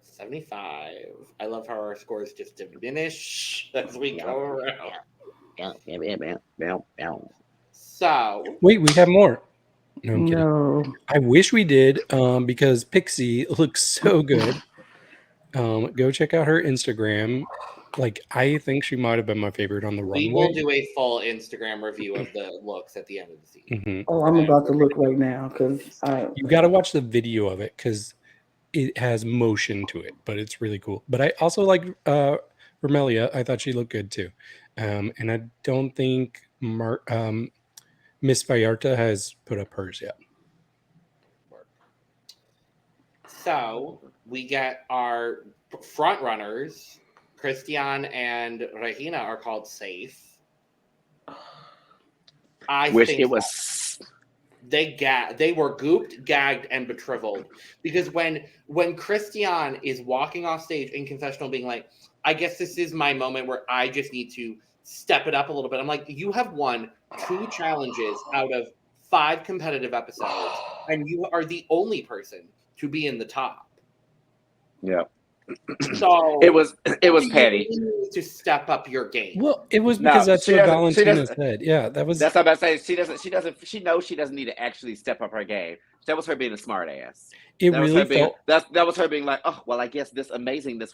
75. I love how our scores just diminish as we go around. So, Wait, we have more. No, I'm kidding. No. I wish we did, because Pixie looks so good. Go check out her Instagram. Like, I think she might have been my favorite on the we runway. will do a full Instagram review of the looks at the end of the season. Mhm. Oh, I'm about to look right now because You got to watch the video of it because it has motion to it, but it's really cool. But I also like Romelia. I thought she looked good too. And I don't think Miss Vallarta has put up hers yet. So, we get our front runners. Cristian and Regina are called safe. I Wish think it was. they were gooped, gagged, and betrivelled. Because when Cristian is walking off stage in confessional being like, I guess this is my moment where I just need to step it up a little bit. I'm like, you have won 2 challenges out of 5 competitive episodes, and you are the only person to be in the top. Yeah. So It was petty. You need to step up your game. Well, it was No, because that's she what doesn't- she Valentina doesn't- said. Yeah, that was. That's what I'm about to say. She knows she doesn't need to actually step up her game. That was her being a smart ass. It That was really her being felt. that was her being like, oh well, I guess this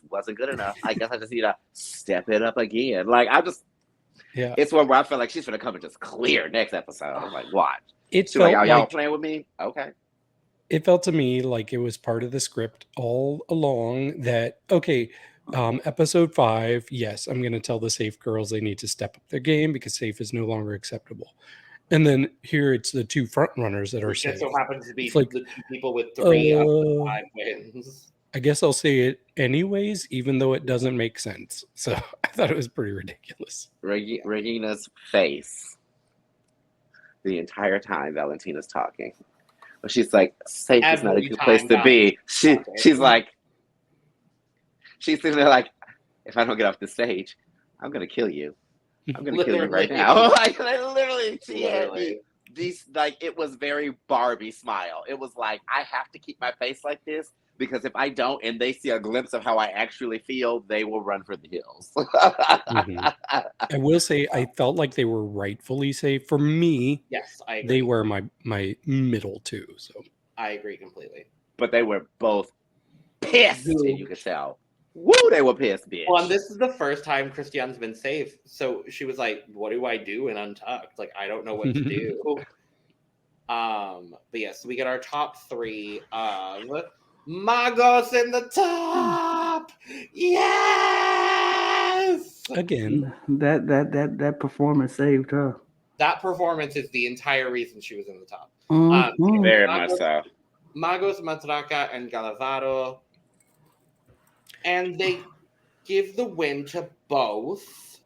wasn't good enough. I guess I just need to step it up again. Like Yeah, it's one where I feel like she's gonna come and just clear next episode. I'm like, watch. it She's like, felt are y'all like playing with me? Okay. it felt to me like it was part of the script all along. That okay, episode 5. Yes, I'm going to tell the safe girls they need to step up their game because safe is no longer acceptable. And then here it's the two front runners that are Which just safe. so happens to be It's like, the two people with 3 of the 5 wins. I guess I'll say it anyways, even though it doesn't make sense. So I thought it was pretty ridiculous. Regina's face the entire time Valentina's talking. But she's like, safe is not a Every good place time to be. She's sitting there like, if I don't get off the stage, I'm gonna kill you. I'm gonna kill you right now. Like literally, she had me. Like it was very Barbie smile. It was like I have to keep my face like this because if I don't, and they see a glimpse of how I actually feel, they will run for the hills. I will say I felt like they were rightfully safe. For me, yes, I agree. They were my middle two. So I agree completely. But they were both pissed, and you could tell. Woo, they were pissed, bitch. Well, and this is the first time Cristian's been safe. So she was like, what do I do in Untucked? Like, I don't know what to do. But yes, we get our top 3 of Magos in the top. Yes. again, That performance saved her. That performance is the entire reason she was in the top. Very much so. Magos, Matraka, and Gala Varo. And they give the win to both.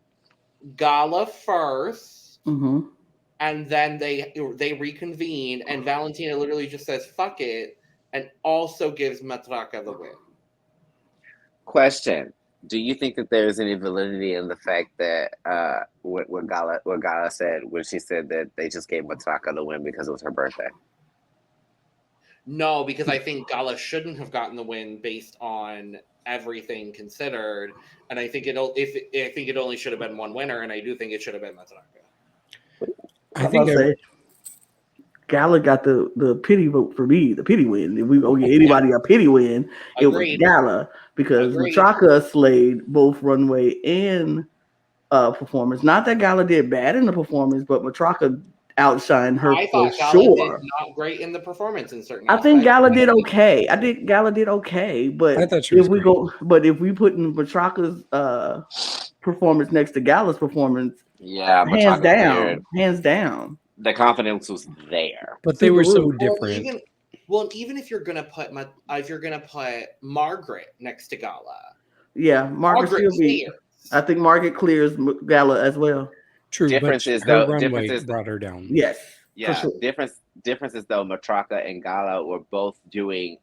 Gala first. And then they reconvene, and Valentina literally just says, fuck it, and also gives Matraka the win. Question. Do you think that there's any validity in the fact that what Gala said when she said that they just gave Matraka the win because it was her birthday? No, because I think Gala shouldn't have gotten the win based on everything considered, and I think it only should have been one winner, and I do think it should have been Matraka. I think Gala got the pity vote for me, the pity win. If we gonna get anybody a pity win, it was Gala because Matraka slayed both runway and performance. Not that Gala did bad in the performance, but Matraka outshined her. I thought Gala did not great in the performance in certain. I think Gala did okay. but if we put in Matraka's performance next to Gala's performance, hands down. The confidence was there, but they were so different. Even if you're gonna put Margaret next to Gala, Margaret clears. I think Margaret clears Gala as well. True. Differences brought her down. Yes. Yeah. Sure. Differences though. Matraka and Gala were both doing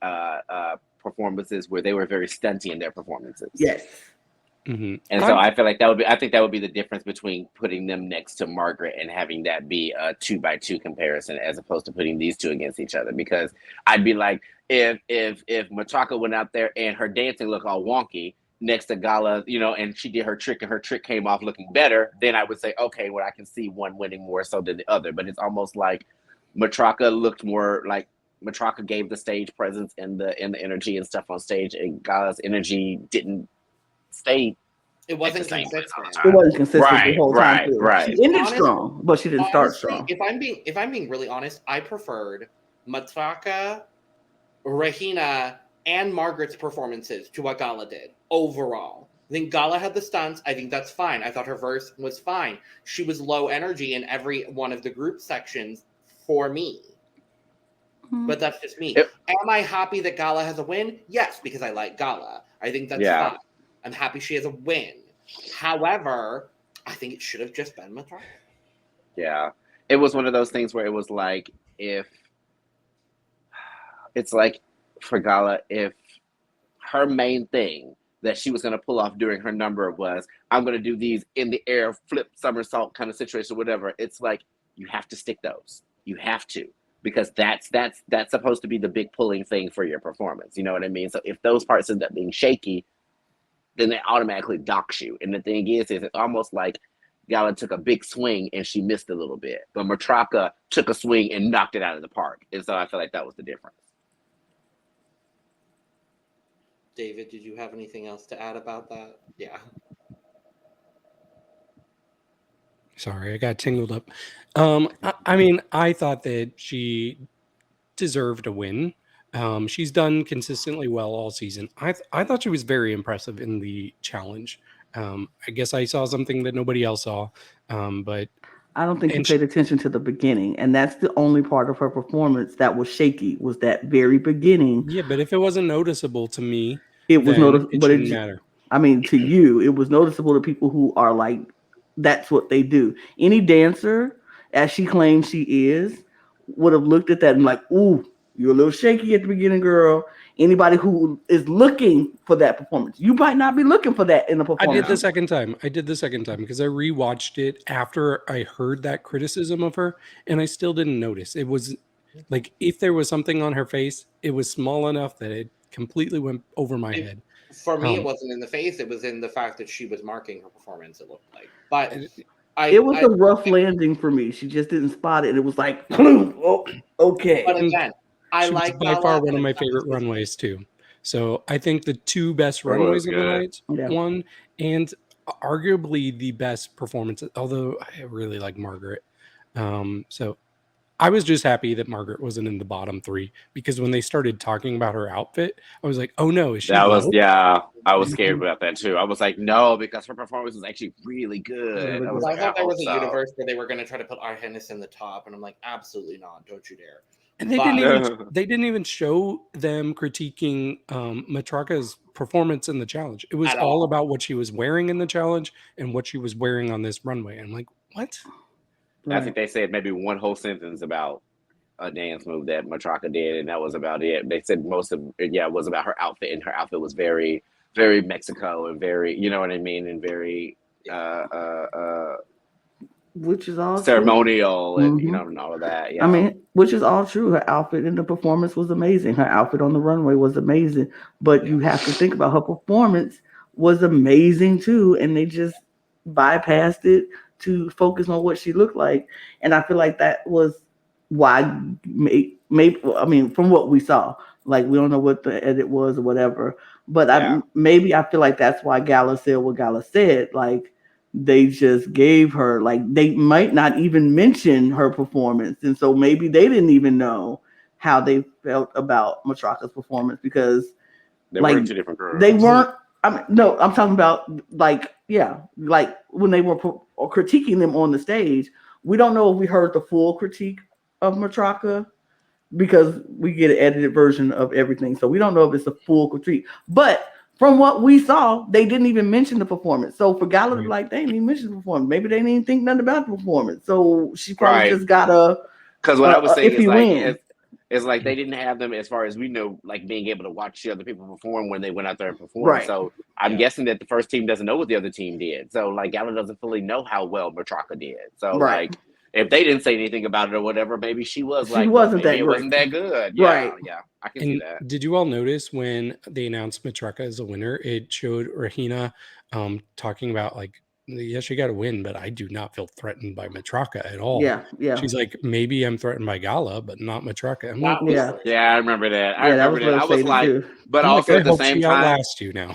performances where they were very stunty in their performances. Yes. And so I feel like I think that would be the difference between putting them next to Margaret and having that be a 2x2 comparison as opposed to putting these two against each other. Because I'd be like, if Matraka went out there and her dancing looked all wonky next to Gala, and she did her trick and her trick came off looking better, then I would say, okay, well, I can see one winning more so than the other. But it's almost like Matraka looked more like Matraka gave the stage presence and the energy and stuff on stage, and Gala's energy didn't stay. It wasn't consistent. It wasn't consistent the whole time. Right. She ended strong, but she didn't start strong. If I'm being really honest, I preferred Matraka, Regina, and Margaret's performances to what Gala did overall. I think Gala had the stunts. I think that's fine. I thought her verse was fine. She was low energy in every one of the group sections for me. But that's just me. Am I happy that Gala has a win? Yes, because I like Gala. I think that's fine. I'm happy she has a win. However, I think it should have just been Matraka. Yeah. It was one of those things where it was like, for Gala, if her main thing that she was going to pull off during her number was, I'm going to do these in the air, flip somersault kind of situation, whatever. It's like, you have to stick those. You have to. Because that's supposed to be the big pulling thing for your performance. You know what I mean? So if those parts end up being shaky, then they automatically docks you. And the thing is it's almost like Gala took a big swing and she missed a little bit. But Matraka took a swing and knocked it out of the park. And so I feel like that was the difference. David, did you have anything else to add about that? Yeah. Sorry, I got tingled up. I thought that she deserved a win. She's done consistently well all season. I thought she was very impressive in the challenge. I guess I saw something that nobody else saw, but I don't think you And paid attention to the beginning, and that's the only part of her performance that was shaky. Was that very beginning? yeah, but if it wasn't noticeable to me, It was then noticeable, it but shouldn't matter. I mean, to you, it was noticeable to people who are like, that's what they do. Any dancer, as she claims she is, would have looked at that and like, ooh, you're a little shaky at the beginning, girl. Anybody who is looking for that performance, you might not be looking for that in the I performance. did the second time. Because I rewatched it after I heard that criticism of her, and I still didn't notice. It was like if there was something on her face, it was small enough that it completely went over my head. For me, it Um, wasn't in the face. It was in the fact that she was marking her performance, it looked like. But It was a rough landing for me. She just didn't spot it. It was like, oh, okay. But again, I she was like by Gala, far one and of my it's not favorite consistent. runways too. So I think the two best Runway runways was of the good. night, Yeah. one, and arguably the best performance. Although I really like Margaret. So I was just happy that Margaret wasn't in the bottom three, because when they started talking about her outfit, I was like, oh no, is she That was low? I was scared about that too. I was like, no, because her performance was actually really good. Really I good. was I like, thought I there was hope a so. universe where they were going to try to put Argennis in the top, and I'm like, absolutely not. Don't you dare. And they didn't even show them critiquing Matraka's performance in the challenge. It was At all all. about what she was wearing in the challenge and what she was wearing on this runway. I'm like, what? I think they said maybe one whole sentence about a dance move that Matraka did, and that was about it. They said most of it, was about her outfit, and her outfit was very, very Mexico and very, you know what I mean, and very Which is all ceremonial true. and and all of that. Yeah, I mean, which is all true. Her outfit and the performance was amazing. Her outfit on the runway was amazing. But you have to think about her performance was amazing too, and they just bypassed it to focus on what she looked like. And I feel like that was why, maybe I mean, from what we saw, like we don't know what the edit was or whatever. But I feel like that's why Gala said what Gala said. Like they just gave her, like they might not even mention her performance, and so maybe they didn't even know how they felt about Matraka's performance, because they like were two different girls. they weren't. I mean, no, I'm talking about like when they were critiquing them on the stage. We don't know if we heard the full critique of Matraka, because we get an edited version of everything, so we don't know if it's a full critique. But from what we saw, they didn't even mention the performance. So for Gala to be like, they didn't even mention the performance. Maybe they didn't even think nothing about the performance. So she probably just got because what I was saying is like it's like they didn't have them, as far as we know, like being able to watch the other people perform when they went out there and performed. Right. So I'm guessing that the first team doesn't know what the other team did. So like Gala doesn't fully know how well Matraka did. So like if they didn't say anything about it or whatever, maybe she wasn't that good. Yeah, right. Yeah, I can see that. Did you all notice when they announced Matraka as a winner, it showed Regina talking about like, yes, she got to win, but I do not feel threatened by Matraka at all. Yeah. She's like, maybe I'm threatened by Gala, but not Matraka. I'm like, I remember that. I remember that. I was like, too. But I'm also like, at the same time, outlast you now.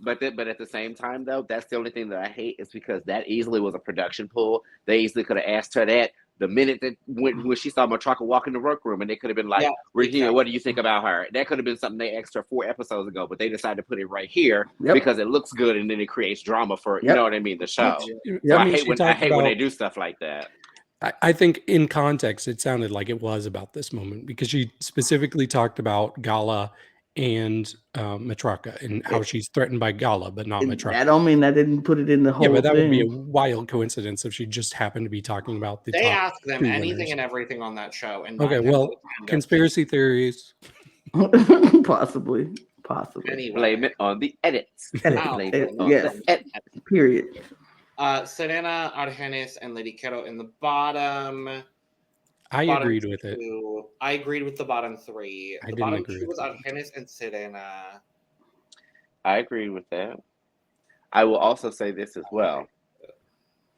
But at the same time, though, that's the only thing that I hate, is because that easily was a production pull. They easily could have asked her that the minute that when she saw Matraka walk in the workroom, and they could have been like, Regina, what do you think about her? That could have been something they asked her 4 episodes ago, but they decided to put it right here because it looks good, and then it creates drama for you know what I mean, the show. So I hate when they do stuff like that. I think in context, it sounded like it was about this moment, because she specifically talked about Gala and Matraka and how she's threatened by Gala, but not Matraka. I don't mean that didn't put it in the whole but that thing. would be a wild coincidence if she just happened to be talking about the They top ask them 2 anything winners. and everything on that show. And conspiracy theories. Possibly. Anyway. Blame it on the edits. Period. Serena, Argennis, and Lady Kero in the bottom. I agreed with it. I agreed with the bottom 3. The bottom 2 was Argennis and Serena. I agree with that. I will also say this as well.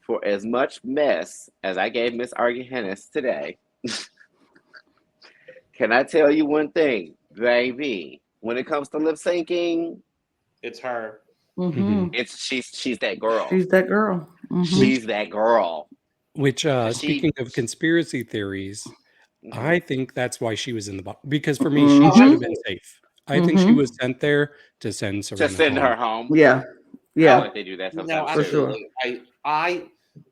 For as much mess as I gave Miss Argennis today, can I tell you one thing, baby? When it comes to lip syncing, it's her. Mm-hmm. She's that girl. She's that girl. Mm-hmm. She's that girl. Which, speaking of conspiracy theories, I think that's why she was in the bottom. Because for me, she should have been safe. I think she was sent there to send Serena her home. Yeah. I like they do that sometimes. No, absolutely. I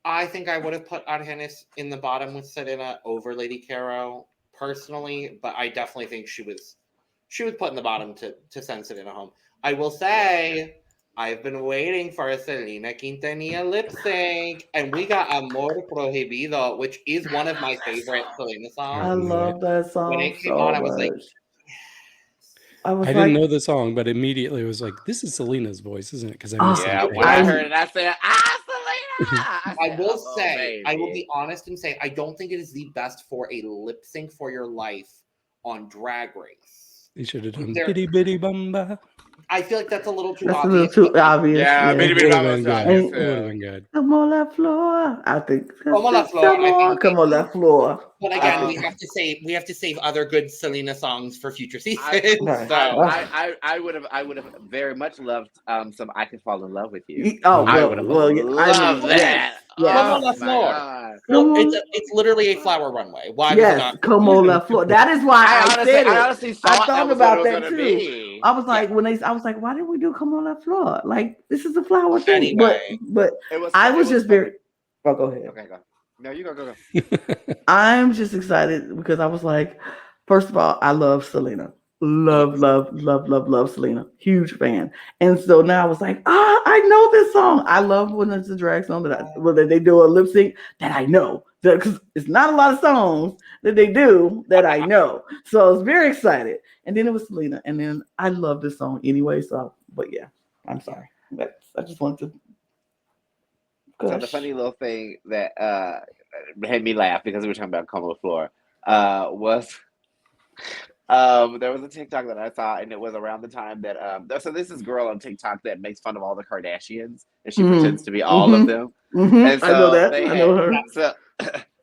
I think I would have put Argennis in the bottom with Serena over Lady Kero personally, but I definitely think she was put in the bottom to send Serena home. I will say I've been waiting for a Selena Quintanilla lip sync, and we got Amor Prohibido, which is one of my favorite Selena songs. I love that When song it came so on, I was like, much. I was I like, didn't know the song, but immediately was like, "This is Selena's voice, isn't it?" Because I Oh, miss Yeah, that. when I heard it, I said, Selena! I will "Oh, say, I will baby." be honest and say, I don't think it is the best for a lip sync for your life on Drag Race. They should have done There- bitty bitty bumba. I feel like that's a little too that's a obvious. little too obvious. Yeah, Yeah. Bitty It Bitty would have Mama been was good. obvious, It would have too. been good. Come on la floor. I think. Come on la floor, I think- Come on la floor. But again, we have to save other good Selena songs for future seasons. Right. So I would have very much loved some I Could Fall in Love with You. Oh, I well, would have yeah, loved that. yes. Come on Oh la my floor. God. Well, Come on. it's literally a flower runway. Why was it Yes, not? come on la floor. That is why I said it. I honestly thought I that thought was about what it was that gonna too. be. I was like, I was like, why didn't we do come on that floor? Like, this is a flower thing. Anyway. But I was just very. Oh, go ahead. Okay, go. No, you go. I'm just excited because I was like, first of all, I love Selena. Love Selena. Huge fan. And so now I was like, I know this song. I love when it's a drag song that they do a lip sync that I know. Because it's not a lot of songs that they do that I know. So I was very excited. And then it was Selena. And then I love this song anyway. But yeah, I'm sorry. I just wanted to. So the funny little thing that made me laugh because we were talking about Come on the Floor was there was a TikTok that I saw, and it was around the time that so this is girl on TikTok that makes fun of all the Kardashians, and she pretends to be all of them. And so I know that. I know her.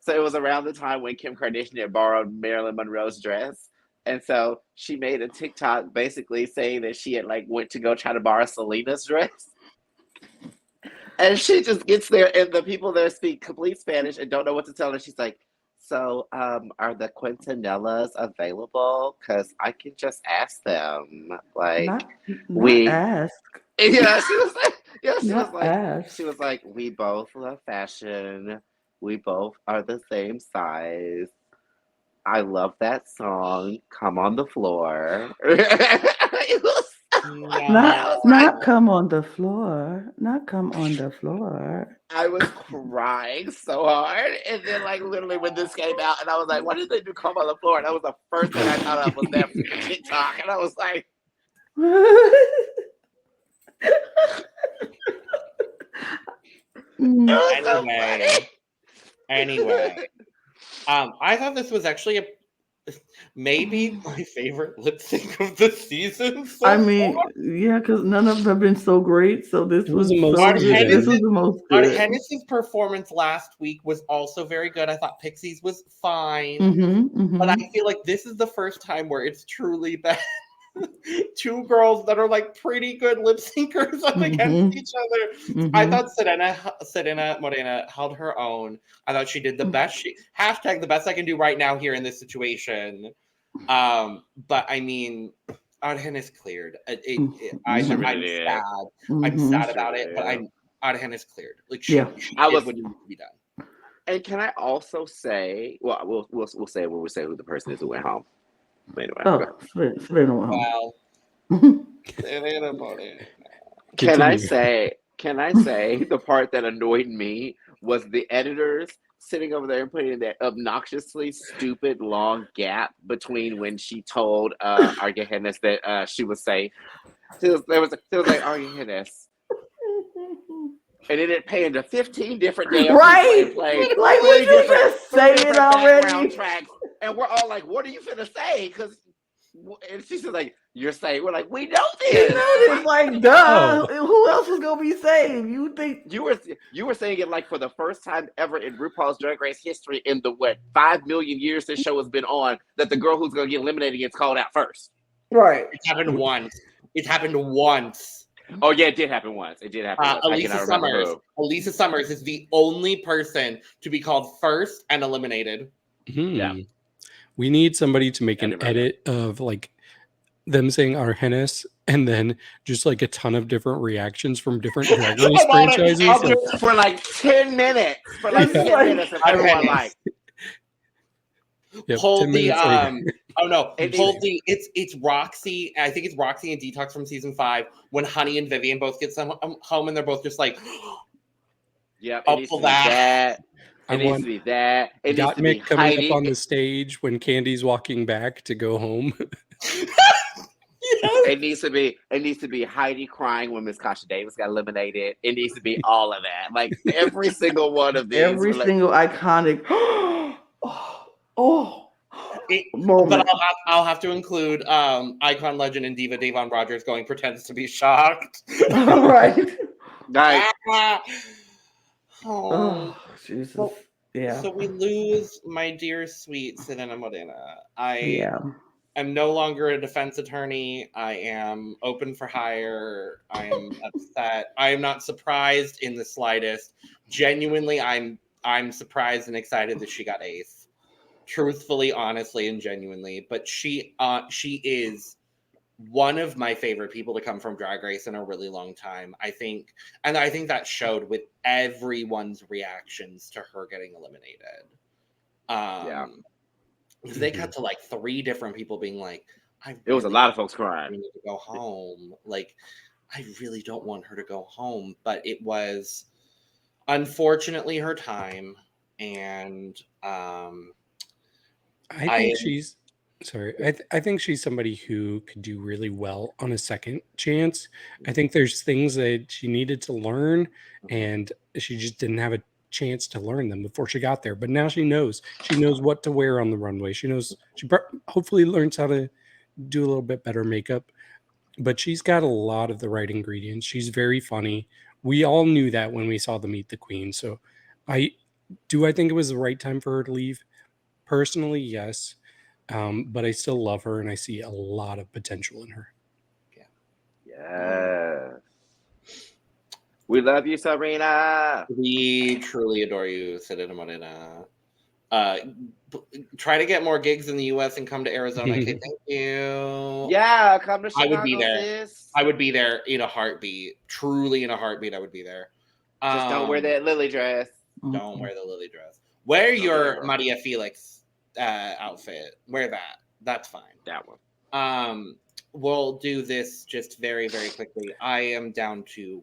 So it was around the time when Kim Kardashian had borrowed Marilyn Monroe's dress. And so she made a TikTok basically saying that she had went to go try to borrow Selena's dress. And she just gets there, and the people there speak complete Spanish and don't know what to tell her. She's like, so are the Quintanillas available? Because I can just ask them. Not we ask. Yeah, she was like, we both love fashion. We both are the same size. I love that song. Come on the floor. Not come on the floor. Not come on the floor. I was crying so hard. And then literally when this came out, and I was like, why did they do Come on the Floor? And that was the first thing I thought of was that TikTok. And I was like, Anyway, I thought this was actually maybe my favorite lip sync of the season. I mean, yeah, because none of them have been so great. So this was the most so good. good. This was the most good. Argennis' performance last week was also very good. I thought Pixie's was fine, but I feel like this is the first time where it's truly been two girls that are pretty good lip syncers up against each other. I thought Serena Morena held her own. I thought she did the best. Hashtag the best I can do right now here in this situation. But I mean, Argennis cleared. I'm sad. I'm sad about it, but Argennis cleared. She did what needed to be done. And can I also say, well, we'll say when we say who the person is who went home. Anyway, Serena went home. Well, Serena Morena. Can I say the part that annoyed me was the editors sitting over there and putting in that obnoxiously stupid long gap between when she told Argennis that she was safe. There was Argennis. And then it panned to 15 different damn right. Play we just say it already. Tracks. And we're all like, what are you finna say? And she's like, you're saying, we're like, we know this. Duh. Oh. Who else is gonna be saved? You think you were saying it for the first time ever in RuPaul's Drag Race history in the 5 million years this show has been on, that the girl who's gonna get eliminated gets called out first. Right. It happened once. Oh yeah, it did happen once. Elisa Summers is the only person to be called first and eliminated. Yeah. We need somebody to make an edit of them saying Argennis and then just like a ton of different reactions from different Drag Race franchises. For like 10 minutes. For like 10 minutes, and everyone like. Yep, Hold 10 the minutes later. oh no, hold the it's Roxy. I think it's Roxy and Detox from season 5 when Honey and Vivian both get home and they're both just like, yep, up for that. It needs to be that. It needs to be coming Heidi up on the stage when Candy's walking back to go home. It needs to be Heidi crying when Miss Kasha Davis got eliminated. It needs to be all of that. Like every single one of these. Every single iconic moment. But I'll have to include icon, legend, and diva Davon Rogers going pretends to be shocked. Right. Nice. Oh, Jesus. So, yeah. So we lose my dear sweet Serena Morena. I'm no longer a defense attorney. I am open for hire. I am upset. I am not surprised in the slightest. Genuinely, I'm surprised and excited that she got eighth. Truthfully, honestly, and genuinely. But she is one of my favorite people to come from Drag Race in a really long time. I think that showed with everyone's reactions to her getting eliminated. Because they cut to like 3 different people being like, it was a lot of folks crying. Need to go home. Like, I really don't want her to go home, but it was unfortunately her time, and I think she's somebody who could do really well on a second chance. I think there's things that she needed to learn, and she just didn't have a chance to learn them before she got there. But now she knows what to wear on the runway. She hopefully learns how to do a little bit better makeup, but she's got a lot of the right ingredients. She's very funny. We all knew that when we saw the Meet the Queen. So I think it was the right time for her to leave. Personally, yes. But I still love her and I see a lot of potential in her. Yes. We love you, Serena. We truly adore you, Serena Morena. Try to get more gigs in the U.S. and come to Arizona. Okay, thank you. Yeah, come to Chicago. I would be there. Sis. I would be there in a heartbeat. Truly in a heartbeat, I would be there. Just don't wear that lily dress. Don't wear the lily dress. Wear your Maria Felix outfit. Wear that. That's fine. That one. We'll do this just very, very quickly. I am down to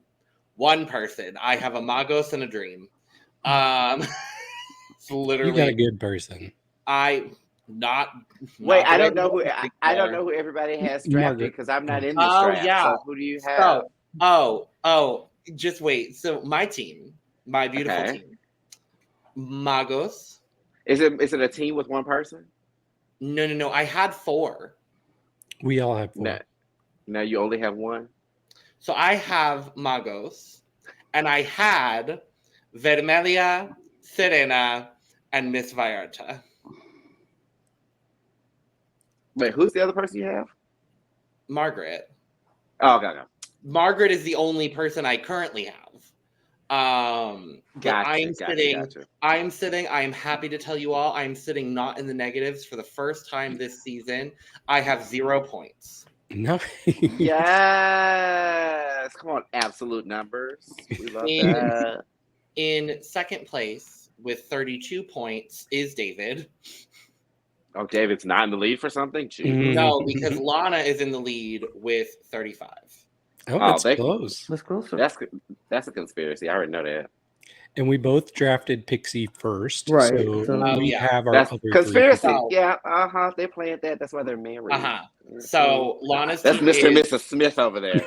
one person. I have a Magos and a dream. It's literally, you got a good person. I don't know who everybody has drafted because I'm not in this draft. Yeah. So who do you have? Just wait. So my team, my beautiful team, Magos. Is it a team with one person? No. I had 4. We all have 4. No, you only have 1. So I have Magos, and I had Vermelia, Serena, and Miss Vallarta. Wait, who's the other person you have? Margaret. Oh, okay. Margaret is the only person I currently have. Gotcha. I am happy to tell you all, I am sitting not in the negatives for the first time this season. I have 0 points. No. Yes. Come on, absolute numbers. We love that. In second place with 32 points is David. Oh, David's not in the lead for something? Mm-hmm. No, because Lana is in the lead with 35. Oh, that's close. That's closer. That's a conspiracy. I already know that. And we both drafted Pixie first. Right. So we have our that's other conspiracy. 3. Yeah, they played that. That's why they're married. So Lana's that's team Mr. and Mrs. Smith over there.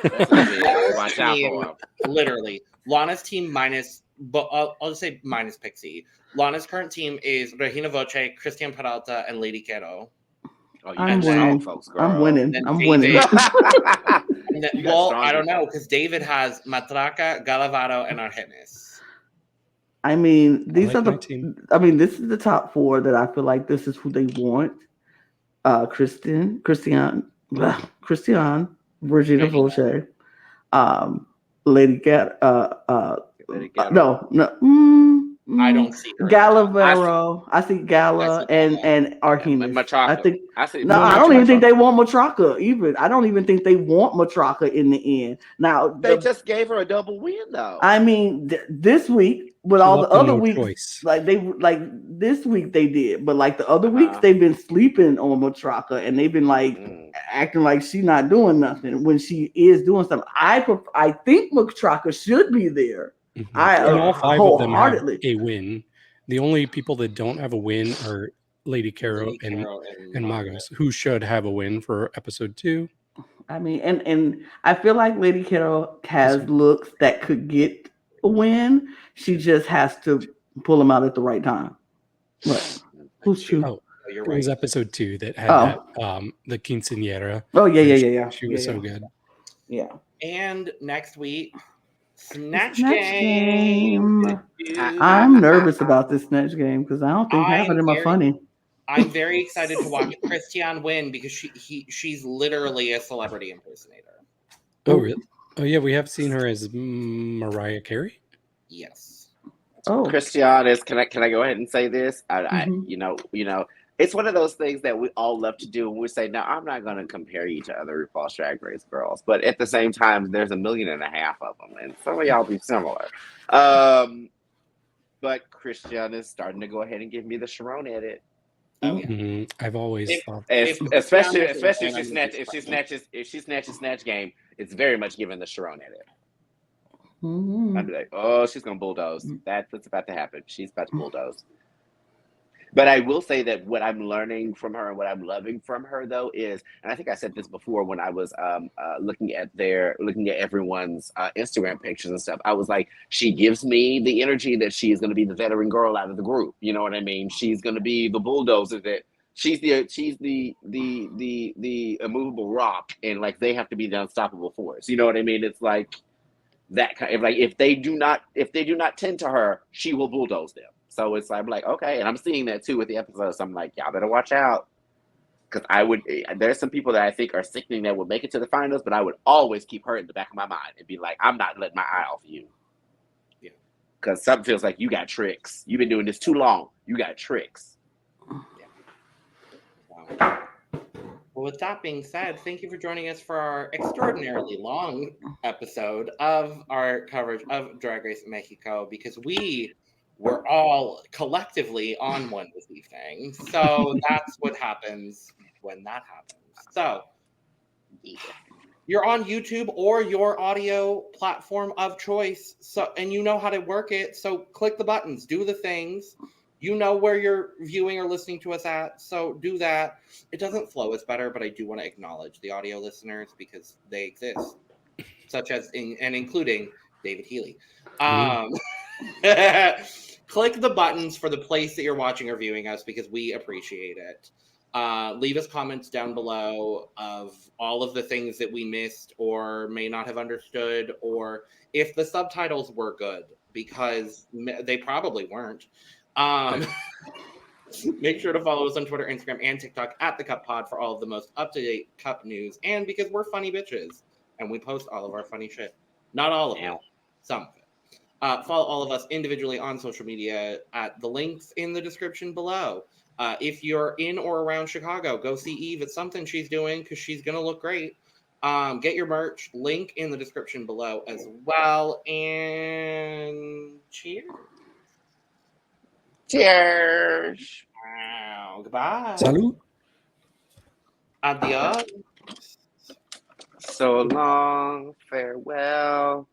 Watch out for him. Literally. Lana's team minus, but I'll just say minus Pixie. Lana's current team is Regina Voce, Cristian Peralta, and Lady Kero. Oh, I'm winning. Folks, girl. I'm winning. I don't know, because David has Matraka, Gala Varo, and Argennis. I mean, this is the top 4 that I feel like this is who they want. Cristian, Regina Voce, Lady Cat, I don't see her. Gala Varo. I see Gala and Argennis. Matraka. I think. I see. No, I don't even think they want Matraka. Even I don't even think they want Matraka in the end. Now They just gave her a double win, though. I mean, this week with She all the left them other no weeks, choice. like this week they did, but like the other weeks they've been sleeping on Matraka and they've been like acting like she's not doing nothing when she is doing something. I think Matraka should be there. Mm-hmm. I all five of them have wholeheartedly a win. The only people that don't have a win are Lady Kero and Magos, who should have a win for episode 2. I mean, and I feel like Lady Kero has looks that could get a win. She just has to pull them out at the right time. What? Who's true? Oh, it was episode 2 that had that the quinceañera. Oh yeah. She was so good. Yeah. And next week, Snatch Game. I'm nervous about this Snatch Game because I don't think half of them are funny. I'm very excited to watch Cristian win because she's literally a celebrity impersonator. Oh really? Oh yeah, we have seen her as Mariah Carey. Yes. Oh, Cristian is. Can I go ahead and say this? You know, it's one of those things that we all love to do, and we say, "No, I'm not going to compare you to other RuPaul's Drag Race girls," but at the same time, there's 1.5 million of them, and some of y'all be similar. But Cristian is starting to go ahead and give me the Sharon edit. Mm-hmm. I've always thought, especially if she snatches Snatch Game, it's very much given the Sharon edit. Mm-hmm. I'd be like, oh, she's gonna bulldoze. That's what's about to happen. She's about to bulldoze. But I will say that what I'm learning from her and what I'm loving from her, though, is, and I think I said this before when I was looking at everyone's Instagram pictures and stuff. I was like, she gives me the energy that she is going to be the veteran girl out of the group. You know what I mean? She's going to be the bulldozer that she's the immovable rock, and like they have to be the unstoppable force. You know what I mean? It's like that kind of like if they do not tend to her, she will bulldoze them. So it's I'm like, okay, and I'm seeing that too with the episodes. So I'm like, y'all better watch out, because there's some people that I think are sickening that will make it to the finals, but I would always keep her in the back of my mind and be like, I'm not letting my eye off you. Yeah, because something feels like you got tricks. You've been doing this too long. You got tricks. Yeah. Well, with that being said, thank you for joining us for our extraordinarily long episode of our coverage of Drag Race Mexico, because we were all collectively on one this evening. So that's what happens when that happens. So you're on YouTube or your audio platform of choice. So, and you know how to work it. So click the buttons, do the things. You know where you're viewing or listening to us at. So do that. It doesn't flow as better, but I do want to acknowledge the audio listeners because they exist, such as including David Healy. Click the buttons for the place that you're watching or viewing us because we appreciate it. Leave us comments down below of all of the things that we missed or may not have understood, or if the subtitles were good, because they probably weren't. Make sure to follow us on Twitter, Instagram, and TikTok at The Cup Pod for all of the most up-to-date Cup news, and because we're funny bitches and we post all of our funny shit. Not all of it, some of it. Follow all of us individually on social media at the links in the description below. If you're in or around Chicago, go see Eve. It's something she's doing because she's going to look great. Get your merch. Link in the description below as well. And cheers. Cheers. Wow. Goodbye. Salud. Adios. So long. Farewell.